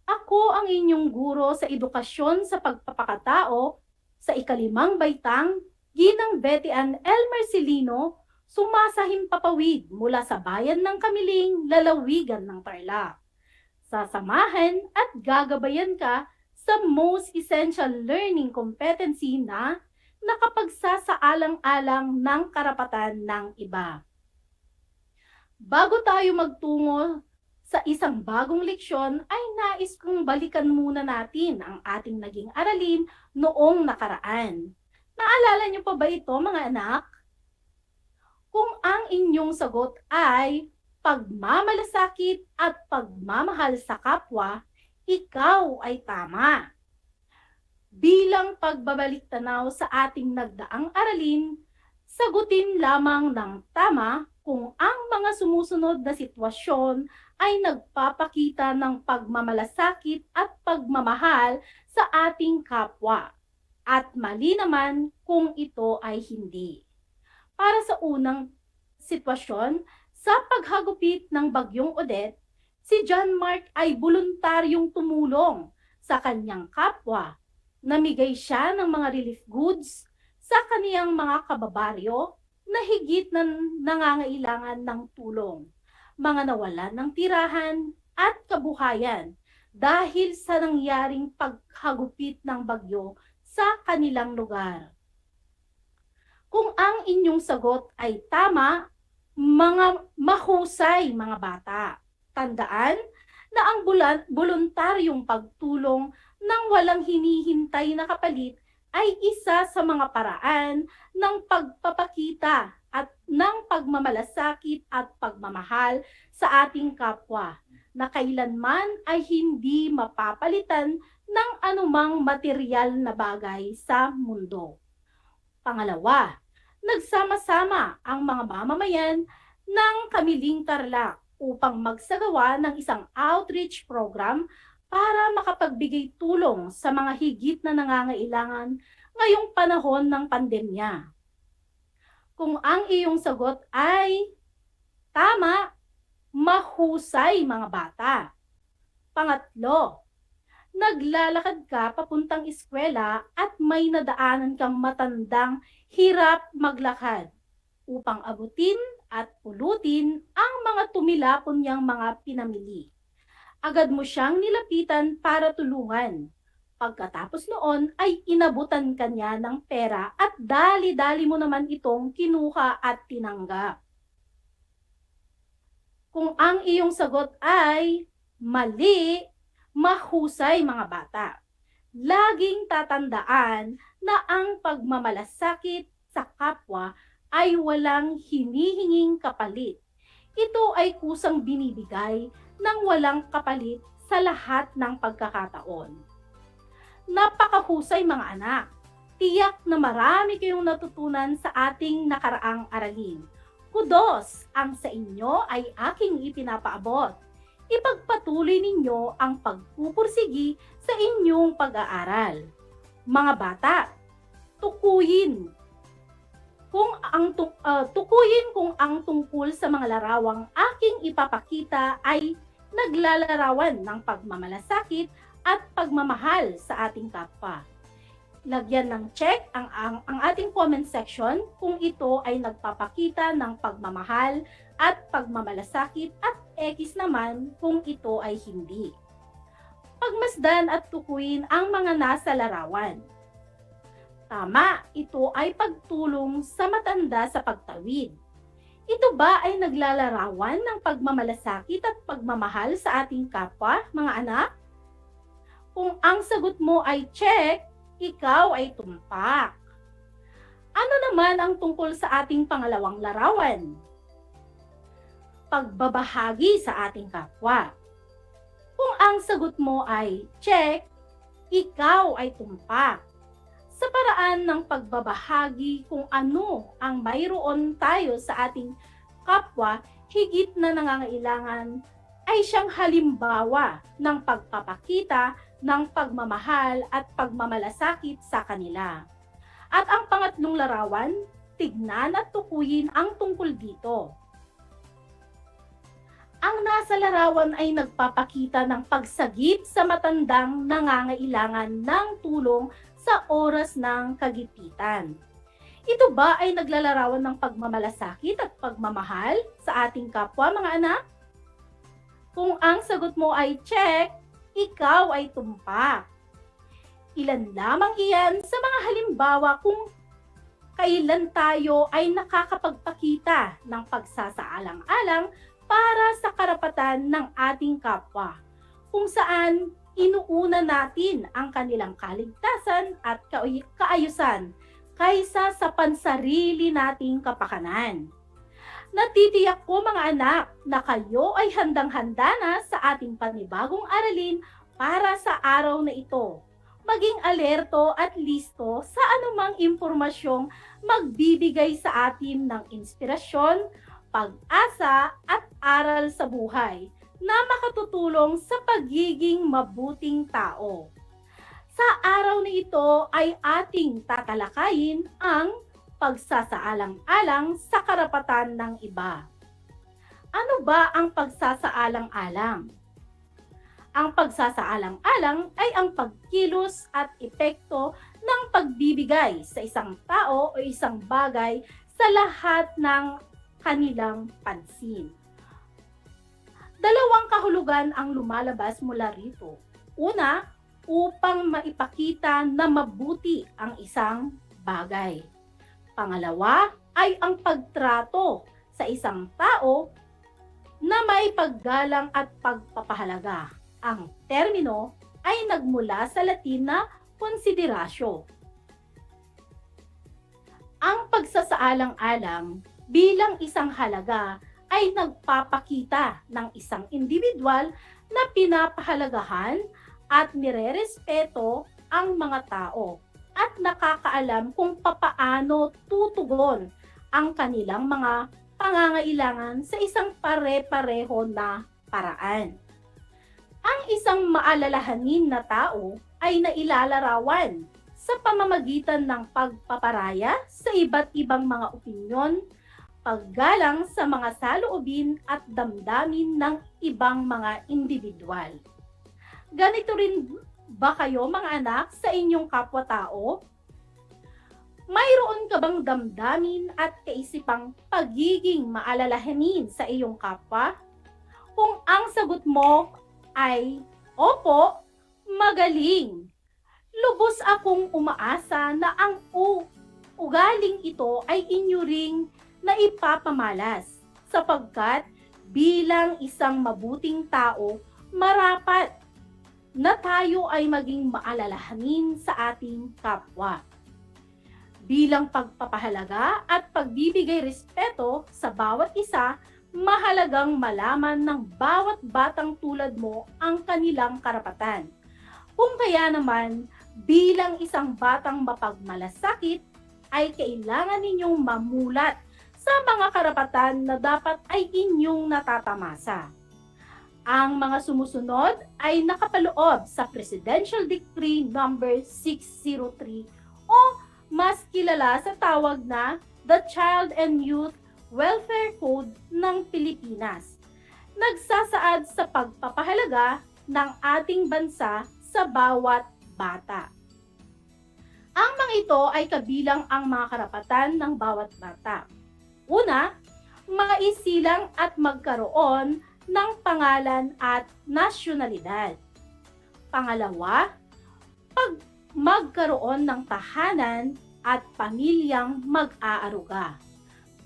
Ako ang inyong guro sa edukasyon sa pagpapakatao sa ikalimang baitang, Ginang Betty Ann L. Marcelino, sumasahim papawid mula sa bayan ng Kamiling, lalawigan ng Tarlac. Sasamahan at gagabayan ka sa Most Essential Learning Competency na nakapagsasaalang-alang ng karapatan ng iba. Bago tayo magtungo sa isang bagong leksyon, ay nais kong balikan muna natin ang ating naging aralin noong nakaraan. Naalala niyo pa ba ito, mga anak? Kung ang inyong sagot ay pagmamalasakit at pagmamahal sa kapwa, ikaw ay tama. Bilang pagbabalik tanaw sa ating nagdaang aralin, sagutin lamang ng tama kung ang mga sumusunod na sitwasyon ay nagpapakita ng pagmamalasakit at pagmamahal sa ating kapwa, at mali naman kung ito ay hindi. Para sa unang sitwasyon, sa paghagupit ng Bagyong Odette, si John Mark ay voluntaryong tumulong sa kanyang kapwa. Namigay siya ng mga relief goods sa kaniyang mga kababaryo na higit na nangangailangan ng tulong, mga nawalan ng tirahan at kabuhayan dahil sa nangyaring paghagupit ng bagyo sa kanilang lugar. Kung ang inyong sagot ay tama, mga mahusay mga bata, tandaan na ang voluntaryong pagtulong ng walang hinihintay na kapalit ay isa sa mga paraan ng pagpapakita at ng pagmamalasakit at pagmamahal sa ating kapwa na kailanman ay hindi mapapalitan ng anumang material na bagay sa mundo. Pangalawa, nagsama-sama ang mga mamamayan ng Kamiling Tarlac upang magsagawa ng isang outreach program para makapagbigay tulong sa mga higit na nangangailangan ngayong panahon ng pandemya. Kung ang iyong sagot ay tama, mahusay mga bata. Pangatlo, naglalakad ka papuntang eskwela at may nadaanan kang matandang hirap maglakad upang abutin at pulutin ang mga tumilapon niyang mga pinamili. Agad mo siyang nilapitan para tulungan. Pagkatapos noon ay inabutan ka niya ng pera at dali-dali mo naman itong kinuha at tinanggap. Kung ang iyong sagot ay mali, mahusay mga bata. Laging tatandaan na ang pagmamalasakit sa kapwa ay walang hinihinging kapalit. Ito ay kusang binibigay ng walang kapalit sa lahat ng pagkakataon. Napakahusay mga anak. Tiyak na marami kayong natutunan sa ating nakaraang aralin. Kudos ang sa inyo ay aking ipinapaabot. Ipagpatuloy ninyo ang pagpupursigi sa inyong pag-aaral. Mga bata, tukuyin kung ang tungkol sa mga larawang aking ipapakita ay naglalarawan ng pagmamalasakit at pagmamahal sa ating kapwa. Lagyan ng check ang ating comment section kung ito ay nagpapakita ng pagmamahal at pagmamalasakit at X naman kung ito ay hindi. Pagmasdan at tukuyin ang mga nasa larawan. Tama, ito ay pagtulong sa matanda sa pagtawid. Ito ba ay naglalarawan ng pagmamalasakit at pagmamahal sa ating kapwa, mga anak? Kung ang sagot mo ay check, ikaw ay tumpak. Ano naman ang tungkol sa ating pangalawang larawan? Pagbabahagi sa ating kapwa. Kung ang sagot mo ay check, ikaw ay tumpak. Sa paraan ng pagbabahagi kung ano ang mayroon tayo sa ating kapwa, higit na nangangailangan, ay siyang halimbawa ng pagpapakita ng pagmamahal at pagmamalasakit sa kanila. At ang pangatlong larawan, tignan at tukuyin ang tungkol dito. Ang nasa larawan ay nagpapakita ng pagsagip sa matandang nangangailangan ng tulong sa oras ng kagipitan. Ito ba ay naglalarawan ng pagmamalasakit at pagmamahal sa ating kapwa, mga anak? Kung ang sagot mo ay check, ikaw ay tumpak. Ilan lamang iyan sa mga halimbawa kung kailan tayo ay nakakapagpakita ng pagsasaalang-alang para sa karapatan ng ating kapwa, kung saan inuuna natin ang kanilang kaligtasan at kaayusan kaysa sa pansarili nating kapakanan. Natitiyak ko, mga anak, na kayo ay handang-handa na sa ating panibagong aralin para sa araw na ito. Maging alerto at listo sa anumang impormasyong magbibigay sa atin ng inspirasyon, pag-asa at aral sa buhay na makatutulong sa pagiging mabuting tao. Sa araw na ito ay ating tatalakayin ang pagsasaalang-alang sa karapatan ng iba. Ano ba ang pagsasaalang-alang? Ang pagsasaalang-alang ay ang pagkilos at epekto ng pagbibigay sa isang tao o isang bagay sa lahat ng kanilang pansin. Dalawang kahulugan ang lumalabas mula rito. Una, upang maipakita na mabuti ang isang bagay. Pangalawa ay ang pagtrato sa isang tao na may paggalang at pagpapahalaga. Ang termino ay nagmula sa Latin na konsiderasyo. Ang pagsasaalang-alang bilang isang halaga ay nagpapakita ng isang individual na pinapahalagahan at nirerespeto ang mga tao at nakakaalam kung papaano tutugon ang kanilang mga pangangailangan sa isang pare-pareho na paraan. Ang isang maalalahanin na tao ay nailalarawan sa pamamagitan ng pagpaparaya sa iba't ibang mga opinyon, paggalang sa mga saloobin at damdamin ng ibang mga individual. Ganito rin ba kayo, mga anak, sa inyong kapwa-tao? Mayroon ka bang damdamin at kaisipang pagiging maalalahanin sa iyong kapwa? Kung ang sagot mo ay opo, magaling. Lubos akong umaasa na ang ugaling ito ay inyo ring naipapamalas, sapagkat bilang isang mabuting tao, marapat na tayo ay maging maalalahanin sa ating kapwa. Bilang pagpapahalaga at pagbibigay respeto sa bawat isa, mahalagang malaman ng bawat batang tulad mo ang kanilang karapatan. Kung kaya naman, bilang isang batang mapagmalasakit, ay kailangan ninyong mamulat sa mga karapatan na dapat ay inyong natatamasa. Ang mga sumusunod ay nakapaloob sa Presidential Decree No. 603 o mas kilala sa tawag na the Child and Youth Welfare Code ng Pilipinas. Nagsasaad sa pagpapahalaga ng ating bansa sa bawat bata. Ang mga ito ay kabilang ang mga karapatan ng bawat bata. Una, maisilang at magkaroon ng pangalan at nasyonalidad. Pangalawa, magkaroon ng tahanan at pamilyang mag-aaruga.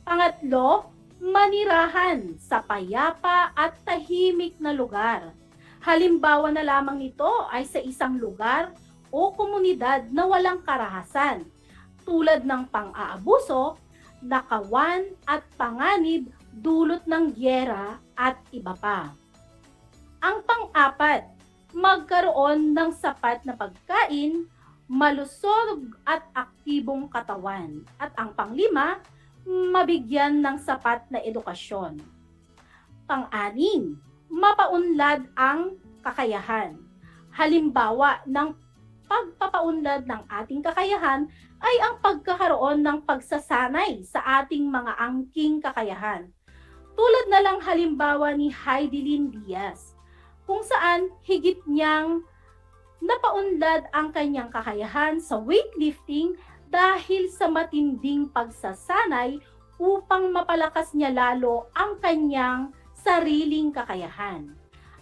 Pangatlo, manirahan sa payapa at tahimik na lugar. Halimbawa na lamang nito ay sa isang lugar o komunidad na walang karahasan, tulad ng pang-aabuso, nakawan at panganib dulot ng gyera at iba pa. Ang pang-apat, magkaroon ng sapat na pagkain, malusog at aktibong katawan. At ang panglima, mabigyan ng sapat na edukasyon. Pang-anim, mapaunlad ang kakayahan. Halimbawa ng pagpapaunlad ng ating kakayahan ay ang pagkakaroon ng pagsasanay sa ating mga angking kakayahan. Tulad na lang halimbawa ni Heidelin Diaz, kung saan higit niyang napaunlad ang kanyang kakayahan sa weightlifting dahil sa matinding pagsasanay upang mapalakas niya lalo ang kanyang sariling kakayahan.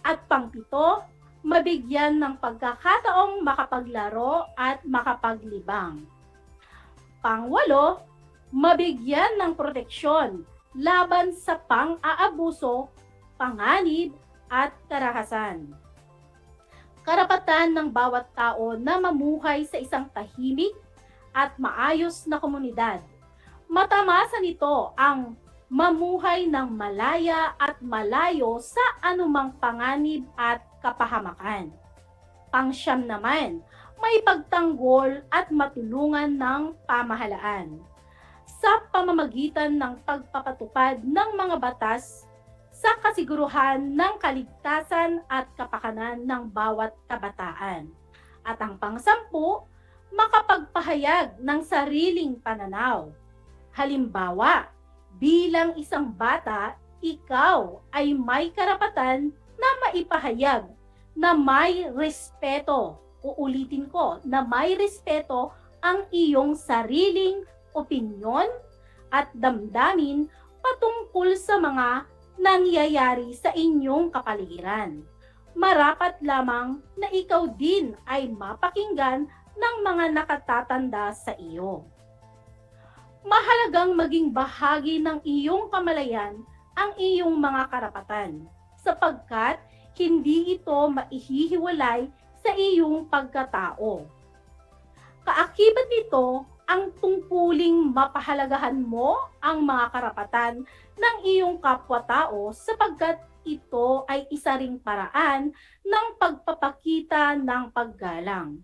At pangpito, mabigyan ng pagkakataong makapaglaro at makapaglibang. Pangwalo, mabigyan ng proteksyon laban sa pang-aabuso, panganib at karahasan. Karapatan ng bawat tao na mamuhay sa isang tahimik at maayos na komunidad. Matamasa nito ang mamuhay ng malaya at malayo sa anumang panganib at kapahamakan. Pangsyam naman, may pagtanggol at matulungan ng pamahalaan sa pamamagitan ng pagpapatupad ng mga batas sa kasiguruhan ng kaligtasan at kapakanan ng bawat kabataan. At ang pangsampu, makapagpahayag ng sariling pananaw. Halimbawa, bilang isang bata, ikaw ay may karapatan na maipahayag na may respeto. Uulitin ko, na may respeto ang iyong sariling opinyon at damdamin patungkol sa mga nangyayari sa inyong kapaligiran. Marapat lamang na ikaw din ay mapakinggan ng mga nakatatanda sa iyo. Mahalagang maging bahagi ng iyong kamalayan ang iyong mga karapatan, sapagkat hindi ito maihihiwalay sa iyong pagkatao. Kaakibat nito ang tungkuling mapahalagahan mo ang mga karapatan ng iyong kapwa-tao sapagkat ito ay isa ring paraan ng pagpapakita ng paggalang.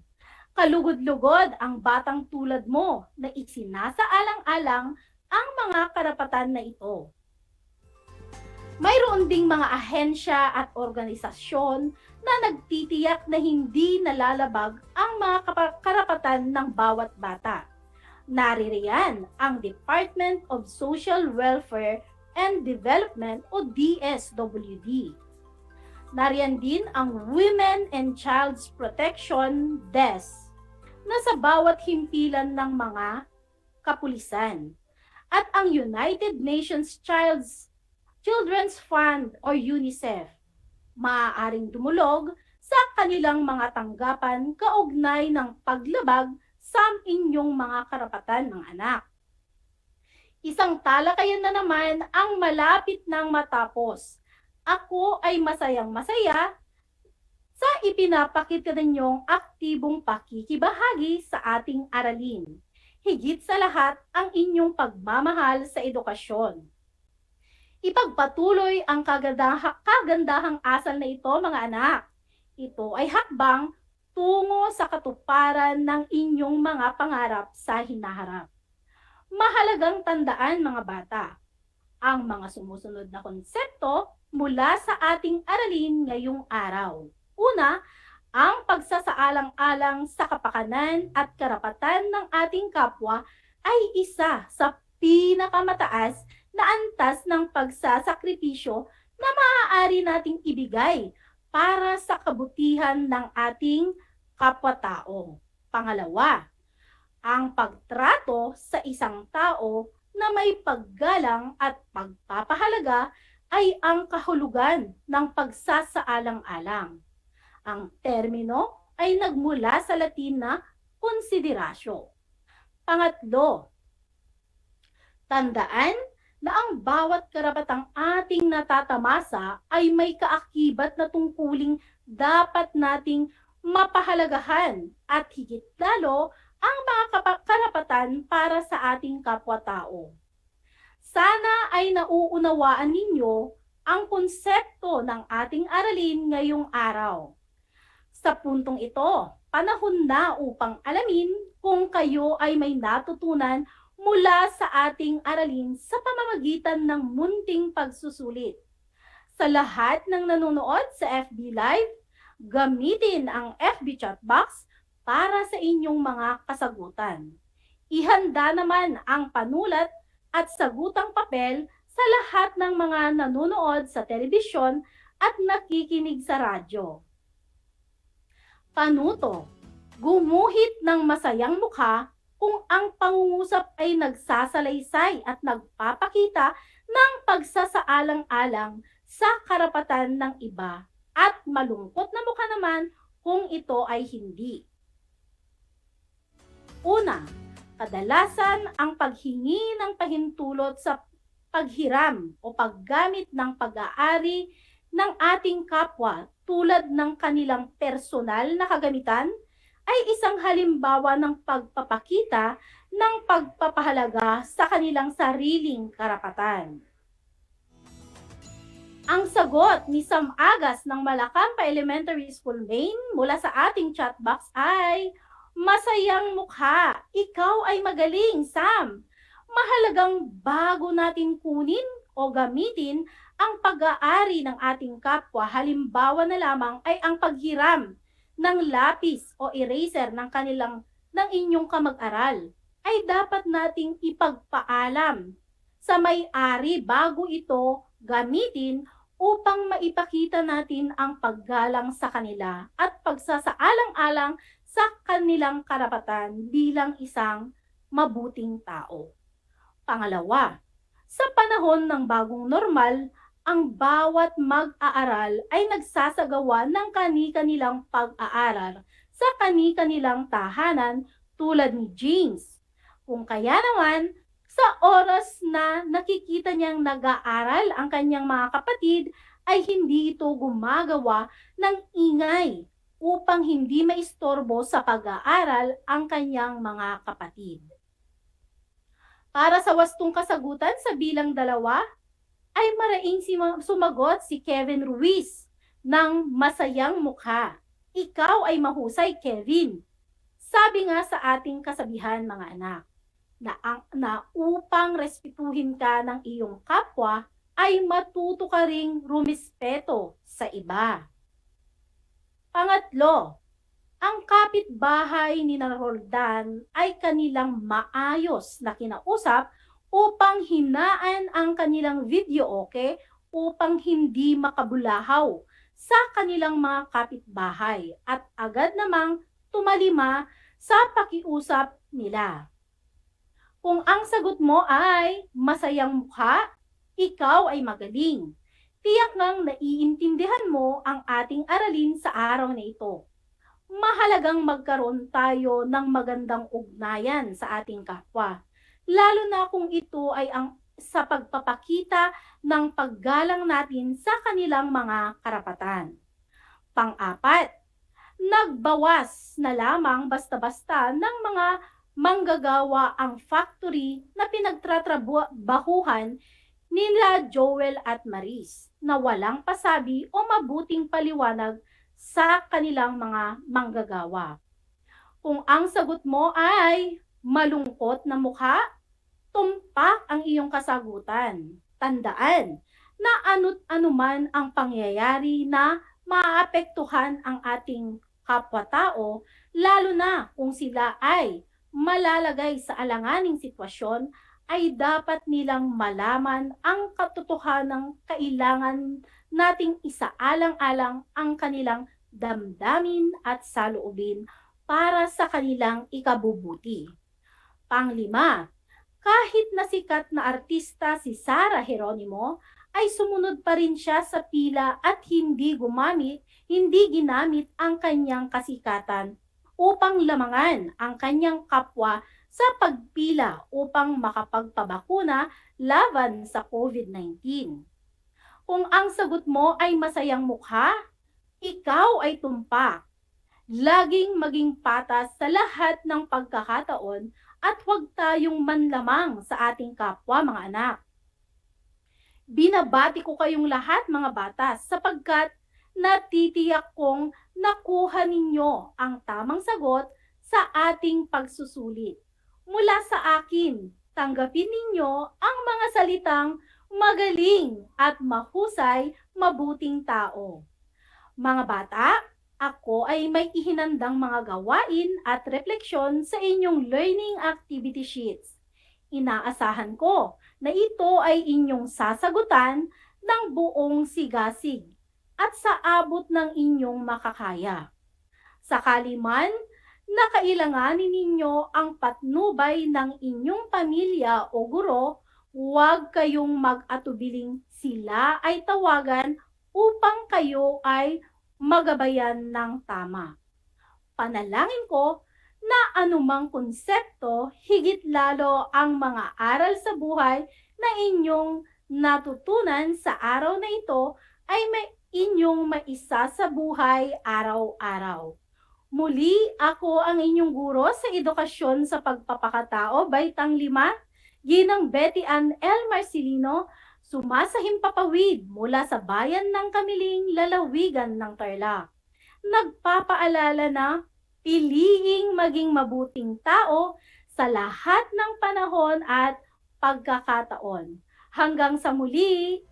Kalugod-lugod ang batang tulad mo na isinasaalang-alang ang mga karapatan na ito. Mayroon ding mga ahensya at organisasyon na nagtitiyak na hindi nalalabag ang mga karapatan ng bawat bata. Naririyan ang Department of Social Welfare and Development o DSWD. Nariyan din ang Women and Child's Protection Desk na sa bawat himpilan ng mga kapulisan, at ang United Nations Children's Fund o UNICEF, maaaring dumulog sa kanilang mga tanggapan kaugnay ng paglabag sa inyong mga karapatan ng anak. Isang talakayan na naman ang malapit nang matapos. Ako ay masayang-masaya sa ipinapakita ninyong aktibong pakikibahagi sa ating aralin. Higit sa lahat ang inyong pagmamahal sa edukasyon. Ipagpatuloy ang kagandahang asal na ito, mga anak. Ito ay hakbang tungo sa katuparan ng inyong mga pangarap sa hinaharap. Mahalagang tandaan, mga bata, ang mga sumusunod na konsepto mula sa ating aralin ngayong araw. Una, ang pagsasaalang-alang sa kapakanan at karapatan ng ating kapwa ay isa sa pinakamataas na antas ng pagsasakripisyo na maaari nating ibigay para sa kabutihan ng ating kapwa-tao. Pangalawa, ang pagtrato sa isang tao na may paggalang at pagpapahalaga ay ang kahulugan ng pagsasaalang-alang. Ang termino ay nagmula sa Latin na konsiderasyo. Pangatlo, tandaan na ang bawat karapatang ating natatamasa ay may kaakibat na tungkuling dapat nating mapahalagahan at higit lalo ang mga karapatan para sa ating kapwa-tao. Sana ay nauunawaan ninyo ang konsepto ng ating aralin ngayong araw. Sa puntong ito, panahon na upang alamin kung kayo ay may natutunan mula sa ating aralin sa pamamagitan ng munting pagsusulit. Sa lahat ng nanonood sa FB Live, gamitin ang FB chat box para sa inyong mga kasagutan. Ihanda naman ang panulat at sagutang papel sa lahat ng mga nanonood sa telebisyon at nakikinig sa radyo. Panuto, gumuhit ng masayang mukha kung ang pangungusap ay nagsasalaysay at nagpapakita ng pagsasaalang-alang sa karapatan ng iba at malungkot na mukha naman kung ito ay hindi. Una, kadalasan ang paghingi ng pahintulot sa paghiram o paggamit ng pag-aari ng ating kapwa tulad ng kanilang personal na kagamitan ay isang halimbawa ng pagpapakita ng pagpapahalaga sa kanilang sariling karapatan. Ang sagot ni Sam Agas ng Malacampa Elementary School, Maine mula sa ating chat box ay, masayang mukha, ikaw ay magaling, Sam. Mahalagang bago natin kunin o gamitin ang pag-aari ng ating kapwa, halimbawa na lamang ay ang paghiram ng lapis o eraser ng inyong kamag-aral, ay dapat nating ipagpaalam sa may-ari bago ito gamitin upang maipakita natin ang paggalang sa kanila at pagsasaalang-alang sa kanilang karapatan bilang isang mabuting tao. Pangalawa, sa panahon ng bagong normal, ang bawat mag-aaral ay nagsasagawa ng kani-kanilang pag-aaral sa kani-kanilang tahanan tulad ni James. Kung kaya naman, sa oras na nakikita niyang nag-aaral ang kanyang mga kapatid, ay hindi ito gumagawa ng ingay upang hindi maistorbo sa pag-aaral ang kanyang mga kapatid. Para sa wastong kasagutan sa bilang 2, ay maraing sumagot si Kevin Ruiz ng masayang mukha. Ikaw ay mahusay, Kevin. Sabi nga sa ating kasabihan, mga anak, na upang respetuhin ka ng iyong kapwa, ay matuto ka ring rumispeto sa iba. Pangatlo, ang kapitbahay ni Roldan ay kanilang maayos na kinausap upang hinaan ang kanilang video upang hindi makabulahaw sa kanilang mga kapitbahay at agad namang tumalima sa pakiusap nila. Kung ang sagot mo ay masayang mukha, ikaw ay magaling. Tiyak ngang naiintindihan mo ang ating aralin sa araw na ito. Mahalagang magkaroon tayo ng magandang ugnayan sa ating kapwa, lalo na kung ito ay sa pagpapakita ng paggalang natin sa kanilang mga karapatan. Pang-4, nagbawas na lamang basta-basta ng mga manggagawa ang factory na pinagtatrabahuhan nila Joel at Maris na walang pasabi o mabuting paliwanag sa kanilang mga manggagawa. Kung ang sagot mo ay malungkot na mukha, tumpak ang iyong kasagutan. Tandaan na ano't anuman ang pangyayari na maapektuhan ang ating kapwa-tao, lalo na kung sila ay malalagay sa alanganing sitwasyon, ay dapat nilang malaman ang katotohanang kailangan nating isaalang-alang ang kanilang damdamin at saloobin para sa kanilang ikabubuti. Pang-5, kahit na sikat na artista si Sarah Geronimo, ay sumunod pa rin siya sa pila at hindi ginamit ang kanyang kasikatan upang lamangan ang kanyang kapwa sa pagpila upang makapagpabakuna laban sa COVID-19. Kung ang sagot mo ay masayang mukha, ikaw ay tumpak. Laging maging patas sa lahat ng pagkakataon at huwag tayong manlamang sa ating kapwa, mga anak. Binabati ko kayong lahat, mga bata, sapagkat natitiyak kong nakuha ninyo ang tamang sagot sa ating pagsusulit. Mula sa akin, tanggapin ninyo ang mga salitang magaling at mahusay, mabuting tao. Mga bata, Ako ay may ihinandang mga gawain at refleksyon sa inyong learning activity sheets. Inaasahan ko na ito ay inyong sasagutan ng buong sigasig at sa abot ng inyong makakaya. Sakali man na kailanganin ninyo ang patnubay ng inyong pamilya o guro, huwag kayong mag-atubiling sila ay tawagan upang kayo ay magabayan ng tama. Panalangin ko na anumang konsepto, higit lalo ang mga aral sa buhay na inyong natutunan sa araw na ito ay may inyong maisa sa buhay araw-araw. Muli, ako ang inyong guro sa edukasyon sa pagpapakatao, Baitang 5, Ginang Betty Ann L. Marcelino, sumasahimpapawid mula sa bayan ng Kamiling, lalawigan ng Tarlac. Nagpapaalala na piliing maging mabuting tao sa lahat ng panahon at pagkakataon. Hanggang sa muli!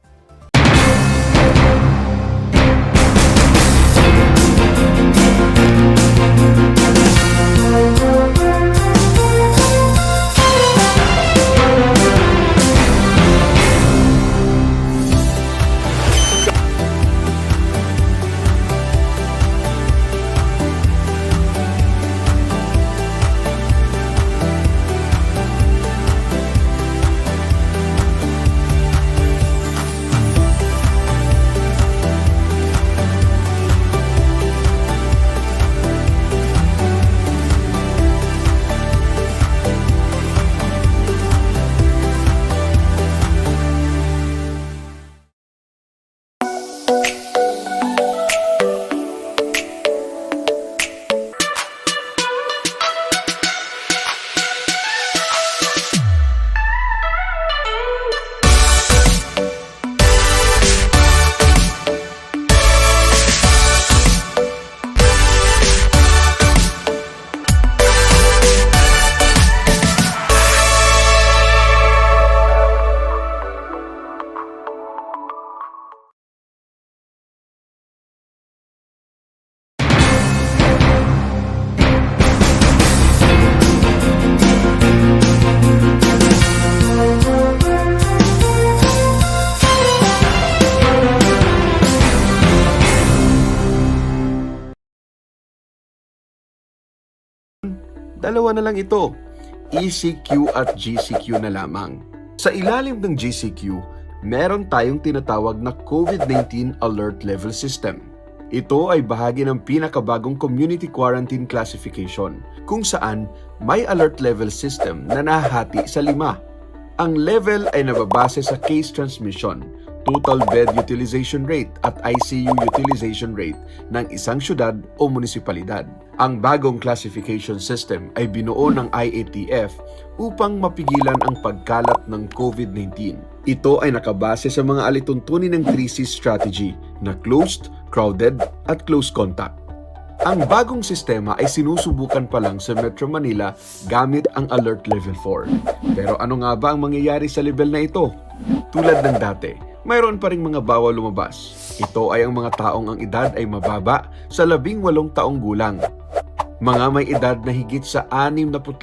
Dalawa na lang ito, ECQ at GCQ na lamang. Sa ilalim ng GCQ, meron tayong tinatawag na COVID-19 Alert Level System. Ito ay bahagi ng pinakabagong Community Quarantine Classification, kung saan may alert level system na nahahati sa 5. Ang level ay nababase sa case transmission, total bed utilization rate at ICU utilization rate ng isang syudad o munisipalidad. Ang bagong classification system ay binuo ng IATF upang mapigilan ang pagkalat ng COVID-19. Ito ay nakabase sa mga alituntunin ng 3C strategy na closed, crowded at close contact. Ang bagong sistema ay sinusubukan pa lang sa Metro Manila gamit ang Alert Level 4. Pero ano nga ba ang mangyayari sa level na ito? Tulad ng dati, mayroon pa ring mga bawal lumabas. Ito ay ang mga taong ang edad ay mababa sa 18 taong gulang. Mga may edad na higit sa 65.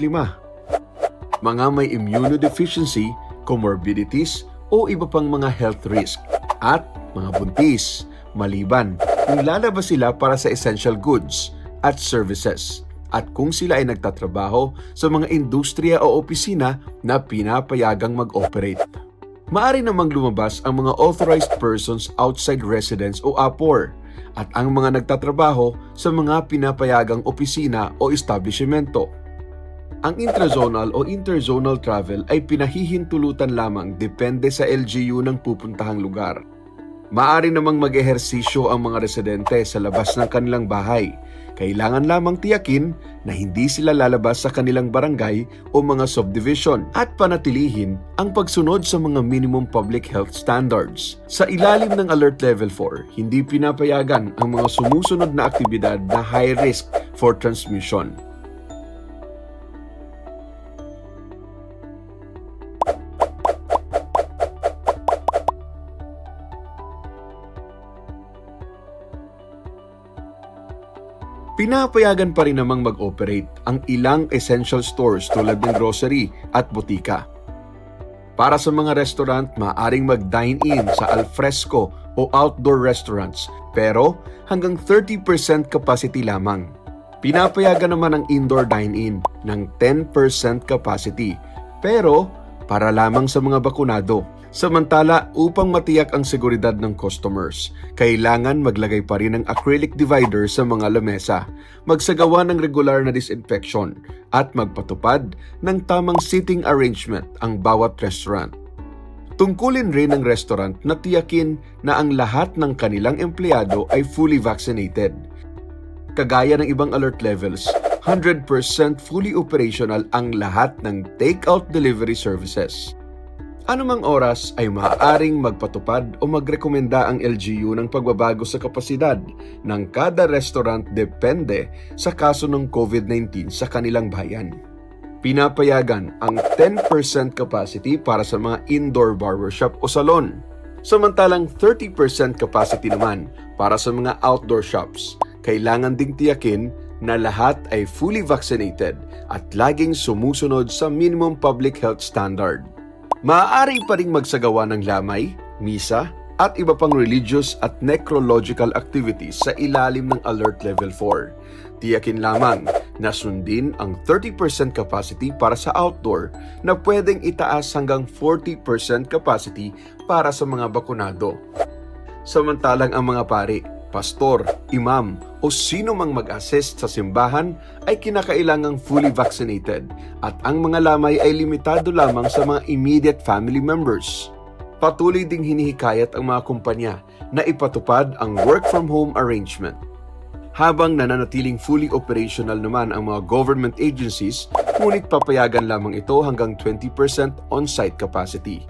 Mga may immunodeficiency, comorbidities o iba pang mga health risk. At mga buntis, maliban kung lalabas sila para sa essential goods at services. At kung sila ay nagtatrabaho sa mga industriya o opisina na pinapayagang mag-operate. Maaari namang lumabas ang mga authorized persons outside residence o APOR at ang mga nagtatrabaho sa mga pinapayagang opisina o establishmento. Ang intrazonal o interzonal travel ay pinahihintulutan lamang depende sa LGU ng pupuntahang lugar. Maaari namang mag-ehersisyo ang mga residente sa labas ng kanilang bahay. Kailangan lamang tiyakin na hindi sila lalabas sa kanilang barangay o mga subdivision at panatilihin ang pagsunod sa mga minimum public health standards. Sa ilalim ng Alert Level 4, hindi pinapayagan ang mga sumusunod na aktibidad na high risk for transmission. pinapayagan pa rin namang mag-operate ang ilang essential stores tulad ng grocery at butika. Para sa mga restaurant, maaaring mag-dine-in sa alfresco o outdoor restaurants, pero hanggang 30% capacity lamang. Pinapayagan naman ang indoor dine-in ng 10% capacity, pero para lamang sa mga bakunado. Samantala, upang matiyak ang seguridad ng customers, kailangan maglagay pa rin ng acrylic divider sa mga lamesa, magsagawa ng regular na disinfection, at magpatupad ng tamang seating arrangement ang bawat restaurant. Tungkulin rin ng restaurant na tiyakin na ang lahat ng kanilang empleyado ay fully vaccinated. Kagaya ng ibang alert levels, 100% fully operational ang lahat ng take-out delivery services. Anumang oras ay maaaring magpatupad o magrekomenda ang LGU ng pagbabago sa kapasidad ng kada restaurant depende sa kaso ng COVID-19 sa kanilang bayan. Pinapayagan ang 10% capacity para sa mga indoor barbershop o salon, samantalang 30% capacity naman para sa mga outdoor shops. Kailangan ding tiyakin na lahat ay fully vaccinated at laging sumusunod sa minimum public health standard. Maaari pa ring magsagawa ng lamay, misa, at iba pang religious at necrological activities sa ilalim ng Alert Level 4. Tiyakin lamang na sundin ang 30% capacity para sa outdoor na pwedeng itaas hanggang 40% capacity para sa mga bakunado. Samantalang ang mga pari, pastor, imam o sino mang mag-assist sa simbahan ay kinakailangang fully vaccinated at ang mga lamay ay limitado lamang sa mga immediate family members. Patuloy ding hinihikayat ang mga kumpanya na ipatupad ang work from home arrangement. Habang nananatiling fully operational naman ang mga government agencies, ngunit papayagan lamang ito hanggang 20% on-site capacity.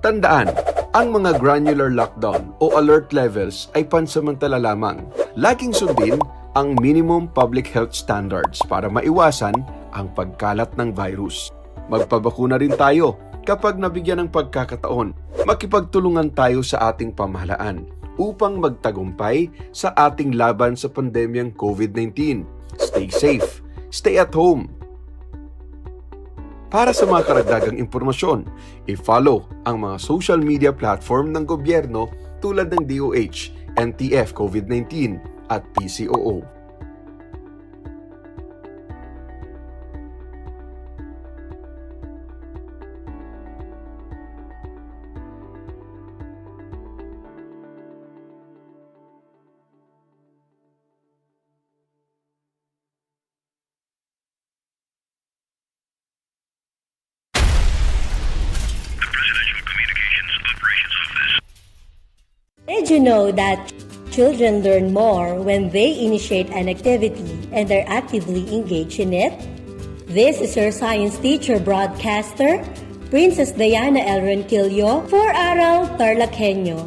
Tandaan, ang mga granular lockdown o alert levels ay pansamantala lamang. Laging sundin ang minimum public health standards para maiwasan ang pagkalat ng virus. Magpabakuna rin tayo kapag nabigyan ng pagkakataon. Makipagtulungan tayo sa ating pamahalaan upang magtagumpay sa ating laban sa pandemyang COVID-19. Stay safe, stay at home. Para sa mga karagdagang impormasyon, i-follow ang mga social media platform ng gobyerno tulad ng DOH, NTF COVID-19 at PCOO. Did you know that children learn more when they initiate an activity and are actively engaged in it? This is your science teacher broadcaster, Princess Diana L. Ronquillo for Aral TarlakHenyo.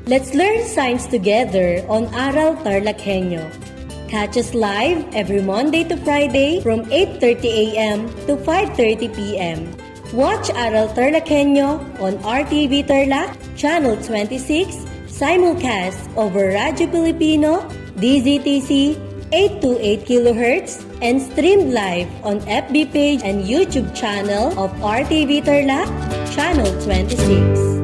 Let's learn science together on Aral TarlakHenyo. Catch us live every Monday to Friday from 8:30 a.m. to 5:30 p.m. Watch Aral TarlakHenyo on RTV Tarlac, Channel 26, simulcast over Radio Filipino, DZTC 828 kHz, and streamed live on FB page and YouTube channel of RTV Tarlac, Channel 26.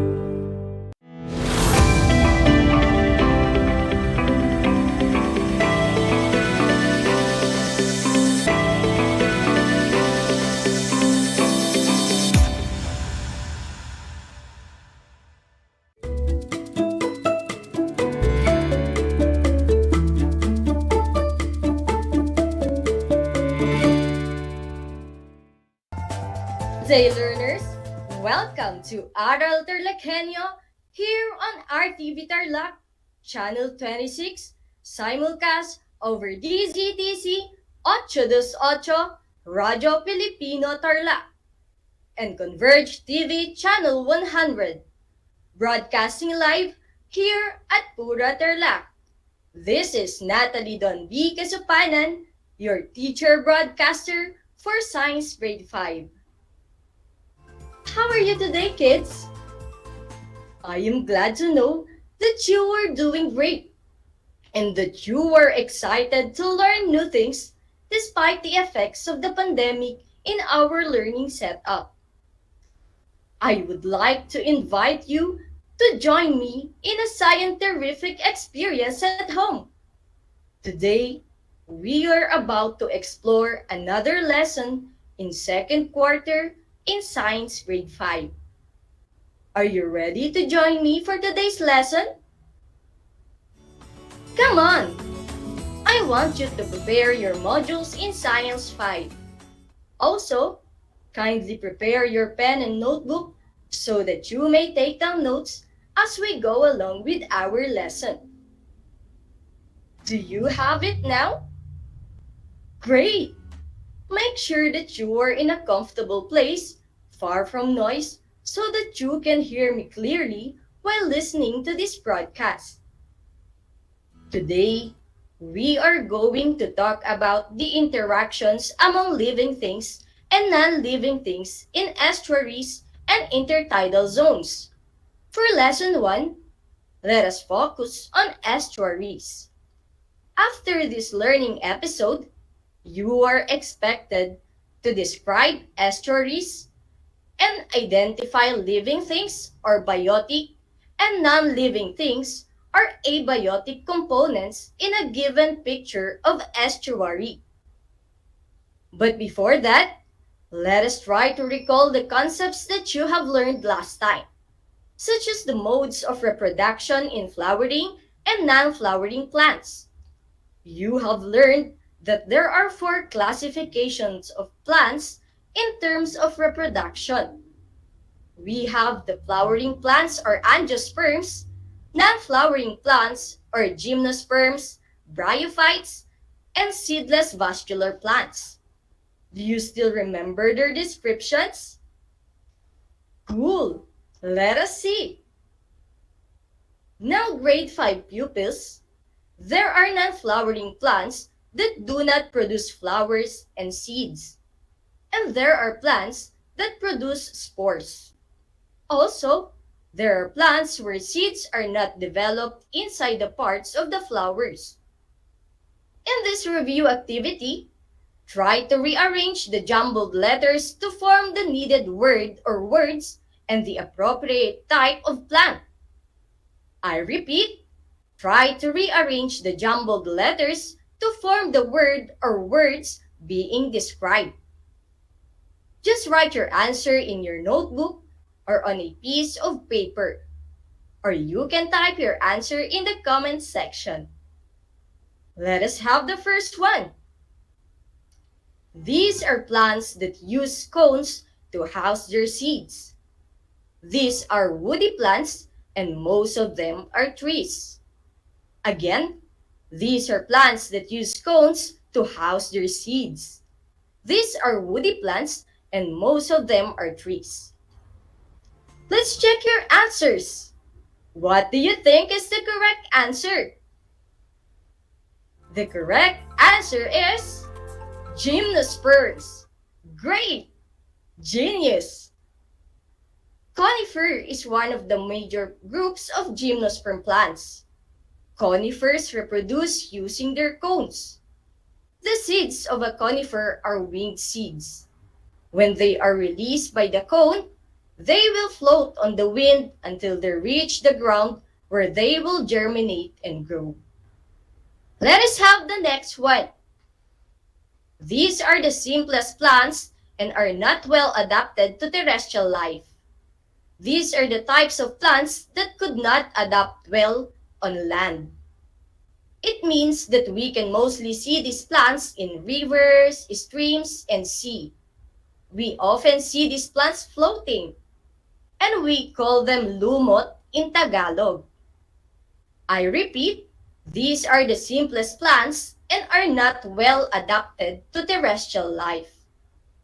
Day learners, welcome to Aral TarlakHenyo here on RTV Tarlac, Channel 26, simulcast over DZTC 828, Radio Filipino Tarlac, and Converge TV Channel 100, broadcasting live here at Pura Tarlac. This is Natalie Don B. Kasupanan, your teacher broadcaster for Science Grade 5. How are you today, kids? I am glad to know that you are doing great. and that you were excited to learn new things despite the effects of the pandemic in our learning setup. I would like to invite you to join me in a scientific experience at home. Today, we are about to explore another lesson in second quarter in Science Grade 5. Are you ready to join me for today's lesson? Come on! I want you to prepare your modules in Science 5. Also, kindly prepare your pen and notebook so that you may take down notes as we go along with our lesson. Do you have it now? Great! Make sure that you are in a comfortable place, far from noise, so that you can hear me clearly while listening to this broadcast. Today, we are going to talk about the interactions among living things and non-living things in estuaries and intertidal zones. For Lesson 1, let us focus on estuaries. After this learning episode, you are expected to describe estuaries and identify living things or biotic and non-living things or abiotic components in a given picture of estuary. But before that, let us try to recall the concepts that you have learned last time, such as the modes of reproduction in flowering and non-flowering plants. You have learned that there are 4 classifications of plants in terms of reproduction. We have the flowering plants or angiosperms, non-flowering plants or gymnosperms, bryophytes, and seedless vascular plants. Do you still remember their descriptions? Cool! Let us see. Now, grade 5 pupils, there are non-flowering plants that do not produce flowers and seeds. And there are plants that produce spores. Also, there are plants where seeds are not developed inside the parts of the flowers. In this review activity, try to rearrange the jumbled letters to form the needed word or words and the appropriate type of plant. I repeat, try to rearrange the jumbled letters to form the word or words being described. Just write your answer in your notebook or on a piece of paper, or you can type your answer in the comment section. Let us have the first one. These are plants that use cones to house their seeds. These are woody plants and most of them are trees. Again, these are plants that use cones to house their seeds. These are woody plants and most of them are trees. Let's check your answers. What do you think is the correct answer? The correct answer is gymnosperms. Great! Genius! Conifer is one of the major groups of gymnosperm plants. Conifers reproduce using their cones. The seeds of a conifer are winged seeds. When they are released by the cone, they will float on the wind until they reach the ground where they will germinate and grow. Let us have the next one. These are the simplest plants and are not well adapted to terrestrial life. These are the types of plants that could not adapt well on land. It means that we can mostly see these plants in rivers, streams, and sea. We often see these plants floating, and we call them lumot in Tagalog. I repeat, these are the simplest plants and are not well adapted to terrestrial life.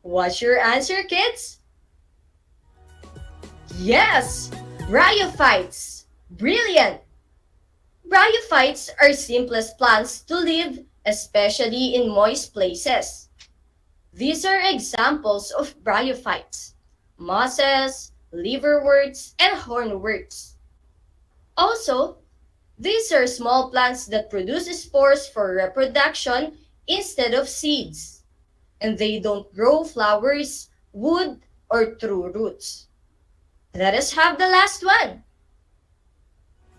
What's your answer, kids? Yes! Bryophytes! Brilliant! Bryophytes are simplest plants to live, especially in moist places. These are examples of bryophytes: mosses, liverworts, and hornworts. Also, These are small plants that produce spores for reproduction instead of seeds. And they don't grow flowers, wood, or true roots. Let us have the last one.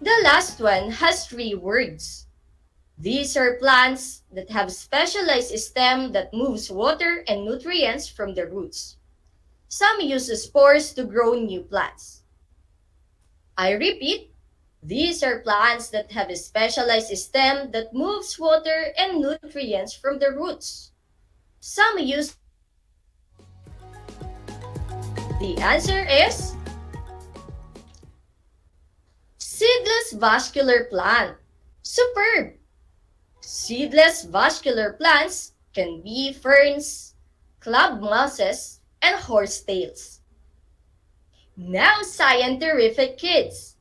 The last one has 3 words. These are plants that have specialized stem that moves water and nutrients from the roots. Some use spores to grow new plants. I repeat, these are plants that have a specialized stem that moves water and nutrients from the roots. Some use. The answer is seedless vascular plant. Superb! Seedless vascular plants can be ferns, club mosses, and horsetails. Now, scientific kids,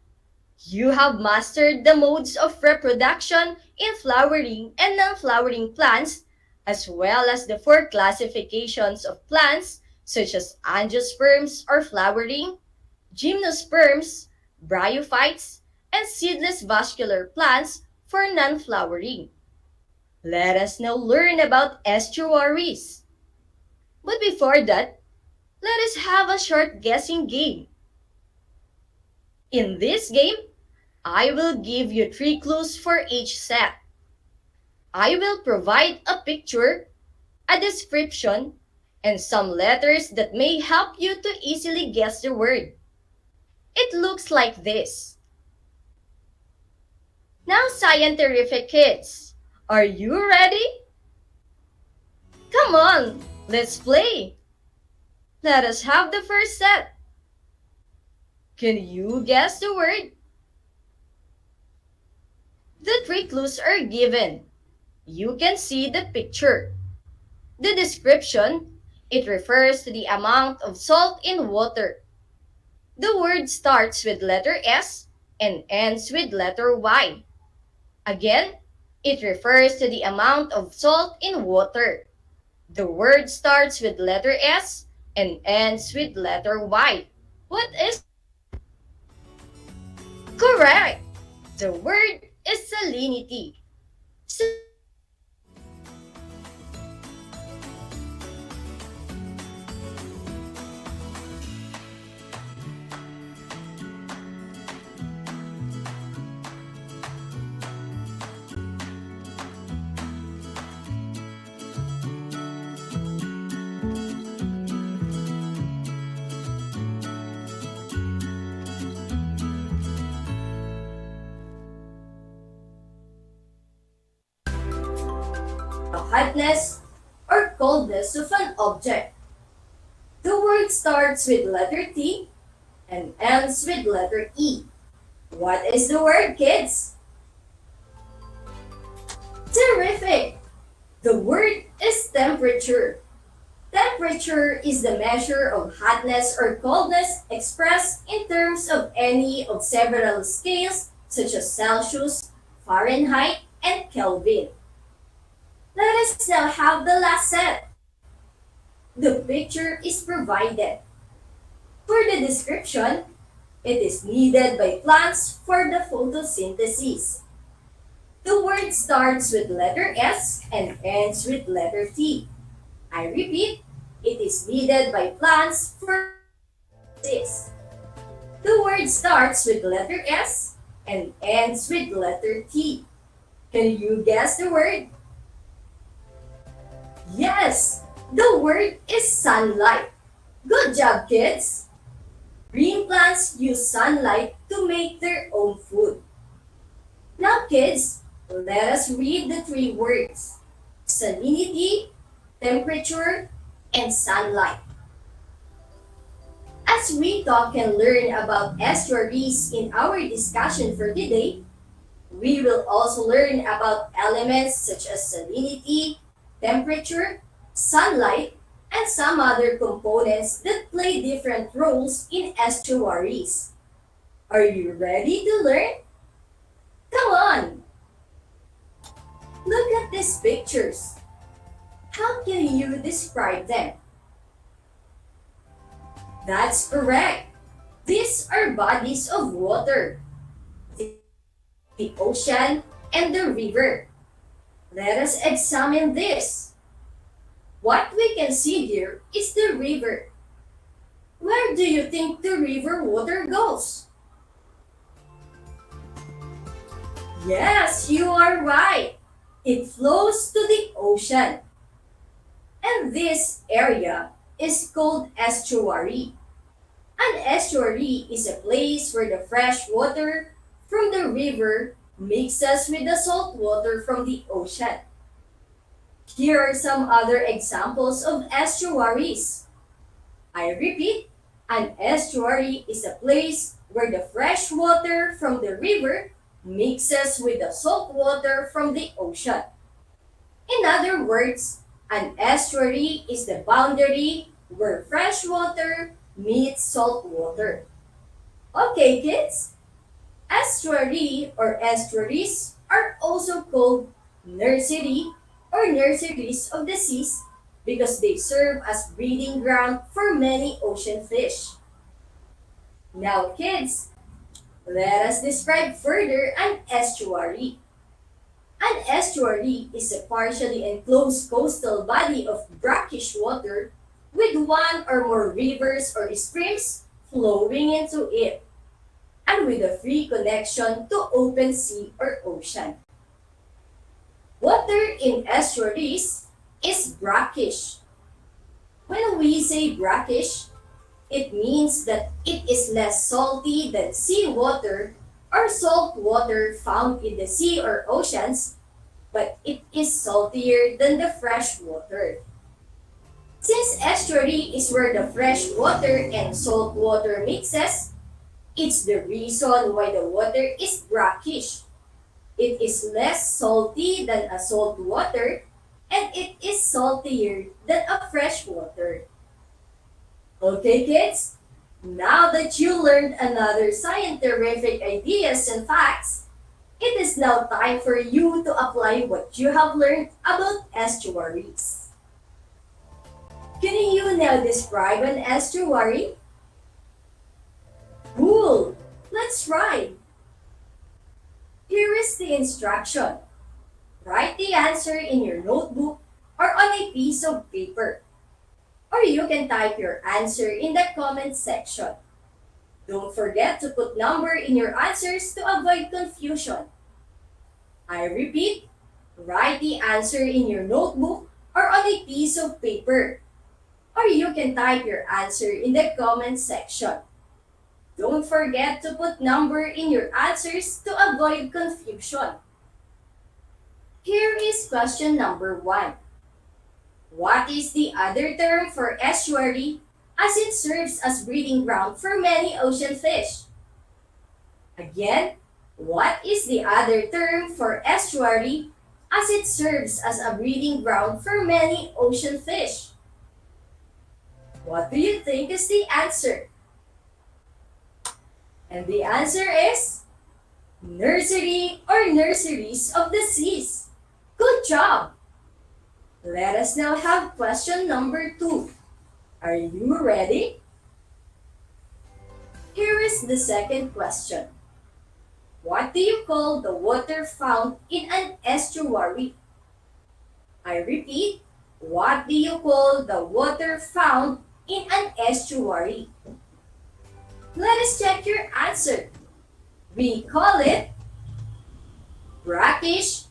you have mastered the modes of reproduction in flowering and non-flowering plants, as well as the 4 classifications of plants such as angiosperms or flowering, gymnosperms, bryophytes, and seedless vascular plants for non-flowering. Let us now learn about estuaries. But before that, let us have a short guessing game. In this game, I will give you 3 clues for each set. I will provide a picture, a description, and some letters that may help you to easily guess the word. It looks like this. Now, scientific kids, are you ready? Come on, let's play. Let us have the first set. Can you guess the word? The 3 clues are given. You can see the picture. The description, it refers to the amount of salt in water. The word starts with letter S and ends with letter Y. Again, it refers to the amount of salt in water. The word starts with letter S and ends with letter Y. What is correct? The word is salinity. The hotness or coldness of an object. The word starts with letter T and ends with letter E. What is the word, kids? Terrific! The word is temperature. Temperature is the measure of hotness or coldness expressed in terms of any of several scales such as Celsius, Fahrenheit, and Kelvin. Let us now have the last set. The picture is provided. For the description, it is needed by plants for the photosynthesis. The word starts with letter S and ends with letter T. I repeat, it is needed by plants for photosynthesis. The word starts with letter S and ends with letter T. Can you guess the word? Yes, the word is sunlight. Good job, kids! Green plants use sunlight to make their own food. Now, kids, let us read the 3 words: salinity, temperature, and sunlight. As we talk and learn about estuaries in our discussion for today, we will also learn about elements such as salinity, temperature, sunlight, and some other components that play different roles in estuaries. Are you ready to learn? Come on! Look at these pictures. How can you describe them? That's correct. These are bodies of water. the ocean, and the river. Let us examine this. What we can see here is the river. Where do you think the river water goes? Yes, you are right. It flows to the ocean. And this area is called estuary. An estuary is a place where the fresh water from the river mixes with the salt water from the ocean. Here are some other examples of estuaries. I repeat, an estuary is a place where the fresh water from the river mixes with the salt water from the ocean. In other words, an estuary is the boundary where fresh water meets salt water. Okay, kids? Estuary or estuaries are also called nursery or nurseries of the seas because they serve as breeding ground for many ocean fish. Now, kids, let us describe further an estuary. An estuary is a partially enclosed coastal body of brackish water with one or more rivers or streams flowing into it, and with a free connection to open sea or ocean. Water in estuaries is brackish. When we say brackish, it means that it is less salty than seawater or salt water found in the sea or oceans, but it is saltier than the fresh water. Since estuary is where the fresh water and salt water mixes, it's the reason why the water is brackish. It is less salty than a salt water, and it is saltier than a fresh water. Okay, kids? Now that you learned another scientific ideas and facts, it is now time for you to apply what you have learned about estuaries. Can you now describe an estuary? Cool! Let's try! Here is the instruction. Write the answer in your notebook or on a piece of paper. Or you can type your answer in the comment section. Don't forget to put number in your answers to avoid confusion. I repeat, write the answer in your notebook or on a piece of paper. Or you can type your answer in the comment section. Don't forget to put number in your answers to avoid confusion. Here is question number 1. What is the other term for estuary as it serves as breeding ground for many ocean fish? Again, what is the other term for estuary as it serves as a breeding ground for many ocean fish? What do you think is the answer? And the answer is nursery or nurseries of the seas. Good job! Let us now have question number 2. Are you ready? Here is the second question. What do you call the water found in an estuary? I repeat, what do you call the water found in an estuary? Let us check your answer. We call it brackish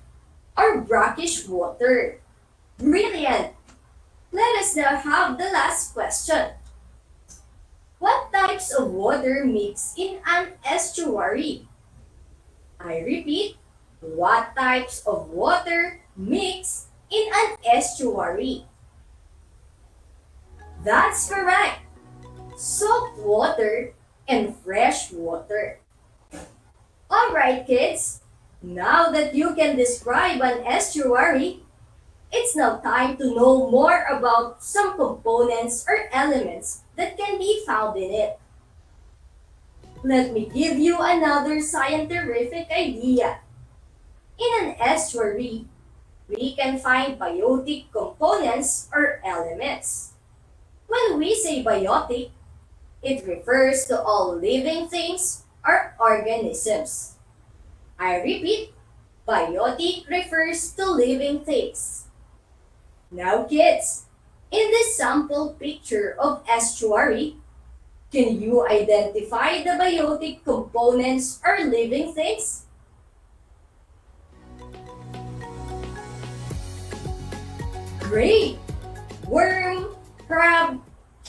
or brackish water. Brilliant! Let us now have the last question. What types of water mix in an estuary? I repeat, what types of water mix in an estuary? That's correct! Salt water and fresh water. Alright kids, now that you can describe an estuary, it's now time to know more about some components or elements that can be found in it. Let me give you another scientific idea. In an estuary, we can find biotic components or elements. When we say biotic, it refers to all living things or organisms. I repeat, biotic refers to living things. Now kids, in this sample picture of estuary, can you identify the biotic components or living things? Great! Worm, crab,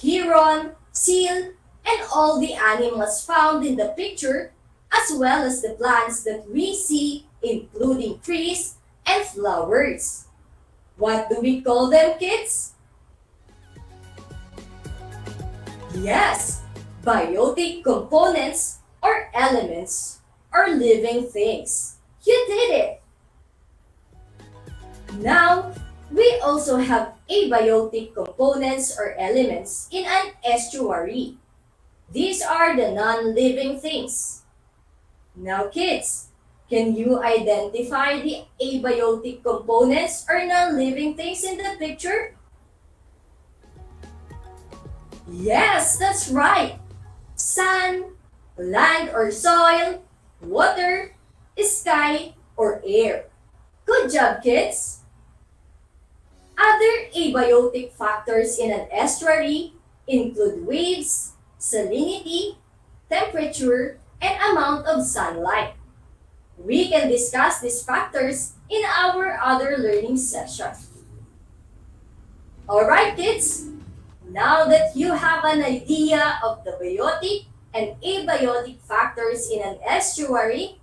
heron, seal, and all the animals found in the picture, as well as the plants that we see, including trees and flowers. What do we call them, kids? Yes, biotic components or elements or living things. You did it! Now, we also have abiotic components or elements in an estuary. These are the non-living things. Now kids, can you identify the abiotic components or non-living things in the picture? Yes, that's right. Sun, land or soil, water, sky, or air. Good job, kids! Other abiotic factors in an estuary include waves, salinity, temperature, and amount of sunlight. We can discuss these factors in our other learning session. Alright kids, now that you have an idea of the biotic and abiotic factors in an estuary,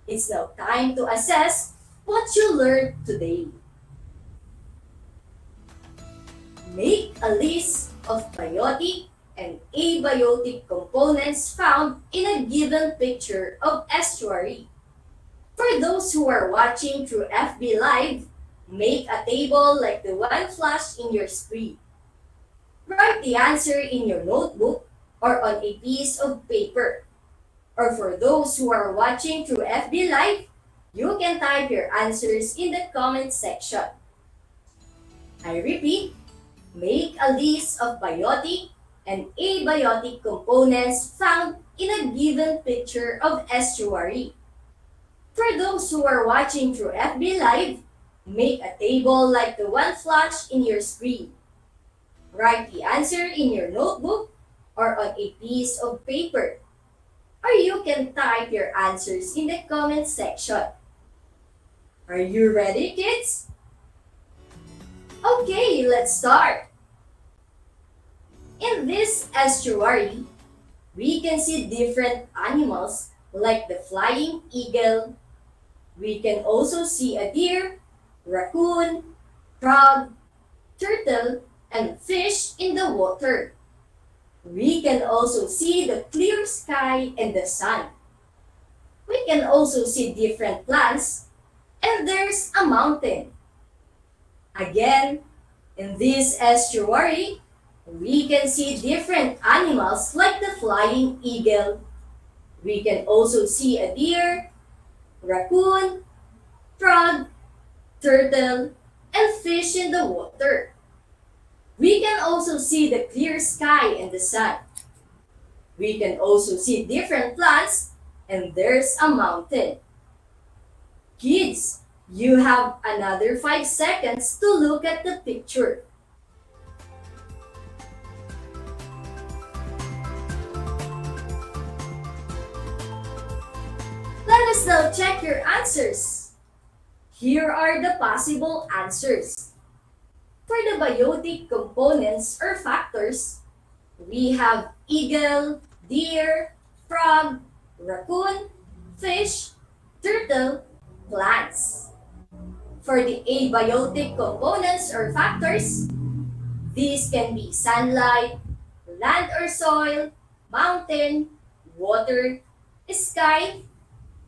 it's now time to assess what you learned today. Make a list of biotic and abiotic components found in a given picture of estuary. For those who are watching through FB Live, make a table like the one flashed in your screen. Write the answer in your notebook or on a piece of paper. Or for those who are watching through FB Live, you can type your answers in the comment section. I repeat, make a list of biotic and abiotic components found in a given picture of estuary. For those who are watching through FB Live, make a table like the one flashed in your screen. Write the answer in your notebook or on a piece of paper. Or you can type your answers in the comment section. Are you ready, kids? Okay, let's start. In this estuary, we can see different animals like the flying eagle. We can also see a deer, raccoon, frog, turtle, and fish in the water. We can also see the clear sky and the sun. We can also see different plants, and there's a mountain. Again, in this estuary, we can see different animals like the flying eagle. We can also see a deer, raccoon, frog, turtle, and fish in the water. We can also see the clear sky and the sun. We can also see different plants, and there's a mountain. Kids, you have another 5 seconds to look at the picture. Let us now check your answers. Here are the possible answers. For the biotic components or factors, we have eagle, deer, frog, raccoon, fish, turtle, plants. For the abiotic components or factors, these can be sunlight, land or soil, mountain, water, sky,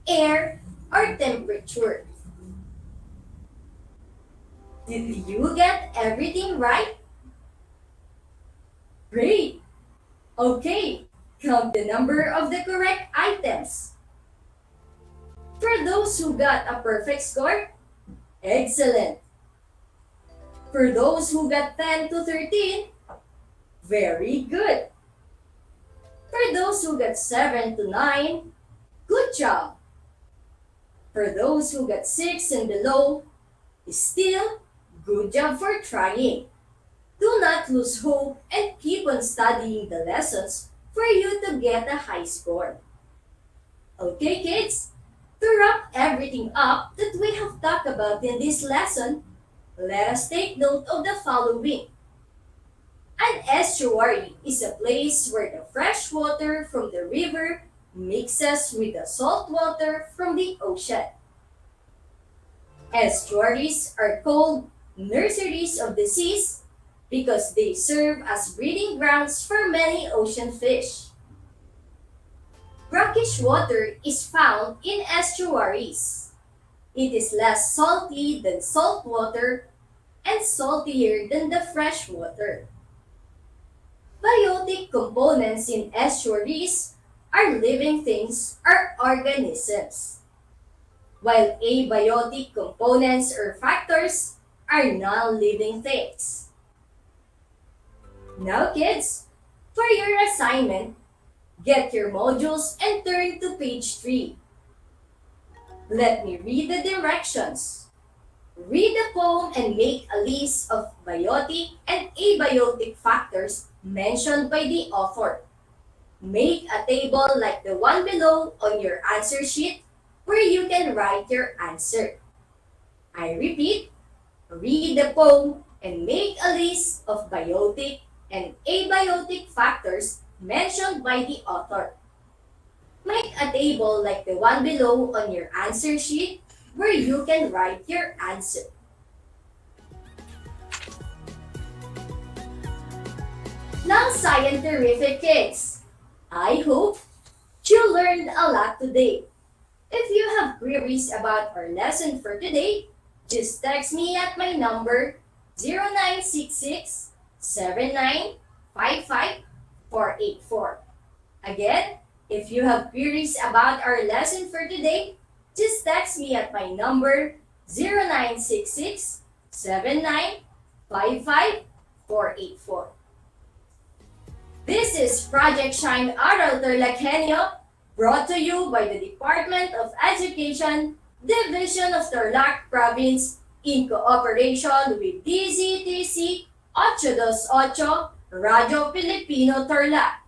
air, or temperature. Did you get everything right? Great! Okay, count the number of the correct items. For those who got a perfect score, excellent. For those who got 10 to 13, very good. For those who got 7 to 9, good job. For those who got 6 and below, still, good job for trying. Do not lose hope and keep on studying the lessons for you to get a high score. Okay, kids, to wrap everything up that we have talked about in this lesson, let us take note of the following. An estuary is a place where the fresh water from the river mixes with the salt water from the ocean. Estuaries are called nurseries of the seas because they serve as breeding grounds for many ocean fish. Brackish water is found in estuaries. It is less salty than salt water and saltier than the fresh water. Biotic components in estuaries are living things or organisms, while abiotic components or factors are non-living things. Now kids, for your assignment, get your modules and turn to page 3. Let me read the directions. Read the poem and make a list of biotic and abiotic factors mentioned by the author. Make a table like the one below on your answer sheet where you can write your answer. I repeat, read the poem and make a list of biotic and abiotic factors mentioned by the author. Make a table like the one below on your answer sheet where you can write your answer. Now, scientific kids, I hope you learned a lot today. If you have queries about our lesson for today, just text me at my number 0966 7955 484. Again, if you have queries about our lesson for today, just text me at my number 0966 7955 484. This is Project Shine Aral TarlakHenyo, brought to you by the Department of Education, Division of Tarlac Province, in cooperation with DZTC 828 Radio Filipino Tarlac,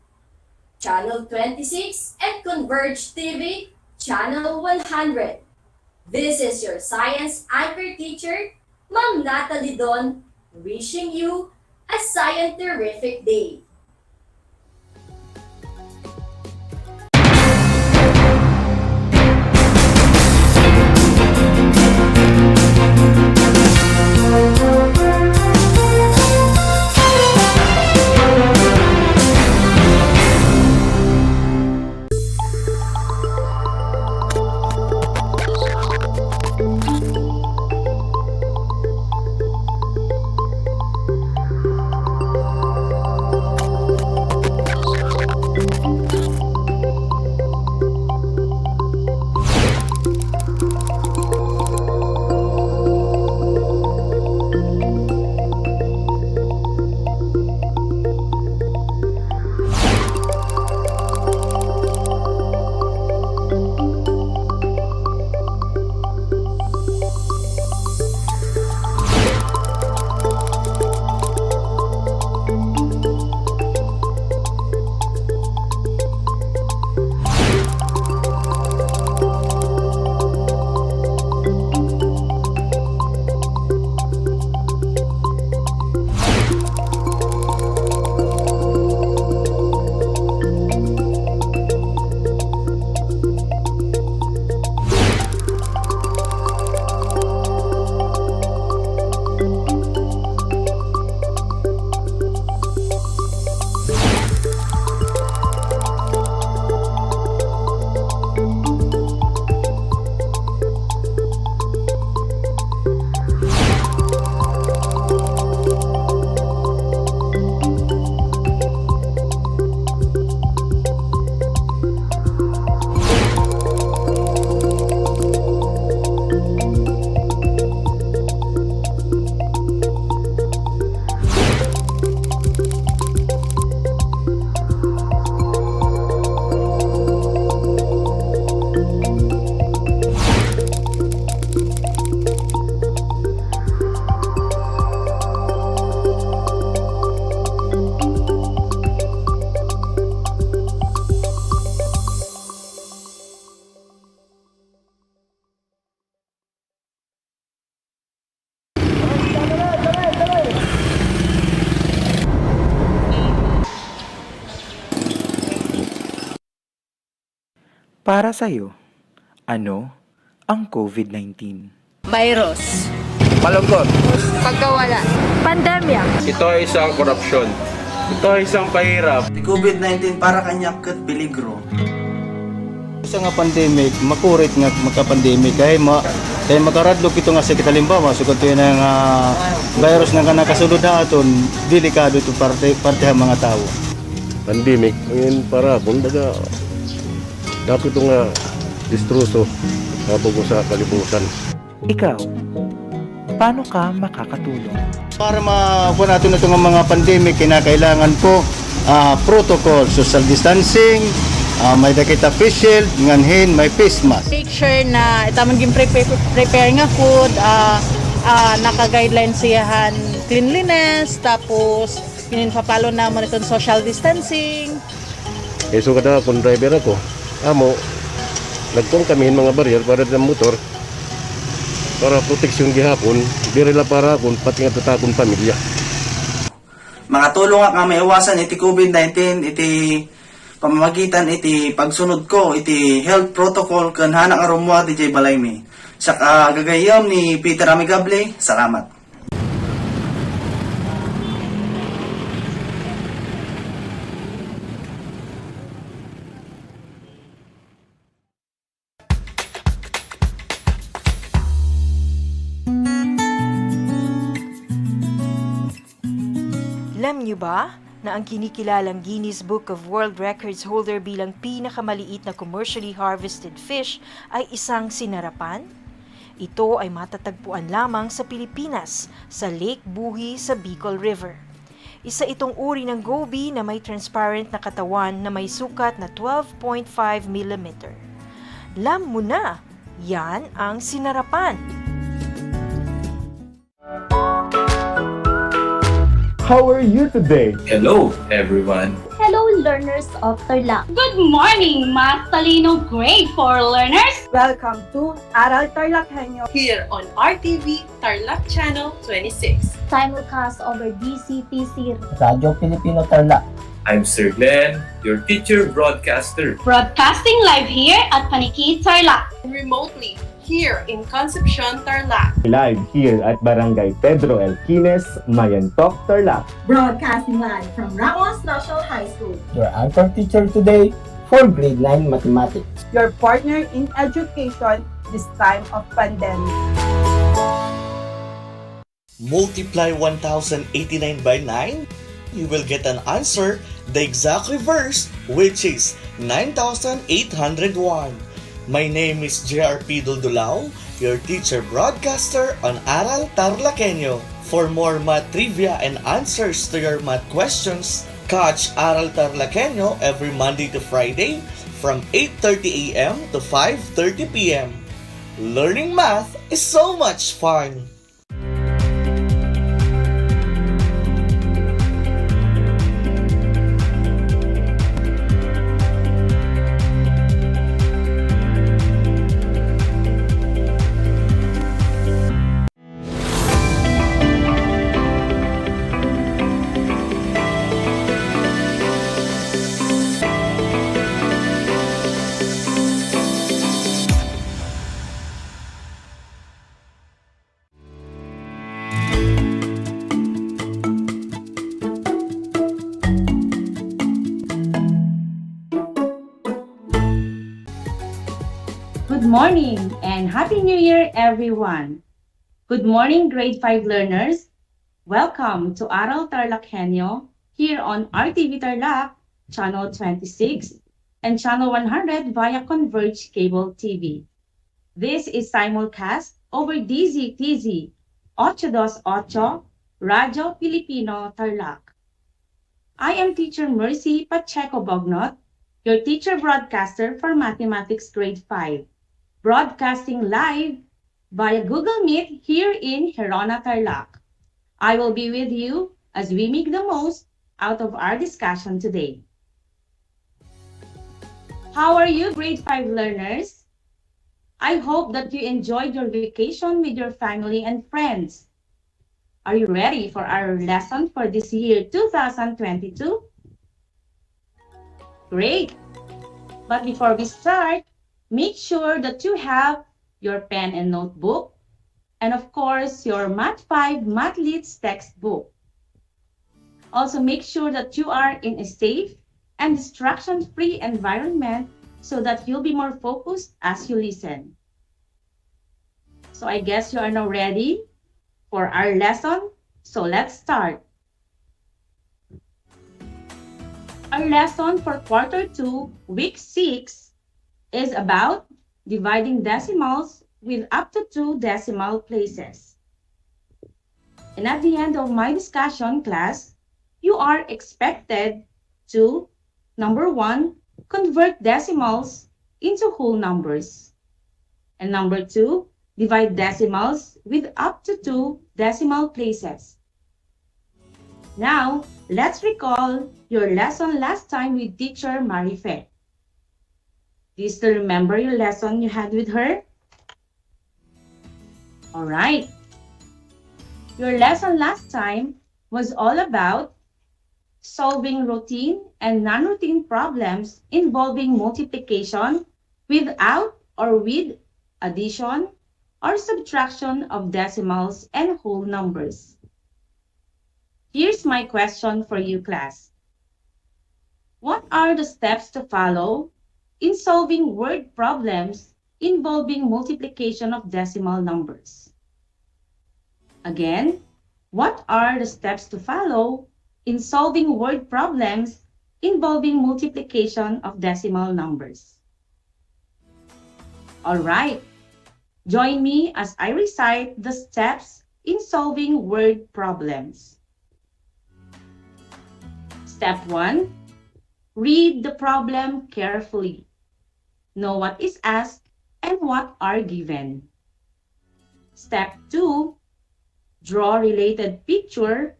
Channel 26 and Converge TV, Channel 100. This is your science anchor teacher, Ma'am Natalie Don, wishing you a scientific day. Para sa'yo, ano ang COVID-19? Virus. Malungkot. Pagkawala. Pandemya. Ito ay isang korupsyon. Ito ay isang pahirap. Di COVID-19 para kanyak kat peligro. Sa nga pandemic, makurit nga magka-pandemic kay makaradlok ito nga sakit halimbawa sugod ito nga virus nga nakasulod na aton delikado ito parte ang mga tao. Pandemic, ngayon para kung dapat ito nga distruso habang sa kalibutan. Ikaw, paano ka makakatulong? Para makuha natin ito nga mga pandemic, kinakailangan po protocol, social distancing, may dakita face shield, nganhin, may face mask. Make sure na itamang prepare nga food, naka-guidelines siyahan cleanliness, tapos pinapalo na mo itong social distancing. So kada kung driver ako, nagkong kamihin mga barrier para sa motor para proteksyon gihapon, dirila para kung pati nga tatakong pamilya. Makatulong nga kami iwasan iti COVID-19, iti pamamagitan iti pagsunod ko, iti health protocol kan hanak arumwa DJ balay mi. Sa gagayam ni Peter Amigable, salamat. Alam niyo ba na ang kinikilalang Guinness Book of World Records holder bilang pinakamaliit na commercially harvested fish ay isang sinarapan? Ito ay matatagpuan lamang sa Pilipinas, sa Lake Buhi sa Bicol River. Isa itong uri ng goby na may transparent na katawan na may sukat na 12.5 mm. Alam mo na, yan ang sinarapan. How are you today? Hello, everyone. Hello, learners of Tarlac. Good morning, Math Talino Grade 4 learners! Welcome to Aral TarlakHenyo here on RTV Tarlac Channel 26. Simulcast over DCTC Radio Filipino Tarlac. I'm Sir Glenn, your teacher broadcaster. Broadcasting live here at Paniki Tarlac. Remotely here in Concepcion, Tarlac. Live here at Barangay Pedro Elquines, Mayantok, Tarlac. Broadcasting live from Ramos National High School. Your anchor teacher today for grade 9 mathematics. your partner in education this time of pandemic. Multiply 1089 by 9, you will get an answer, the exact reverse, which is 9801. My name is JRP Duldulao, your teacher broadcaster on Aral TarlakHenyo. For more math trivia and answers to your math questions, catch Aral TarlakHenyo every Monday to Friday from 8:30 a.m. to 5:30 p.m. Learning math is so much fun! Good morning and Happy New Year, everyone! Good morning, grade 5 learners. Welcome to Aral TarlakHenyo here on RTV Tarlac, Channel 26 and Channel 100 via Converge Cable TV. This is simulcast over DZTZ 828 Radio Filipino Tarlac. I am Teacher Mercy Pacheco Bognot, your teacher broadcaster for Mathematics Grade 5. Broadcasting live via Google Meet here in Herona, Tarlac. I will be with you as we make the most out of our discussion today. How are you, grade 5 learners? I hope that you enjoyed your vacation with your family and friends. Are you ready for our lesson for this year 2022? Great! But before we start, make sure that you have your pen and notebook, and of course, your Math 5 Mathletes textbook. Also, make sure that you are in a safe and distraction-free environment so that you'll be more focused as you listen. So I guess you are now ready for our lesson. So let's start. Our lesson for quarter 2, week 6 is about dividing decimals with up to 2 decimal places. And at the end of my discussion class, you are expected to, number 1, convert decimals into whole numbers. And number 2, divide decimals with up to 2 decimal places. Now, let's recall your lesson last time with teacher Marife. Do you still remember your lesson you had with her? Alright. Your lesson last time was all about solving routine and non-routine problems involving multiplication without or with addition or subtraction of decimals and whole numbers. Here's my question for you, class. What are the steps to follow in solving word problems involving multiplication of decimal numbers? Again, what are the steps to follow in solving word problems involving multiplication of decimal numbers? All right, join me as I recite the steps in solving word problems. Step 1, read the problem carefully. Know what is asked and what are given. Step 2, draw related picture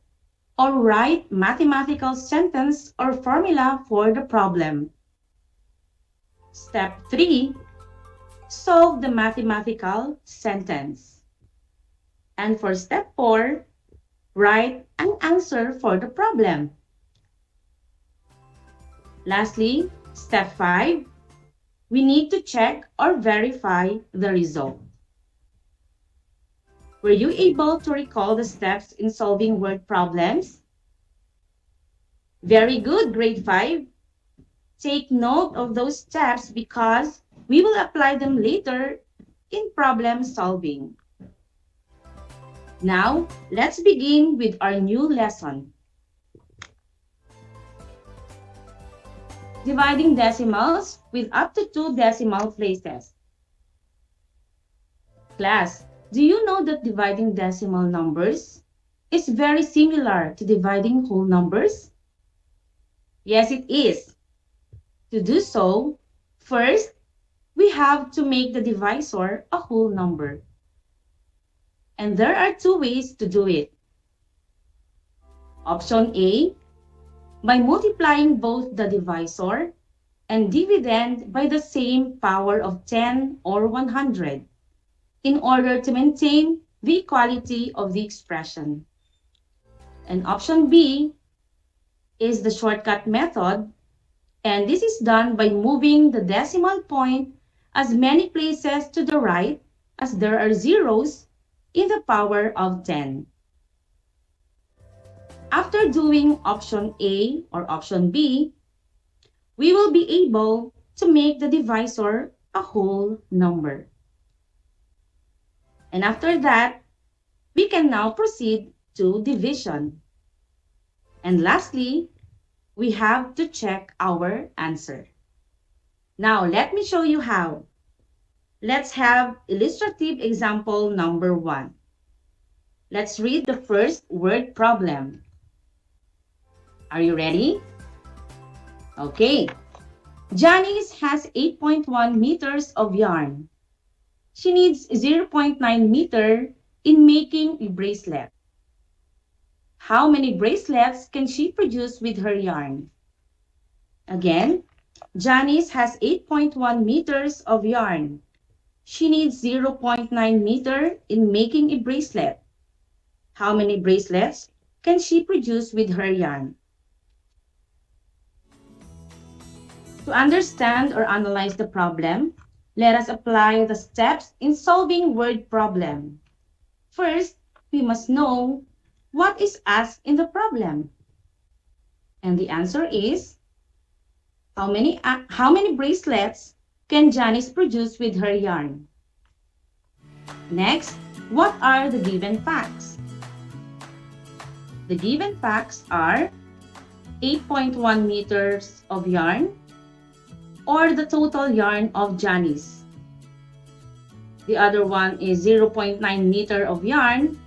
or write mathematical sentence or formula for the problem. Step 3, solve the mathematical sentence. And for step 4, write an answer for the problem. Lastly, step 5, we need to check or verify the result. Were you able to recall the steps in solving word problems? Very good, grade 5. Take note of those steps because we will apply them later in problem solving. Now, let's begin with our new lesson. Dividing decimals with up to 2 decimal places. Class, do you know that dividing decimal numbers is very similar to dividing whole numbers? Yes, it is. To do so, first, we have to make the divisor a whole number. And there are 2 ways to do it. Option A, by multiplying both the divisor and dividend by the same power of 10 or 100 in order to maintain the equality of the expression. And option B is the shortcut method, and this is done by moving the decimal point as many places to the right as there are zeros in the power of 10. After doing option A or option B, we will be able to make the divisor a whole number. And after that, we can now proceed to division. And lastly, we have to check our answer. Now, let me show you how. Let's have illustrative example number 1. Let's read the first word problem. Are you ready? Okay. Janice has 8.1 meters of yarn. She needs 0.9 meter in making a bracelet. How many bracelets can she produce with her yarn? Again, Janice has 8.1 meters of yarn. She needs 0.9 meter in making a bracelet. How many bracelets can she produce with her yarn? To understand or analyze the problem, Let us apply the steps in solving word problem. First, we must know what is asked in the problem. And the answer is, how many bracelets can Janice produce with her yarn? Next, what are the given facts? The given facts are 8.1 meters of yarn, or the total yarn of Janice. The other one is 0.9 meter of yarn,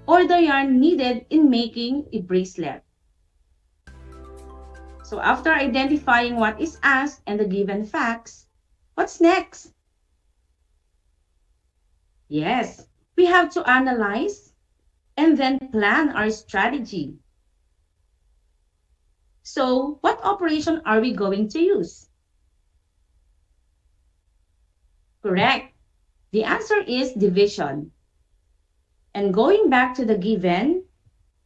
or the yarn needed in making a bracelet. So after identifying what is asked and the given facts, what's next? Yes, we have to analyze and then plan our strategy. So what operation are we going to use? Correct. The answer is division. And going back to the given,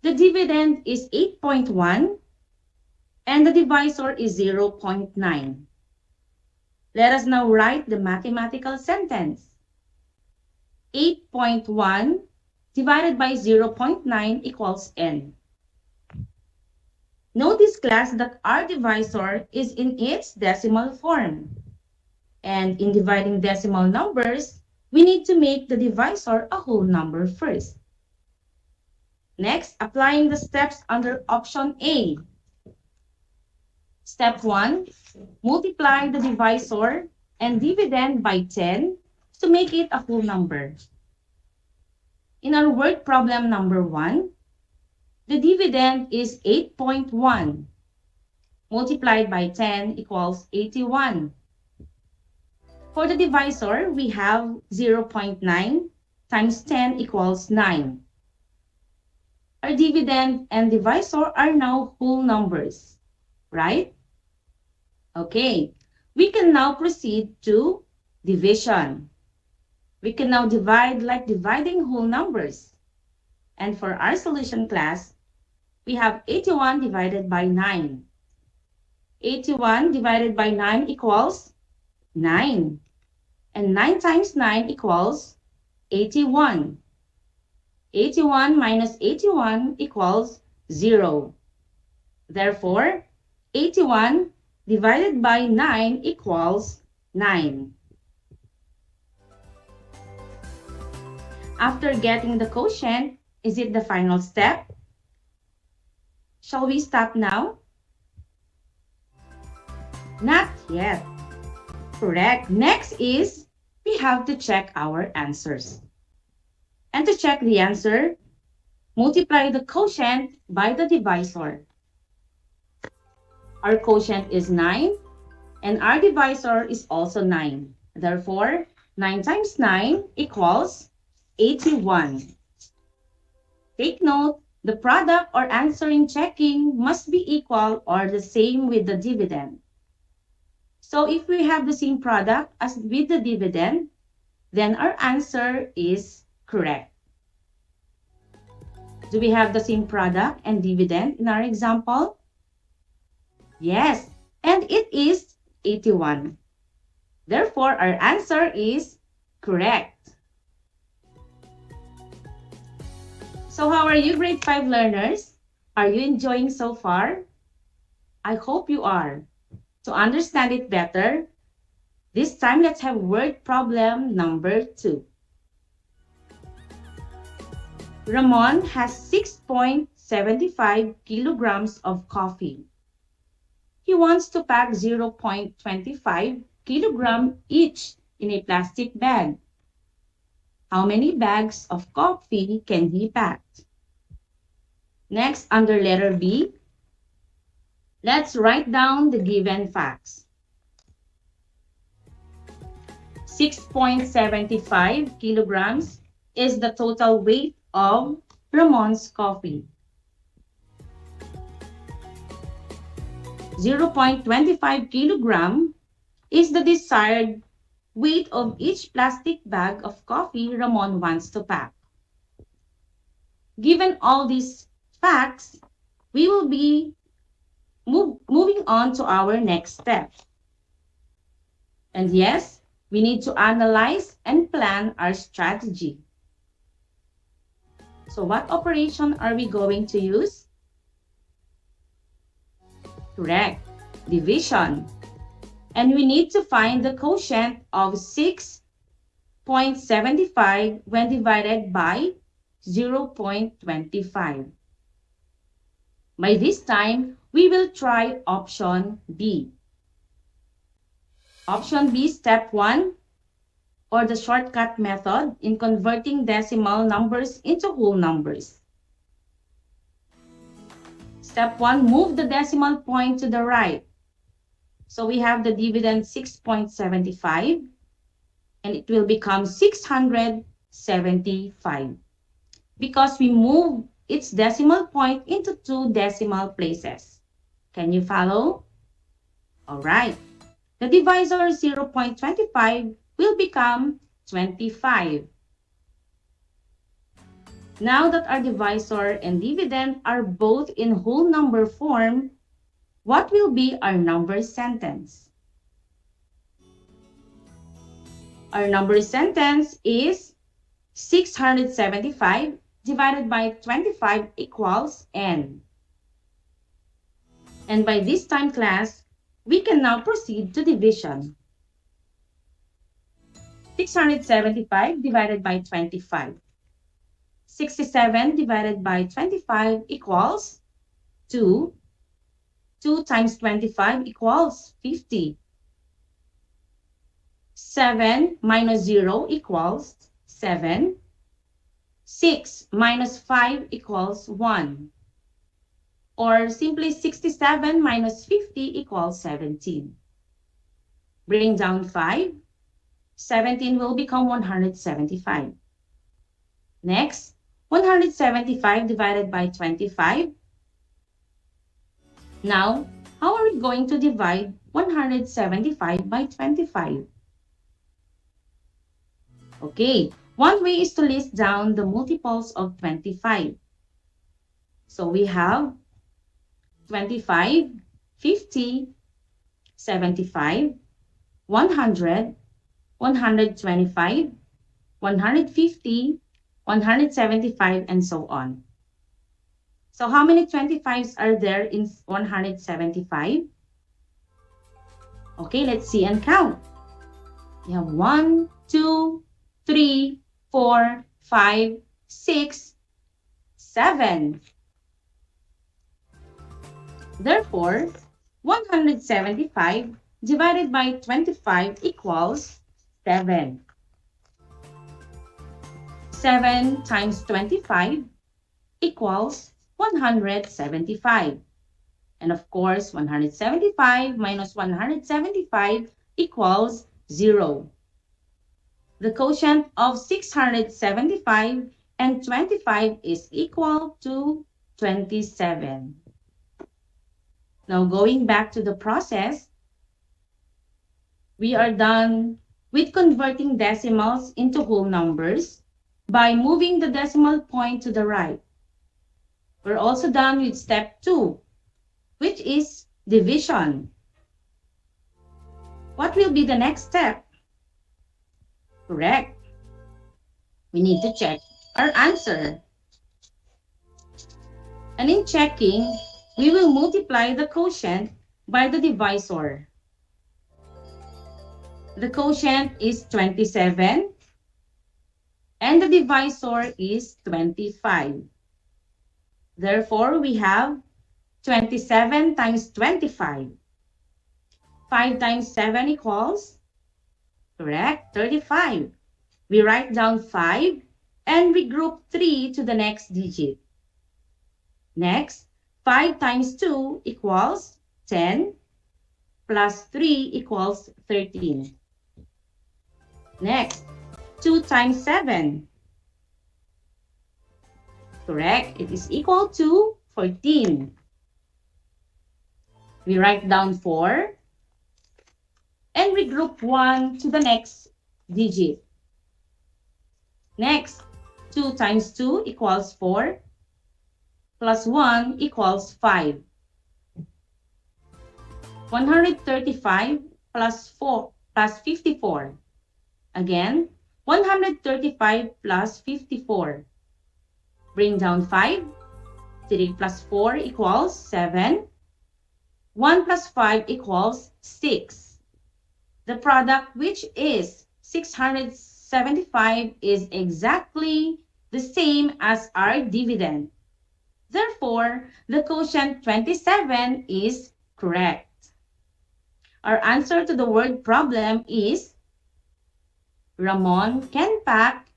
the dividend is 8.1 and the divisor is 0.9. Let us now write the mathematical sentence. 8.1 divided by 0.9 equals n. Notice, class, that our divisor is in its decimal form. And in dividing decimal numbers, we need to make the divisor a whole number first. Next, applying the steps under option A. Step 1, multiply the divisor and dividend by 10 to make it a whole number. In our word problem number 1, the dividend is 8.1. Multiplied by 10 equals 81. For the divisor, we have 0.9 times 10 equals 9. Our dividend and divisor are now whole numbers, right? Okay, we can now proceed to division. We can now divide like dividing whole numbers. And for our solution, class, we have 81 divided by 9. 81 divided by 9 equals 9. And 9 times 9 equals 81. 81 minus 81 equals 0. Therefore, 81 divided by 9 equals 9. After getting the quotient, is it the final step? Shall we stop now? Not yet. Correct. Next is, we have to check our answers. And to check the answer, multiply the quotient by the divisor. Our quotient is 9, and our divisor is also 9. Therefore, 9 times 9 equals 81. Take note, the product or answer in checking must be equal or the same with the dividend. So if we have the same product as with the dividend, then our answer is correct. Do we have the same product and dividend in our example? Yes, and it is 81. Therefore, our answer is correct. So how are you, grade 5 learners? Are you enjoying so far? I hope you are. To understand it better, this time let's have word problem number 2. Ramon has 6.75 kilograms of coffee. He wants to pack 0.25 kilogram each in a plastic bag. How many bags of coffee can he pack? Next, under letter B, let's write down the given facts. 6.75 kilograms is the total weight of Ramon's coffee. 0.25 kilogram is the desired weight of each plastic bag of coffee Ramon wants to pack. Given all these facts, we will be moving on to our next step. And yes, we need to analyze and plan our strategy. So what operation are we going to use? Correct, division. And we need to find the quotient of 6.75 when divided by 0.25. By this time, we will try option B. Option B, step 1, or the shortcut method in converting decimal numbers into whole numbers. Step 1, move the decimal point to the right. So we have the dividend 6.75, and it will become 675 because we move its decimal point into 2 decimal places. Can you follow? All right. The divisor 0.25 will become 25. Now that our divisor and dividend are both in whole number form, what will be our number sentence? Our number sentence is 675 divided by 25 equals n. And by this time, class, we can now proceed to division. 675 divided by 25. 67 divided by 25 equals 2. 2 times 25 equals 50. 7 minus 0 equals 7. 6 minus 5 equals 1. Or simply 67 minus 50 equals 17. Bring down 5. 17 will become 175. Next, 175 divided by 25. Now, how are we going to divide 175 by 25? Okay, one way is to list down the multiples of 25. So we have 25, 50, 75, 100, 125, 150, 175, and so on. So how many 25s are there in 175? Okay, let's see and count. You have 1, 2, 3, 4, 5, 6, 7. Therefore, 175 divided by 25 equals 7. 7 times 25 equals 175. And of course, 175 minus 175 equals 0. The quotient of 675 and 25 is equal to 27. Now, going back to the process, we are done with converting decimals into whole numbers by moving the decimal point to the right. We're also done with step 2, which is division. What will be the next step? Correct. We need to check our answer. And in checking, we will multiply the quotient by the divisor. The quotient is 27 and the divisor is 25. Therefore, we have 27 times 25. 5 times 7 equals, correct, 35. We write down 5 and we group 3 to the next digit. Next, 5 times 2 equals 10 plus 3 equals 13. Next, 2 times 7. Correct, it is equal to 14. We write down 4 and we group 1 to the next digit. Next, 2 times 2 equals 4 plus 1 equals 5. 135 plus 4 plus 54 Again, 135 plus 54. Bring down 5. 3 plus 4 equals 7. 1 plus 5 equals 6. The product, which is 675, is exactly the same as our dividend. Therefore, the quotient 27 is correct. Our answer to the word problem is Ramon can pack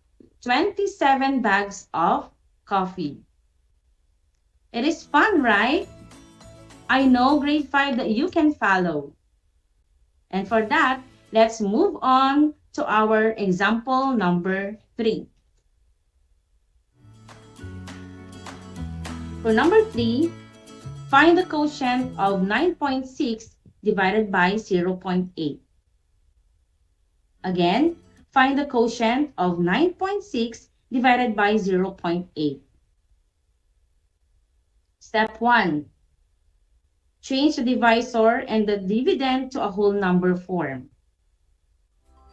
27 bags of coffee. It is fun, right? I know grade 5 that you can follow. And for that, let's move on to our example number 3. For number 3, find the quotient of 9.6 divided by 0.8. Again, find the quotient of 9.6 divided by 0.8. Step 1. Change the divisor and the dividend to a whole number form.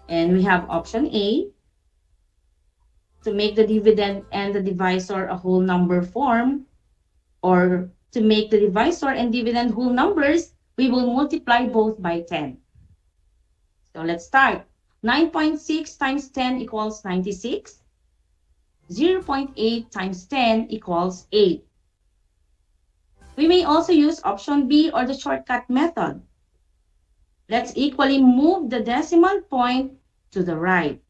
And we have option A, to make the dividend and the divisor a whole number form, or to make the divisor and dividend whole numbers, we will multiply both by 10. So let's start. 9.6 times 10 equals 96. 0.8 times 10 equals 8. We may also use option B or the shortcut method. Let's equally move the decimal point to the right.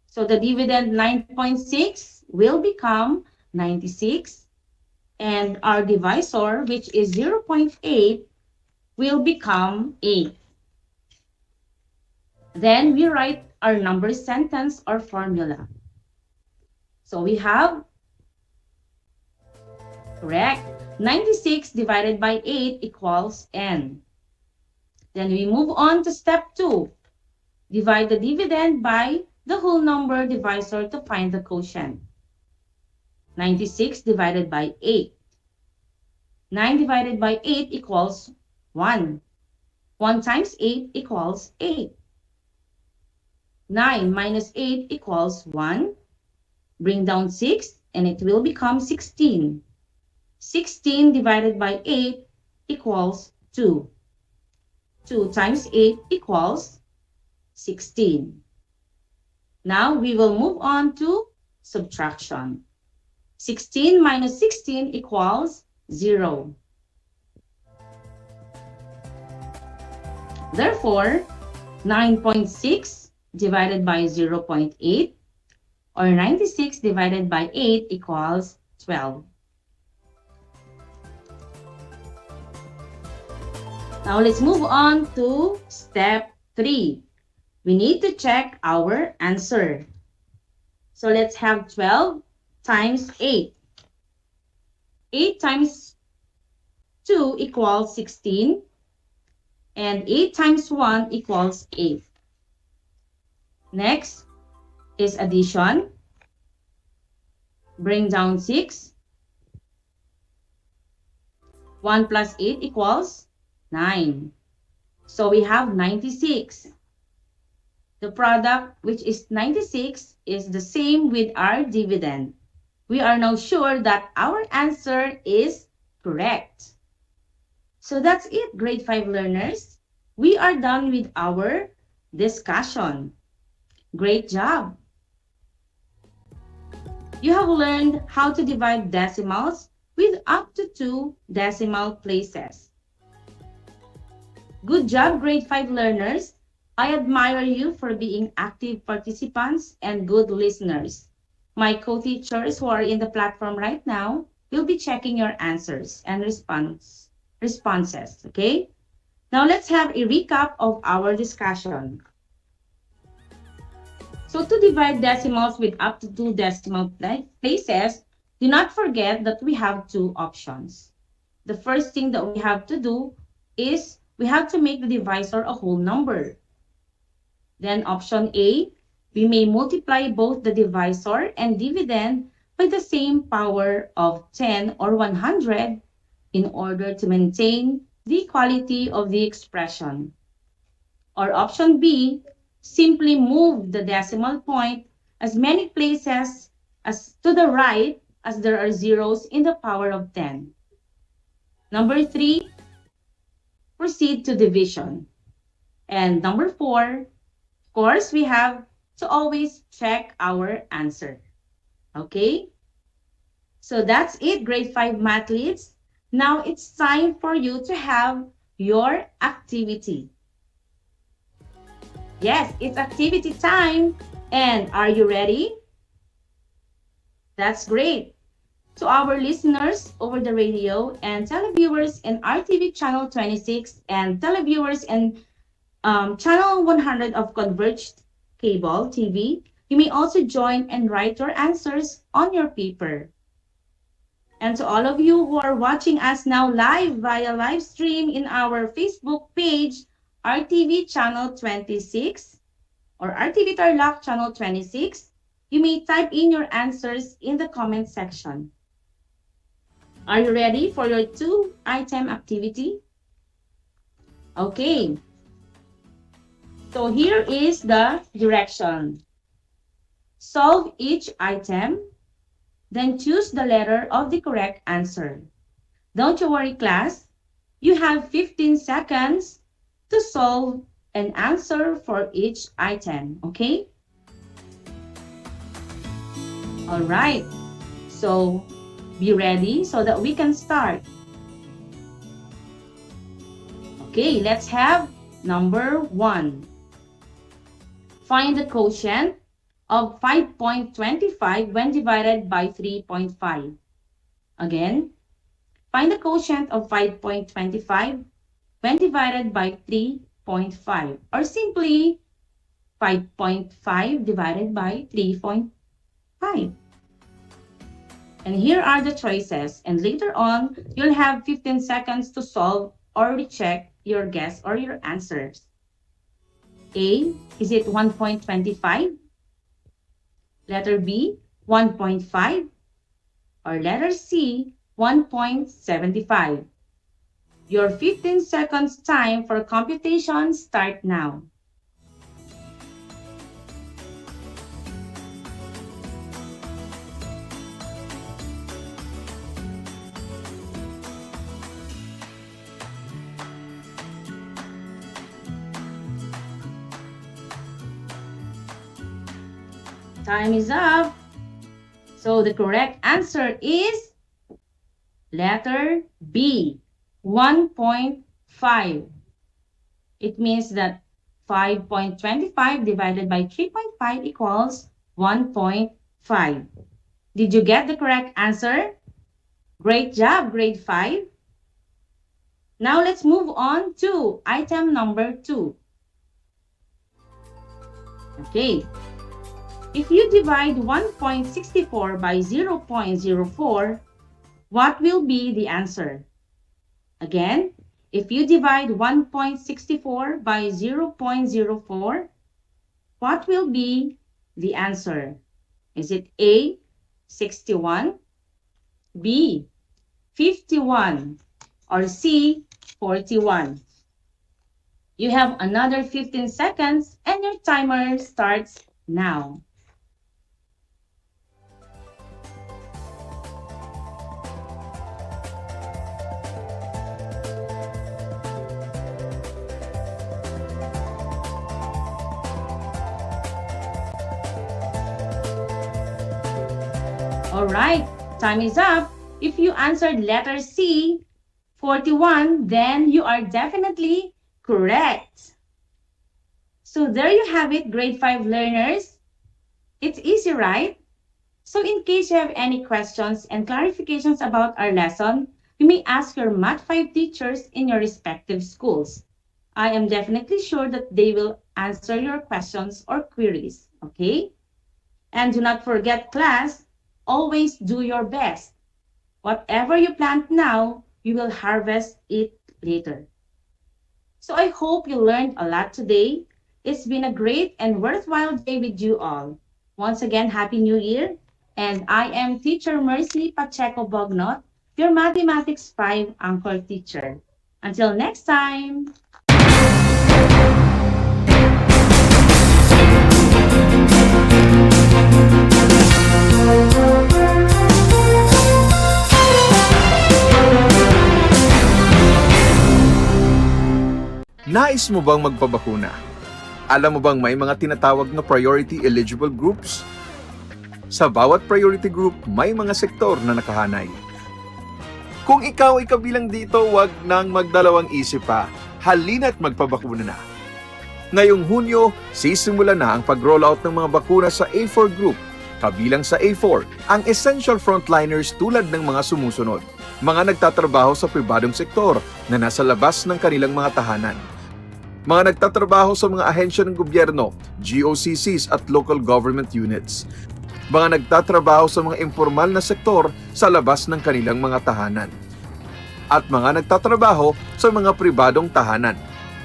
So the dividend 9.6 will become 96, and our divisor, which is 0.8, will become 8. Then we write our number sentence or formula. So we have, correct, 96 divided by 8 equals n. Then we move on to step 2. Divide the dividend by the whole number divisor to find the quotient. 96 divided by 8. 9 divided by 8 equals 1. 1 times 8 equals 8. 9 minus 8 equals 1. Bring down 6 and it will become 16. 16 divided by 8 equals 2. 2 times 8 equals 16. Now we will move on to subtraction. 16 minus 16 equals 0. Therefore, 9.6 divided by 0.8 or 96 divided by 8 equals 12. Now let's move on to step 3. We need to check our answer. So let's have 12 times 8. 8 times 2 equals 16. And 8 times 1 equals 8. Next is addition. Bring down 6. 1 plus 8 equals 9. So we have 96. The product, which is 96, is the same with our dividend. We are now sure that our answer is correct. So that's it, grade 5 learners. We are done with our discussion. Great job! You have learned how to divide decimals with up to 2 decimal places. Good job, grade 5 learners. I admire you for being active participants and good listeners. My co-teachers who are in the platform right now will be checking your answers and responses, okay? Now let's have a recap of our discussion. So to divide decimals with up to 2 decimal places, do not forget that we have 2 options. The first thing that we have to do is we have to make the divisor a whole number. Then option A, we may multiply both the divisor and dividend by the same power of 10 or 100 in order to maintain the equality of the expression. Or option B, simply move the decimal point as many places as to the right as there are zeros in the power of 10. Number 3, proceed to division. And number 4, of course, we have to always check our answer. Okay? So that's it, grade 5 math leads. Now it's time for you to have your activity. Yes, it's activity time. And are you ready? That's great. To our listeners over the radio and televiewers in RTV Channel 26 and televiewers in Channel 100 of Converged Cable TV, you may also join and write your answers on your paper. And to all of you who are watching us now live via live stream in our Facebook page, RTV Channel 26 or RTV Tarlac Channel 26, you may type in your answers in the comment section. Are you ready for your 2-item activity? Okay. So here is the direction. Solve each item, then choose the letter of the correct answer. Don't you worry, class. You have 15 seconds to solve an answer for each item, okay? All right. So be ready so that we can start. Okay, let's have number 1. Find the quotient of 5.25 when divided by 3.5. Again, find the quotient of 5.25 when divided by 3.5, or simply 5.5 divided by 3.5. And here are the choices, and later on, you'll have 15 seconds to solve or recheck your guess or your answers. A, is it 1.25? Letter B, 1.5? Or letter C, 1.75? Your 15 seconds time for computation start now. Time is up. So the correct answer is letter B, 1.5. It means that 5.25 divided by 3.5 equals 1.5. Did you get the correct answer? Great job, grade 5. Now let's move on to item number 2. Okay. If you divide 1.64 by 0.04, what will be the answer? Again, if you divide 1.64 by 0.04, what will be the answer? Is it A, 61, B, 51, or C, 41? You have another 15 seconds and your timer starts now. All right, time is up. If you answered letter C, 41, then you are definitely correct. So there you have it, grade 5 learners. It's easy, right? So in case you have any questions and clarifications about our lesson, you may ask your Math 5 teachers in your respective schools. I am definitely sure that they will answer your questions or queries, okay? And do not forget, class, always do your best. Whatever you plant now, you will harvest it later. So I hope you learned a lot today. It's been a great and worthwhile day with you all. Once again, Happy New Year. And I am Teacher Mercy Pacheco Bognot, your Mathematics 5 anchor teacher. Until next time. Nais mo bang magpabakuna? Alam mo bang may mga tinatawag na priority eligible groups? Sa bawat priority group, may mga sektor na nakahanay. Kung ikaw ay kabilang dito, wag nang magdalawang isip pa. Halina't magpabakuna na. Ngayong Hunyo, sisimula na ang pag-rollout ng mga bakuna sa A4 group. Kabilang sa A4, ang essential frontliners tulad ng mga sumusunod. Mga nagtatrabaho sa pribadong sektor na nasa labas ng kanilang mga tahanan. Mga nagtatrabaho sa mga ahensya ng gobyerno, GOCCs at local government units. Mga nagtatrabaho sa mga informal na sektor sa labas ng kanilang mga tahanan. At mga nagtatrabaho sa mga pribadong tahanan.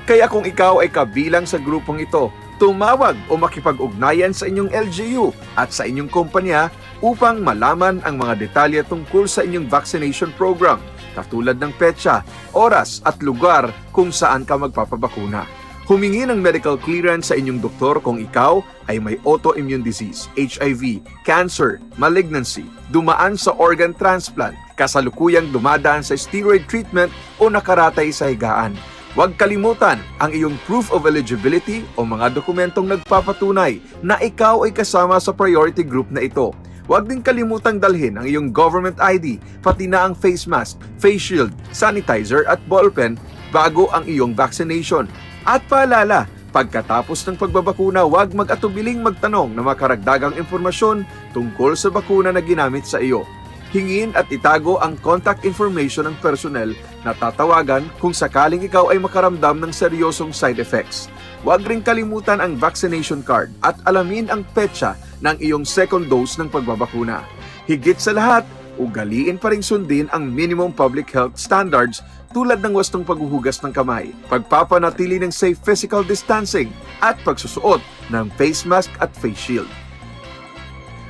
Kaya kung ikaw ay kabilang sa grupong ito, tumawag o makipag-ugnayan sa inyong LGU at sa inyong kumpanya upang malaman ang mga detalye tungkol sa inyong vaccination program, katulad ng petsa, oras at lugar kung saan ka magpapabakuna. Humingi ng medical clearance sa inyong doktor kung ikaw ay may autoimmune disease, HIV, cancer, malignancy, dumaan sa organ transplant, kasalukuyang dumadaan sa steroid treatment o nakaratay sa higaan. Huwag kalimutan ang iyong proof of eligibility o mga dokumentong nagpapatunay na ikaw ay kasama sa priority group na ito. Huwag din kalimutang dalhin ang iyong government ID, pati na ang face mask, face shield, sanitizer at ballpen bago ang iyong vaccination. At paalala, pagkatapos ng pagbabakuna, huwag mag-atubiling magtanong na makaragdagang impormasyon tungkol sa bakuna na ginamit sa iyo. Hingin at itago ang contact information ng personnel na tatawagan kung sakaling ikaw ay makaramdam ng seryosong side effects. Huwag ring kalimutan ang vaccination card at alamin ang petsa ng iyong second dose ng pagbabakuna. Higit sa lahat, ugaliin pa ring sundin ang minimum public health standards tulad ng wastong paghuhugas ng kamay, pagpapanatili ng safe physical distancing, at pagsusuot ng face mask at face shield.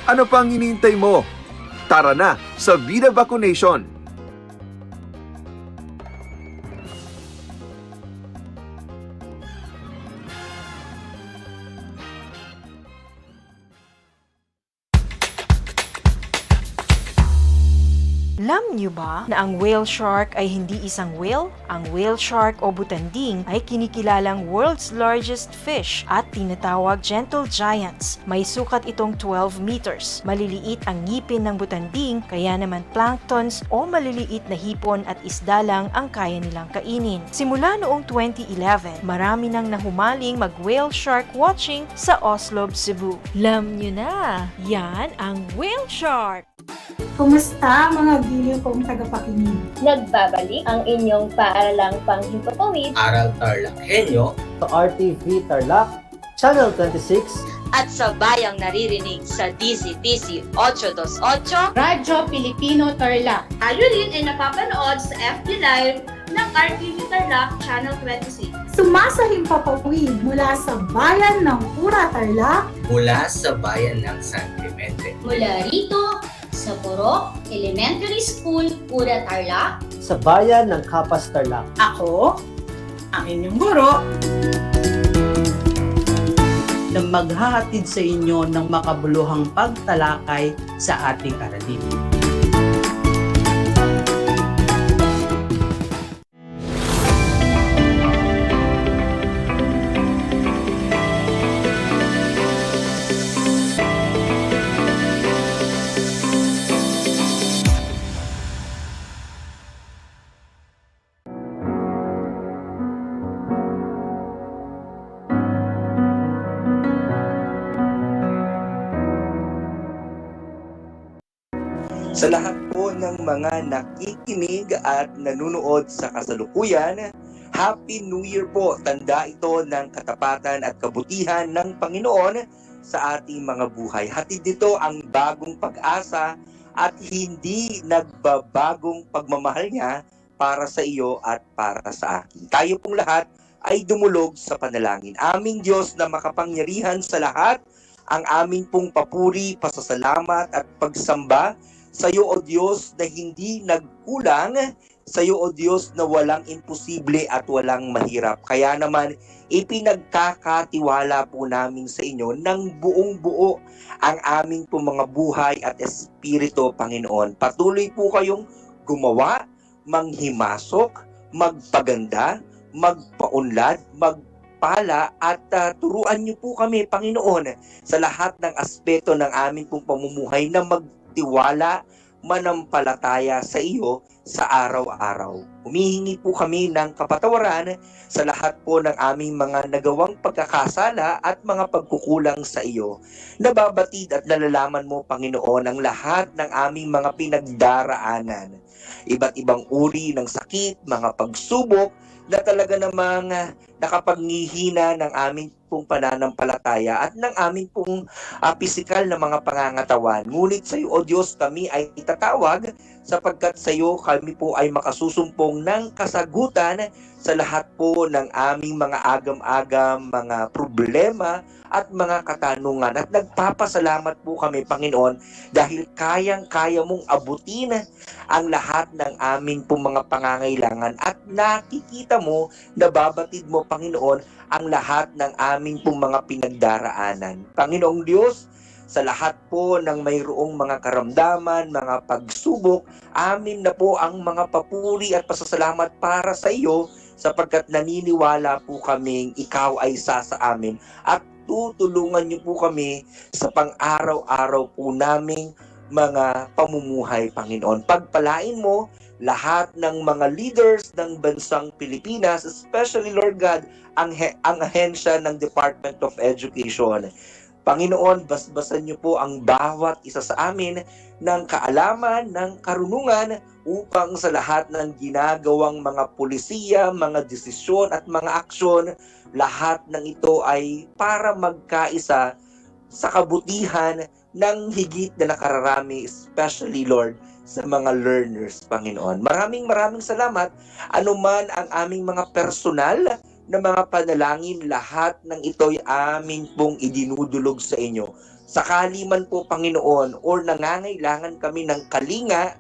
Ano pang hinihintay mo? Tara na sa Vida Vaccination! Alam niyo ba na ang whale shark ay hindi isang whale? Ang whale shark o butanding ay kinikilalang world's largest fish at tinatawag gentle giants. May sukat itong 12 meters. Maliliit ang ngipin ng butanding, kaya naman planktons o maliliit na hipon at isda lang ang kaya nilang kainin. Simula noong 2011, marami nang nahumaling mag-whale shark watching sa Oslo, Cebu. Alam niyo na, yan ang whale shark! Kumusta mga giliw kong tagapakinig? Nagbabalik ang inyong paaralang panghimpapawid, Aral TarlakHenyo, Sa RTV Tarlac, Channel 26, at sa bayang naririnig sa DCTC 828, Radyo Pilipino Tarlac. tayo rin ay napapanood sa FB Live ng RTV Tarlac Channel 26. Sumasahimpapawid mula sa bayan ng Pura Tarlac, mula sa bayan ng San Clemente. Mula rito, sa Purok Elementary School, Pura Tarlac. sa bayan ng Kapas Tarlac. Ako, ang inyong guro, na maghahatid sa inyo ng makabuluhang pagtalakay sa ating aralin. Sa lahat po ng mga nakikinig at nanunood sa kasalukuyan, Happy New Year po! Tanda ito ng katapatan at kabutihan ng Panginoon sa ating mga buhay. Hatid dito ang bagong pag-asa at hindi nagbabagong pagmamahal niya para sa iyo at para sa akin. Tayo pong lahat ay dumulog sa panalangin. Aming Diyos na makapangyarihan sa lahat, ang aming pong papuri, pasasalamat at pagsamba sa iyo, O Diyos, na hindi nagkulang, sa iyo, O Diyos, na walang imposible at walang mahirap. Kaya naman, ipinagkakatiwala po namin sa inyo ng buong buo ang aming po mga buhay at espiritu, Panginoon. Patuloy po kayong gumawa, manghimasok, magpaganda, magpaunlad, magpala at turuan niyo po kami, Panginoon, sa lahat ng aspeto ng aming pong pamumuhay na magtiwala, manampalataya sa iyo sa araw-araw. Humihingi po kami ng kapatawaran sa lahat po ng aming mga nagawang pagkakasala at mga pagkukulang sa iyo. Nababatid at nalalaman mo, Panginoon, ang lahat ng aming mga pinagdaraanan. Iba't ibang uri ng sakit, mga pagsubok na talaga namang nakapaghihina ng aming pong pananampalataya at ng aming pong pisikal na mga pangangatawan. Ngunit sa iyo, O Diyos, kami ay itatawag sapagkat sa iyo kami po ay makasusumpong ng kasagutan sa lahat po ng aming mga agam-agam, mga problema at mga katanungan. At nagpapasalamat po kami, Panginoon, dahil kayang-kaya mong abutin ang lahat ng aming pong mga pangangailangan at nakikita mo, nababatid mo, Panginoon, ang lahat ng aming pong mga pinagdaraanan. Panginoong Diyos, sa lahat po ng mayroong mga karamdaman, mga pagsubok, amin na po ang mga papuri at pasasalamat para sa iyo sapagkat naniniwala po kaming ikaw ay sa amin at tutulungan niyo po kami sa pang-araw-araw po naming mga pamumuhay, Panginoon. Pagpalain mo lahat ng mga leaders ng bansang Pilipinas, especially, Lord God, ang ahensya ng Department of Education. Panginoon, basbasan niyo po ang bawat isa sa amin ng kaalaman, ng karunungan upang sa lahat ng ginagawang mga pulisiya, mga desisyon at mga aksyon, lahat ng ito ay para magkaisa sa kabutihan ng higit na nakararami, especially, Lord, sa mga learners, Panginoon. Maraming salamat. Anuman ang aming mga personal na mga panalangin, lahat ng ito'y amin pong idinudulog sa inyo. Sakali man po, Panginoon, or nangangailangan kami ng kalinga,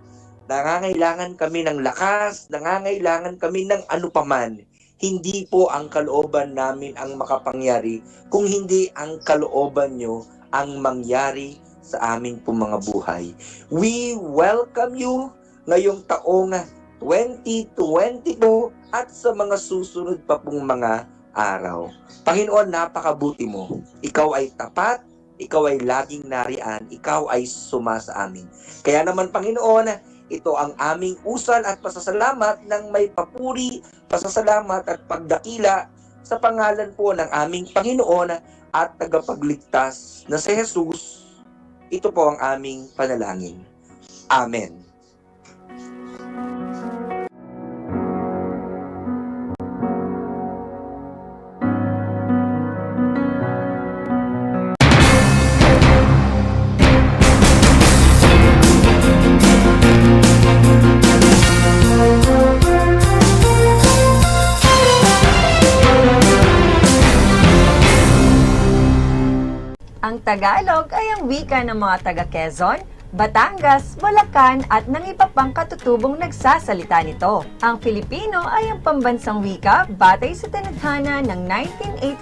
nangangailangan kami ng lakas, nangangailangan kami ng ano paman, hindi po ang kalooban namin ang makapangyari, kung hindi ang kalooban nyo ang mangyari sa aming pong mga buhay. We welcome you ngayong taong 2022 at sa mga susunod pa pong mga araw. Panginoon, napakabuti mo. Ikaw ay tapat, ikaw ay laging nariyan, ikaw ay sumasa amin. Kaya naman, Panginoon, ito ang aming usal at pasasalamat ng may papuri, pasasalamat at pagdakila sa pangalan po ng aming Panginoon at tagapagligtas na si Jesus. Ito po ang aming panalangin. Amen. Ang Tagalog ay ang wika ng mga taga-Quezon, Batangas, Bulacan at ng iba pang katutubong nagsasalita nito. Ang Filipino ay ang pambansang wika batay sa tinadhana ng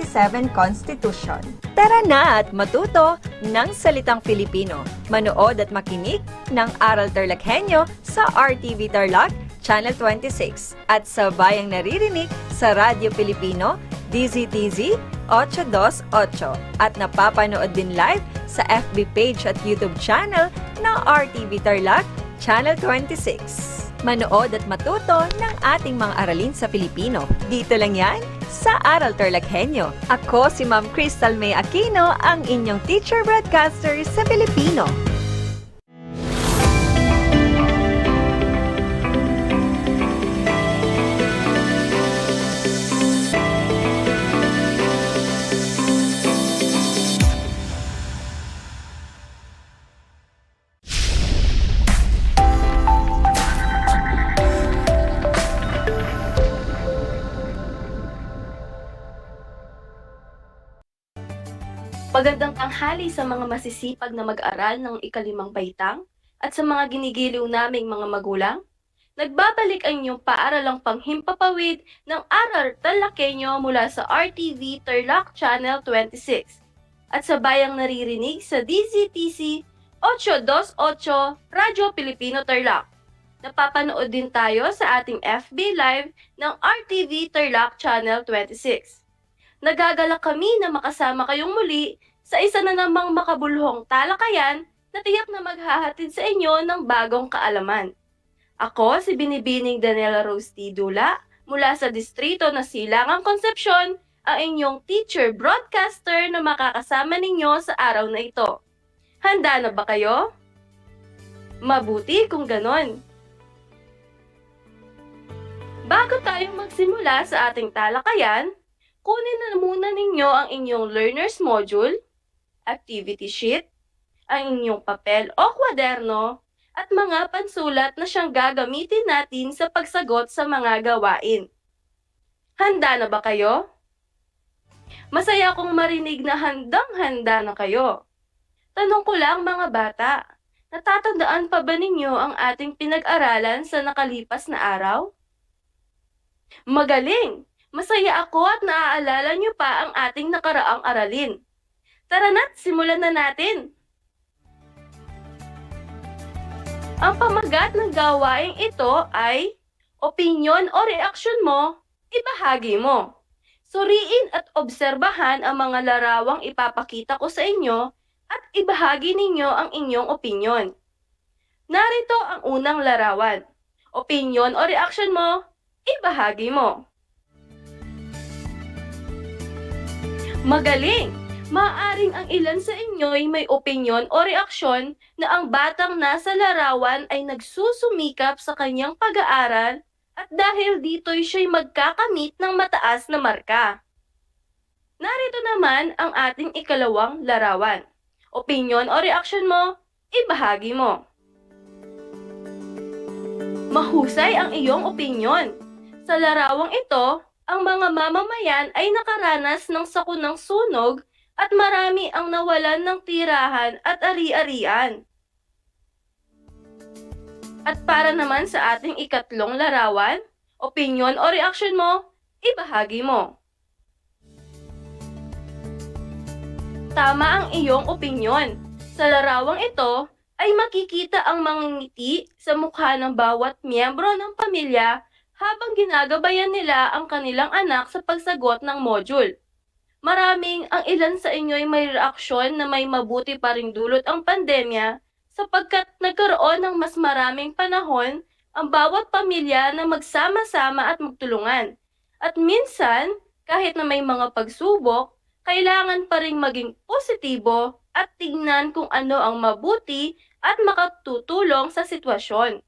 1987 Constitution. Tara na at matuto ng salitang Filipino. Manood at makinig ng Aral TarlakHenyo sa RTV Tarlac, Channel 26 at sa bayang naririnig sa Radyo Pilipino, DZTZ 828 at napapanood din live sa FB page at YouTube channel ng RTV Tarlac, Channel 26. Manood at matuto ng ating mga aralin sa Filipino. Dito lang yan sa Aral TarlakHenyo. Ako si Ma'am Crystal May Aquino, ang inyong teacher broadcaster sa Filipino. Magandang tanghali sa mga masisipag na mag-aral ng ikalimang baitang at sa mga ginigiliw naming mga magulang. Nagbabalik ang inyong paaralang panghimpapawid ng Aral TarlakHenyo mula sa RTV Tarlac Channel 26 at sa bayang naririnig sa DZTC 828 Radyo Pilipino Tarlac. Napapanood din tayo sa ating FB Live ng RTV Tarlac Channel 26. Nagagalak kami na makasama kayong muli sa isa na namang makabuluhang talakayan na tiyak na maghahatid sa inyo ng bagong kaalaman. Ako si Binibining Daniela Rose T. Dula mula sa distrito na Silangang Concepcion, ang inyong teacher broadcaster na makakasama ninyo sa araw na ito. Handa na ba kayo? Mabuti kung ganon. Bago tayong magsimula sa ating talakayan, kunin na muna ninyo ang inyong learner's module, activity sheet, ang inyong papel o kwaderno, at mga pansulat na siyang gagamitin natin sa pagsagot sa mga gawain. Handa na ba kayo? Masaya akong marinig na handang-handa na kayo. Tanong ko lang mga bata, natatandaan pa ba ninyo ang ating pinag-aralan sa nakalipas na araw? Magaling! Masaya ako at naaalala nyo pa ang ating nakaraang aralin. Tara na't simulan na natin! Ang pamagat ng gawaing ito ay opinyon o reaksyon mo, ibahagi mo. Suriin at obserbahan ang mga larawang ipapakita ko sa inyo at ibahagi ninyo ang inyong opinyon. Narito ang unang larawan. Opinyon o reaksyon mo, ibahagi mo. Magaling! Maaaring ang ilan sa inyo ay may opinyon o reaksyon na ang batang nasa larawan ay nagsusumikap sa kanyang pag-aaral at dahil dito'y siya'y magkakamit ng mataas na marka. Narito naman ang ating ikalawang larawan. Opinyon o reaksyon mo, ibahagi mo. Mahusay ang iyong opinyon. Sa larawang ito, ang mga mamamayan ay nakaranas ng sakunang sunog at marami ang nawalan ng tirahan at ari-arian. At para naman sa ating ikatlong larawan, opinyon o reaksyon mo, ibahagi mo. Tama ang iyong opinyon. Sa larawang ito ay makikita ang mga ngiti sa mukha ng bawat miyembro ng pamilya habang ginagabayan nila ang kanilang anak sa pagsagot ng module. Maraming ang ilan sa inyo ay may reaksyon na may mabuti pa ring dulot ang pandemya sapagkat nagkaroon ng mas maraming panahon ang bawat pamilya na magsama-sama at magtulungan. At minsan, kahit na may mga pagsubok, kailangan pa ring maging positibo at tignan kung ano ang mabuti at makatutulong sa sitwasyon.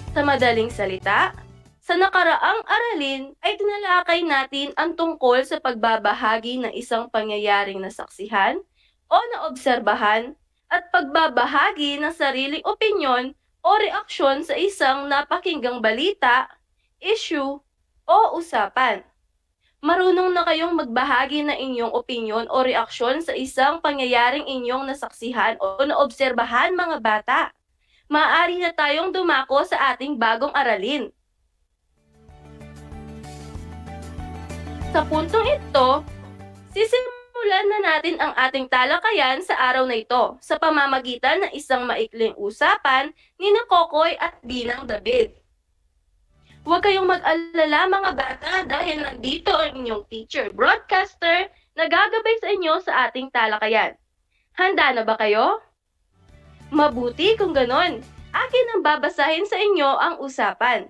Sa madaling salita, sa nakaraang aralin ay tinalakay natin ang tungkol sa pagbabahagi ng isang pangyayaring nasaksihan o naobserbahan at pagbabahagi ng sariling opinyon o reaksyon sa isang napakinggang balita, issue o usapan. Marunong na kayong magbahagi ng inyong opinyon o reaksyon sa isang pangyayaring inyong nasaksihan o naobserbahan mga bata. Maaari na tayong dumako sa ating bagong aralin. Sa puntong ito, sisimulan na natin ang ating talakayan sa araw na ito sa pamamagitan ng isang maikling usapan ni Kokoy at Binang David. Huwag kayong mag-alala mga bata dahil nandito ang inyong teacher broadcaster na gagabay sa inyo sa ating talakayan. Handa na ba kayo? Mabuti kung ganon. Akin ang babasahin sa inyo ang usapan.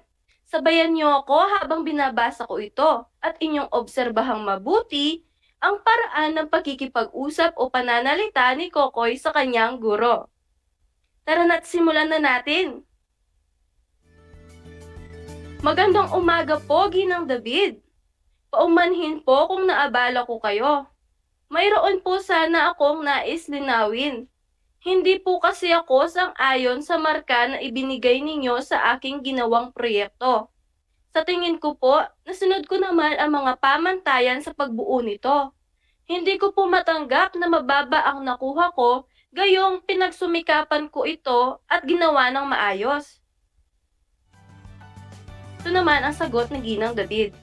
Sabayan niyo ako habang binabasa ko ito at inyong obserbahang mabuti ang paraan ng pagkikipag-usap o pananalita ni Kokoy sa kanyang guro. Tara na't simulan na natin. Magandang umaga po, Ginang David. Paumanhin po kung naabala ko kayo. Mayroon po sana akong nais linawin. Hindi po kasi ako sang-ayon sa marka na ibinigay ninyo sa aking ginawang proyekto. Sa tingin ko po, nasunod ko naman ang mga pamantayan sa pagbuo nito. Hindi ko po matanggap na mababa ang nakuha ko, gayong pinagsumikapan ko ito at ginawa ng maayos. Ito naman ang sagot ng Ginang David.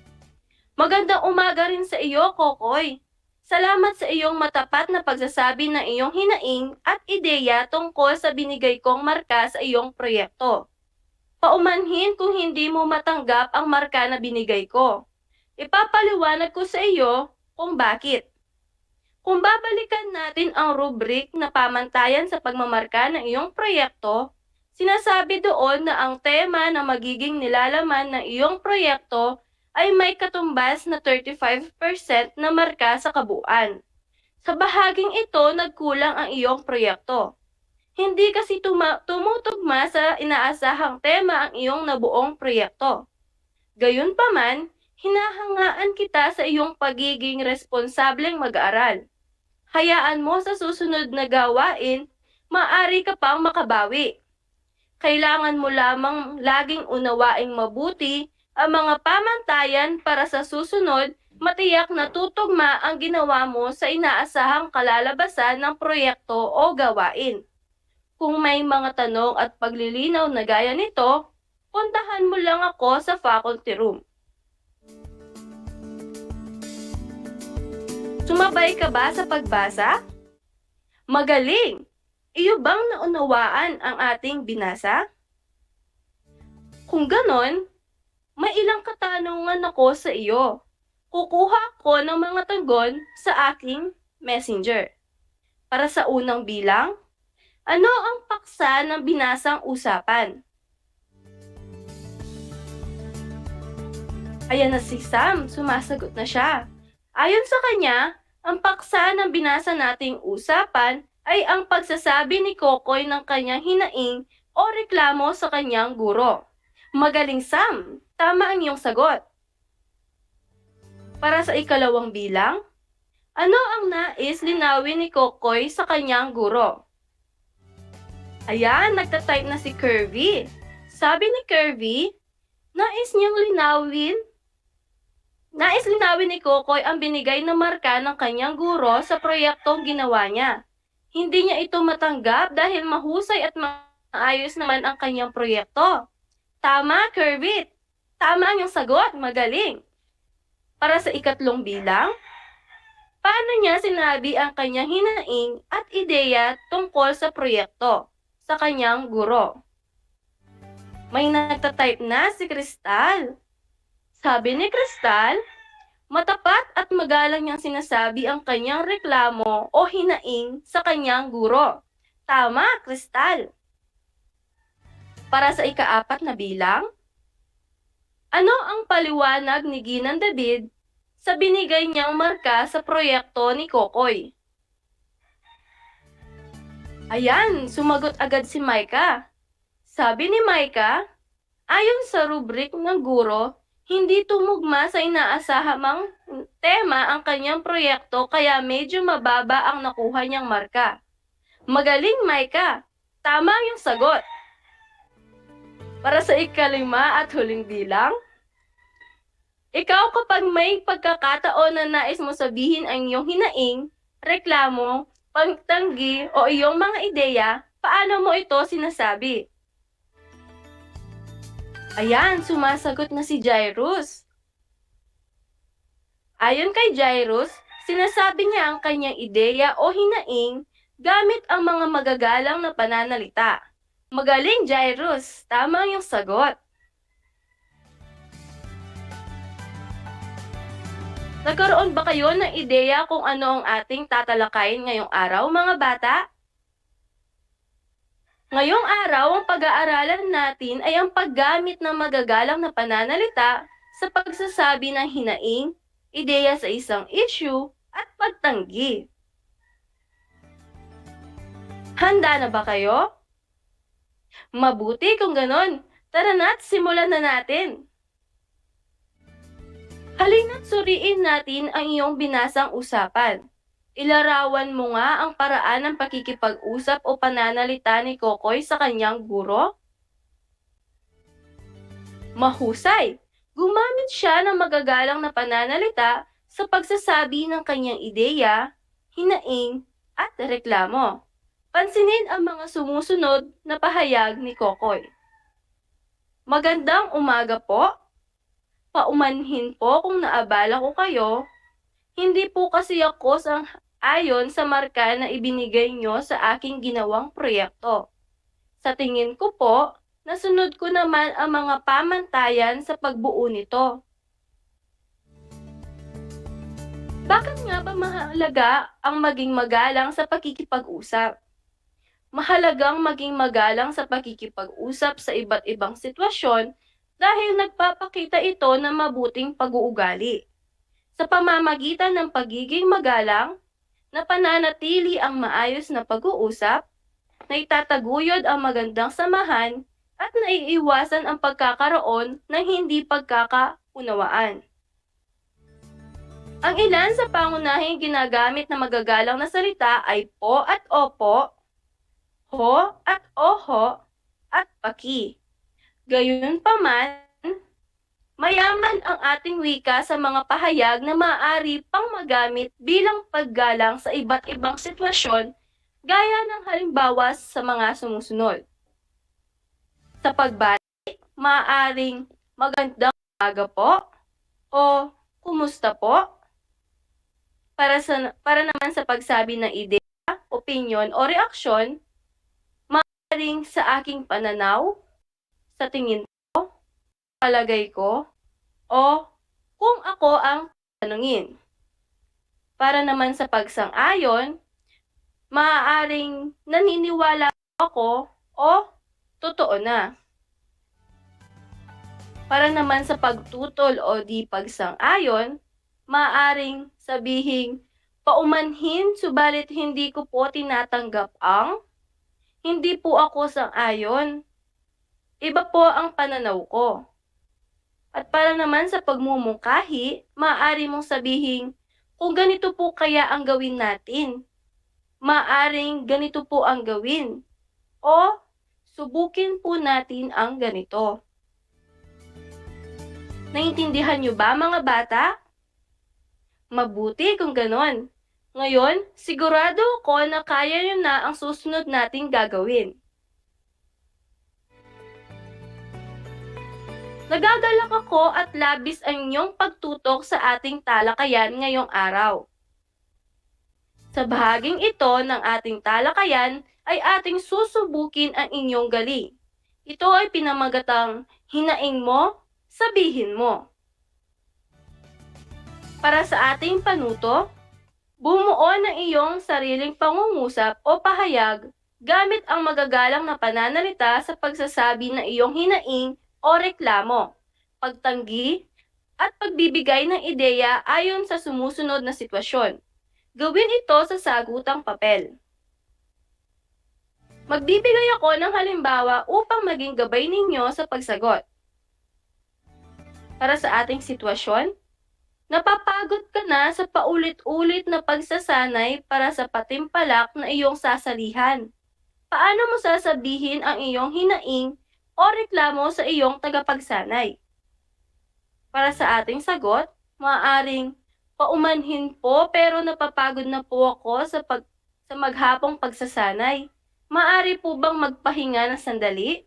Magandang umaga rin sa iyo, Kokoy. Salamat sa iyong matapat na pagsasabi ng iyong hinaing at ideya tungkol sa binigay kong marka sa iyong proyekto. Paumanhin kung hindi mo matanggap ang marka na binigay ko. Ipapaliwanag ko sa iyo kung bakit. Kung babalikan natin ang rubric na pamantayan sa pagmamarka ng iyong proyekto, sinasabi doon na ang tema na magiging nilalaman ng iyong proyekto ay may katumbas na 35% na marka sa kabuuan. Sa bahaging ito, nagkulang ang iyong proyekto. Hindi kasi tumutugma sa inaasahang tema ang iyong nabuong proyekto. Gayunpaman, hinahangaan kita sa iyong pagiging responsableng mag-aaral. Hayaan mo sa susunod na gawain, maaari ka pang makabawi. Kailangan mo lamang laging unawaing mabuti ang mga pamantayan para sa susunod, matiyak na tutugma ang ginawa mo sa inaasahang kalalabasan ng proyekto o gawain. Kung may mga tanong at paglilinaw na gaya nito, puntahan mo lang ako sa faculty room. Sumabay ka ba sa pagbasa? Magaling! Iyo bang naunawaan ang ating binasa? Kung ganon, may ilang katanungan ako sa iyo. Kukuha ko ng mga tugon sa aking messenger. Para sa unang bilang, ano ang paksa ng binasang usapan? Ayan na si Sam, sumasagot na siya. Ayon sa kanya, ang paksa ng binasa nating usapan ay ang pagsasabi ni Kokoy ng kanyang hinaing o reklamo sa kanyang guro. Magaling, Sam! Tama ang iyong sagot. Para sa ikalawang bilang, ano ang nais linawin ni Kokoy sa kanyang guro? Ayan, nagtatype na si Kirby. Sabi ni Kirby, nais linawin ni Kokoy ang binigay na marka ng kanyang guro sa proyektong ginawa niya. Hindi niya ito matanggap dahil mahusay at maayos naman ang kanyang proyekto. Tama, Kirby! Tama ang iyong sagot, magaling. Para sa ikatlong bilang, paano niya sinabi ang kanyang hinaing at ideya tungkol sa proyekto sa kanyang guro? May nagtatype na si Crystal. Sabi ni Crystal, matapat at magalang niyang sinasabi ang kanyang reklamo o hinaing sa kanyang guro. Tama, Crystal. Para sa ikaapat na bilang, ano ang paliwanag ni Ginang David sa binigay niyang marka sa proyekto ni Kokoy? Ayan, sumagot agad si Micah. Sabi ni Micah, ayon sa rubrik ng guro, hindi tumugma sa inaasahamang tema ang kanyang proyekto kaya medyo mababa ang nakuha niyang marka. Magaling, Micah! Tama yung sagot. Para sa ikalima at huling bilang, ikaw kapag may pagkakataon na nais mo sabihin ang iyong hinaing, reklamo, pagtanggi o iyong mga ideya, paano mo ito sinasabi? Ayan, sumasagot na si Jairus. Ayon kay Jairus, sinasabi niya ang kanyang ideya o hinaing gamit ang mga magagalang na pananalita. Magaling, Jairus! Tama ang iyong sagot. Nagkaroon ba kayo ng ideya kung ano ang ating tatalakayin ngayong araw, mga bata? Ngayong araw, ang pag-aaralan natin ay ang paggamit ng magagalang na pananalita sa pagsasabi ng hinaing, ideya sa isang issue, at pagtanggi. Handa na ba kayo? Mabuti kung ganon. Tara na't simulan na natin. Halina't suriin natin ang iyong binasang usapan. Ilarawan mo nga ang paraan ng pakikipag-usap o pananalita ni Kokoy sa kanyang guro. Mahusay! Gumamit siya ng magagalang na pananalita sa pagsasabi ng kanyang ideya, hinaing, at reklamo. Pansinin ang mga sumusunod na pahayag ni Kokoy. Magandang umaga po. Paumanhin po kung naabala ko kayo. Hindi po kasi ako ayon sa marka na ibinigay nyo sa aking ginawang proyekto. Sa tingin ko po, nasunod ko naman ang mga pamantayan sa pagbuo nito. Bakit nga ba mahalaga ang maging magalang sa pakikipag-usap? Mahalagang maging magalang sa pakikipag-usap sa iba't ibang sitwasyon dahil nagpapakita ito ng mabuting pag-uugali. Sa pamamagitan ng pagiging magalang, napananatili ang maayos na pag-uusap, naitataguyod ang magandang samahan, at naiiwasan ang pagkakaroon ng hindi pagkakaunawaan. Ang ilan sa pangunahing ginagamit na magagalang na salita ay po at opo, ho at oho, at paki. Gayunpaman, mayaman ang ating wika sa mga pahayag na maaari pang magamit bilang paggalang sa iba't ibang sitwasyon gaya ng halimbawa sa mga sumusunod. Sa pagbati, maaaring magandang umaga po o kumusta po. Para naman sa pagsabi ng ideya, opinyon o reaksyon, maaaring sa aking pananaw, sa tingin ko, palagay ko, o kung ako ang tanungin. Para naman sa pagsang-ayon, maaaring naniniwala ako o totoo na. Para naman sa pagtutol o di pagsang-ayon, maaaring sabihin, paumanhin subalit hindi ko po tinatanggap ang, hindi po ako sang-ayon. Iba po ang pananaw ko. At para naman sa pagmumungkahi, maaari mong sabihin, kung ganito po kaya ang gawin natin. Maaring ganito po ang gawin. O, subukin po natin ang ganito. Naintindihan niyo ba mga bata? Mabuti kung ganon. Ngayon, sigurado ako na kaya niyo na ang susunod nating gagawin. Nagagalak ako at labis ang inyong pagtutok sa ating talakayan ngayong araw. Sa bahaging ito ng ating talakayan ay ating susubukin ang inyong galing. Ito ay pinamagatang hinaing mo, sabihin mo. Para sa ating panuto, bumuo ng iyong sariling pangungusap o pahayag gamit ang magagalang na pananalita sa pagsasabi ng iyong hinaing o reklamo, pagtanggi, at pagbibigay ng ideya ayon sa sumusunod na sitwasyon. Gawin ito sa sagutang papel. Magbibigay ako ng halimbawa upang maging gabay ninyo sa pagsagot. Para sa ating sitwasyon, napapagod ka na sa paulit-ulit na pagsasanay para sa patimpalak na iyong sasalihan. Paano mo sasabihin ang iyong hinaing o reklamo sa iyong tagapagsanay? Para sa ating sagot, maaaring, paumanhin po pero napapagod na po ako sa maghapong pagsasanay. Maaari po bang magpahinga ng sandali?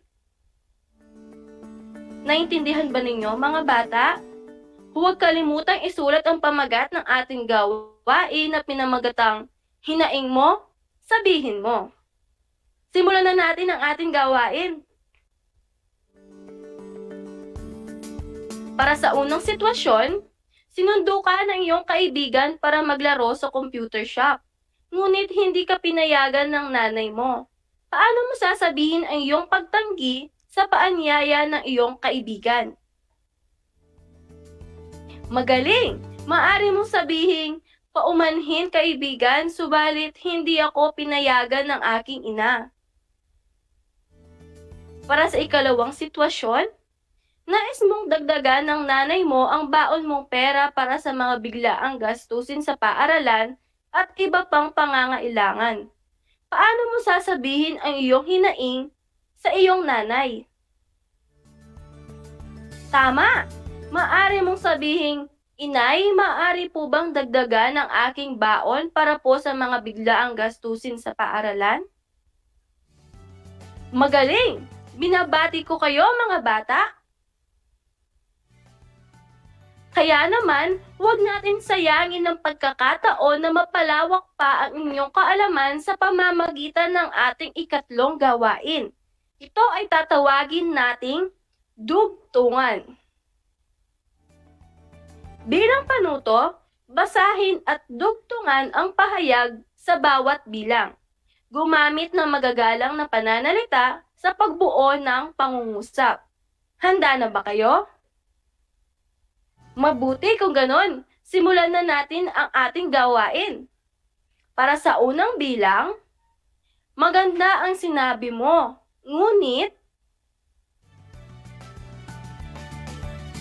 Naintindihan ba ninyo mga bata? Huwag kalimutang isulat ang pamagat ng ating gawain na pinamagatang hinaing mo, sabihin mo. Simulan na natin ang ating gawain. Para sa unang sitwasyon, sinundo ka ng iyong kaibigan para maglaro sa computer shop. Ngunit hindi ka pinayagan ng nanay mo. Paano mo sasabihin ang iyong pagtanggi sa paanyaya ng iyong kaibigan? Magaling! Maaari mong sabihin, paumanhin kaibigan, subalit hindi ako pinayagan ng aking ina. Para sa ikalawang sitwasyon, nais mong dagdagan ng nanay mo ang baon mong pera para sa mga biglaang gastusin sa paaralan at iba pang pangangailangan. Paano mo sasabihin ang iyong hinaing sa iyong nanay? Tama! Maaari mong sabihin, Inay, maaari po bang dagdagan ang aking baon para po sa mga biglaang gastusin sa paaralan? Magaling! Binabati ko kayo mga bata! Kaya naman, huwag natin sayangin ng pagkakataon na mapalawak pa ang inyong kaalaman sa pamamagitan ng ating ikatlong gawain. Ito ay tatawagin nating dugtungan. Bilang panuto, basahin at dugtungan ang pahayag sa bawat bilang. Gumamit ng magagalang na pananalita sa pagbuo ng pangungusap. Handa na ba kayo? Mabuti kung ganon, simulan na natin ang ating gawain. Para sa unang bilang, maganda ang sinabi mo, ngunit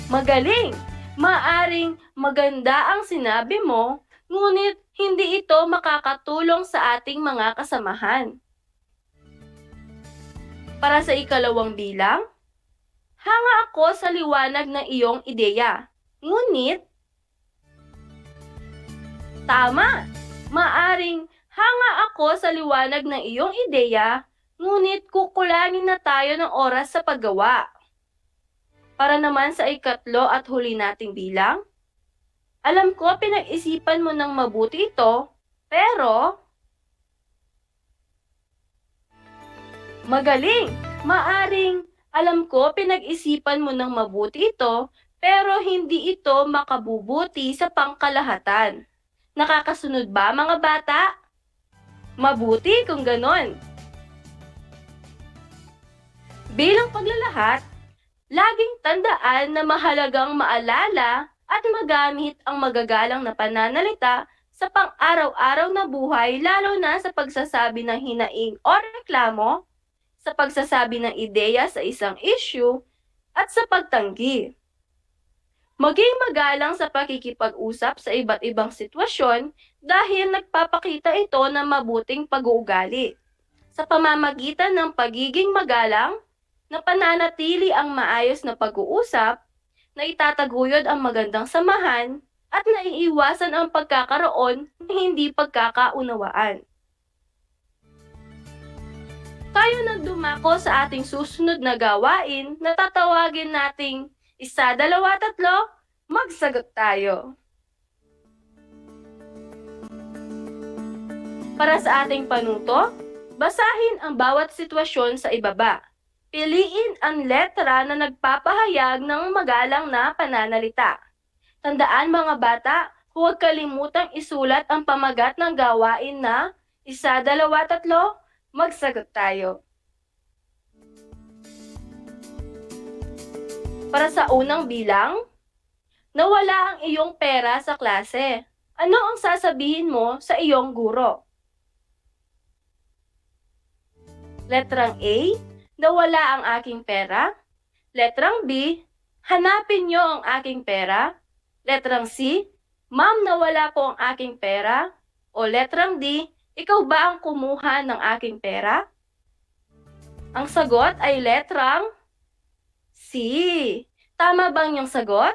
magaling. Maaring maganda ang sinabi mo, ngunit hindi ito makakatulong sa ating mga kasamahan. Para sa ikalawang bilang, hanga ako sa liwanag ng iyong ideya. Ngunit, tama, maaring hanga ako sa liwanag ng iyong ideya, ngunit kukulangin na tayo ng oras sa paggawa. Para naman sa ikatlo at huli nating bilang, alam ko pinag-isipan mo ng mabuti ito, pero magaling! Maaring alam ko pinag-isipan mo ng mabuti ito, pero hindi ito makabubuti sa pangkalahatan. Nakakasunod ba mga bata? Mabuti kung ganon. Bilang paglalahat, laging tandaan na mahalagang maalala at magamit ang magagalang na pananalita sa pang-araw-araw na buhay, lalo na sa pagsasabi ng hinaing o reklamo, sa pagsasabi ng ideya sa isang issue, at sa pagtanggi. Maging magalang sa pakikipag-usap sa iba't ibang sitwasyon dahil nagpapakita ito ng mabuting pag-uugali. Sa pamamagitan ng pagiging magalang, na pananatili ang maayos na pag-uusap, na itataguyod ang magandang samahan, at naiiwasan ang pagkakaroon ng hindi pagkakaunawaan. Tayo na dumako sa ating susunod na gawain na tatawagin nating 1, 2, 3, magsagot tayo. Para sa ating panuto, basahin ang bawat sitwasyon sa ibaba. Piliin ang letra na nagpapahayag ng magalang na pananalita. Tandaan mga bata, huwag kalimutang isulat ang pamagat ng gawain na 1, 2, 3, magsagot tayo. Para sa unang bilang, nawala ang iyong pera sa klase. Ano ang sasabihin mo sa iyong guro? Letrang A, nawala ang aking pera. Letrang B, hanapin niyo ang aking pera. Letrang C, ma'am, nawala po ang aking pera. O letrang D, ikaw ba ang kumuha ng aking pera? Ang sagot ay letrang C. Tama bang yung sagot?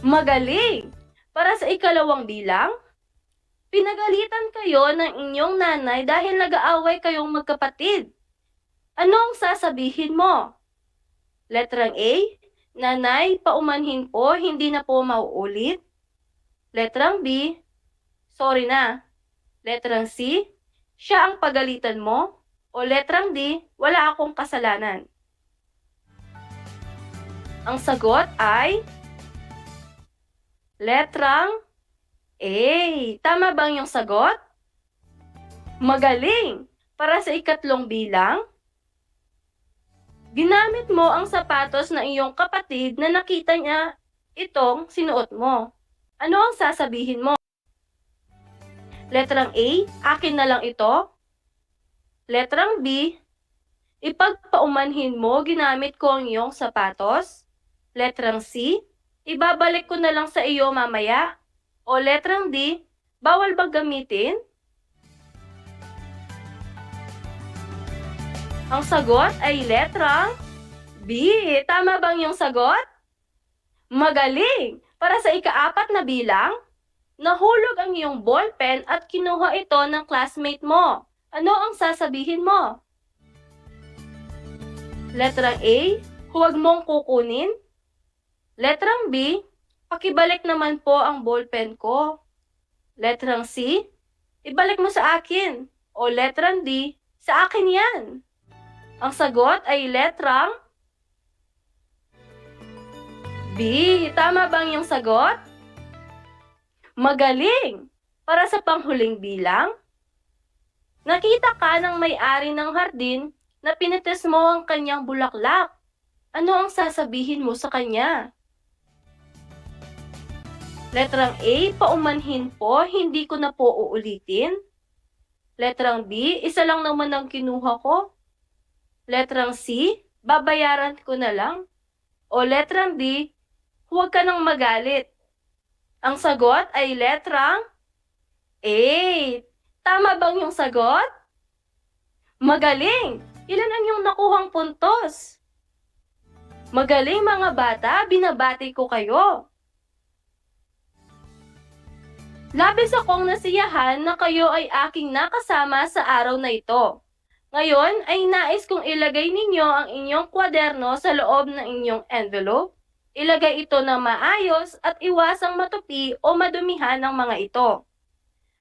Magaling! Para sa ikalawang bilang, pinagalitan kayo ng inyong nanay dahil nag-aaway kayong magkapatid. Ano ang sasabihin mo? Letrang A, nanay, paumanhin po, hindi na po mauulit. Letrang B, sorry na. Letrang C, siya ang pagalitan mo. O letrang D, wala akong kasalanan. Ang sagot ay letrang A. Tama bang yung sagot? Magaling! Para sa ikatlong bilang, ginamit mo ang sapatos ng iyong kapatid na nakita niya itong sinuot mo. Ano ang sasabihin mo? Letrang A, akin na lang ito. Letrang B, ipagpaumanhin mo ginamit ko ang iyong sapatos. Letrang C, ibabalik ko na lang sa iyo mamaya. O letrang D, bawal bang gamitin? Ang sagot ay letrang B. Tama bang yung sagot? Magaling! Para sa ika-4 na bilang, nahulog ang iyong ballpen at kinuha ito ng classmate mo. Ano ang sasabihin mo? Letrang A, huwag mong kukunin. Letrang B, pakibalik naman po ang ballpen ko. Letrang C, ibalik mo sa akin. O letrang D, sa akin yan. Ang sagot ay letrang B. Tama bang yung sagot? Magaling! Para sa panghuling bilang, nakita ka ng may-ari ng hardin na pinites mo ang kanyang bulaklak. Ano ang sasabihin mo sa kanya? Letrang A, paumanhin po, hindi ko na po uulitin. Letrang B, isa lang naman ang kinuha ko. Letrang C, babayaran ko na lang. O letrang D, huwag ka nang magalit. Ang sagot ay letrang A. Tama bang yung sagot? Magaling! Ilan ang iyong nakuhang puntos? Magaling mga bata, binabati ko kayo. Labis akong nasiyahan na kayo ay aking nakasama sa araw na ito. Ngayon ay nais kong ilagay ninyo ang inyong kwaderno sa loob ng inyong envelope. Ilagay ito na maayos at iwasang matupi o madumihan ng mga ito.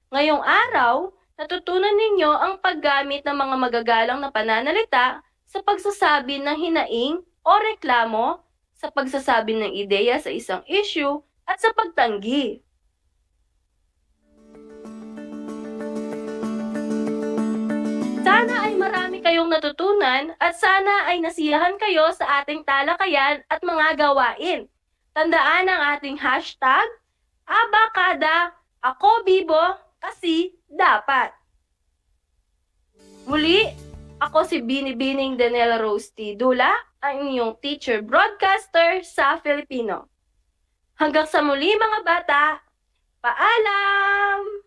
Ngayong araw, natutunan ninyo ang paggamit ng mga magagalang na pananalita sa pagsasabi ng hinaing o reklamo, sa pagsasabi ng ideya sa isang issue at sa pagtanggi. Sana ay marami kayong natutunan at sana ay nasiyahan kayo sa ating talakayan at mga gawain. Tandaan ang ating hashtag, Abakada, Ako Bibo, Kasi Dapat. Muli, ako si Binibining Danela Rose T. Dula, ang inyong teacher broadcaster sa Filipino. Hanggang sa muli mga bata, paalam!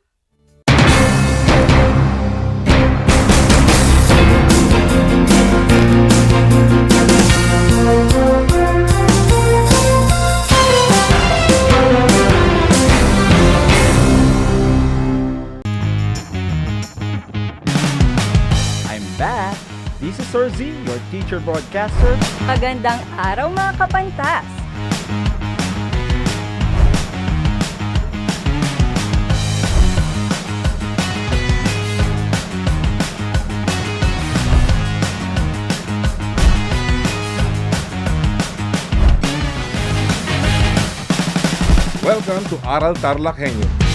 Back. This is Sir Z, your teacher broadcaster. Magandang araw mga kapantas! Welcome to Aral TarlakHenyo.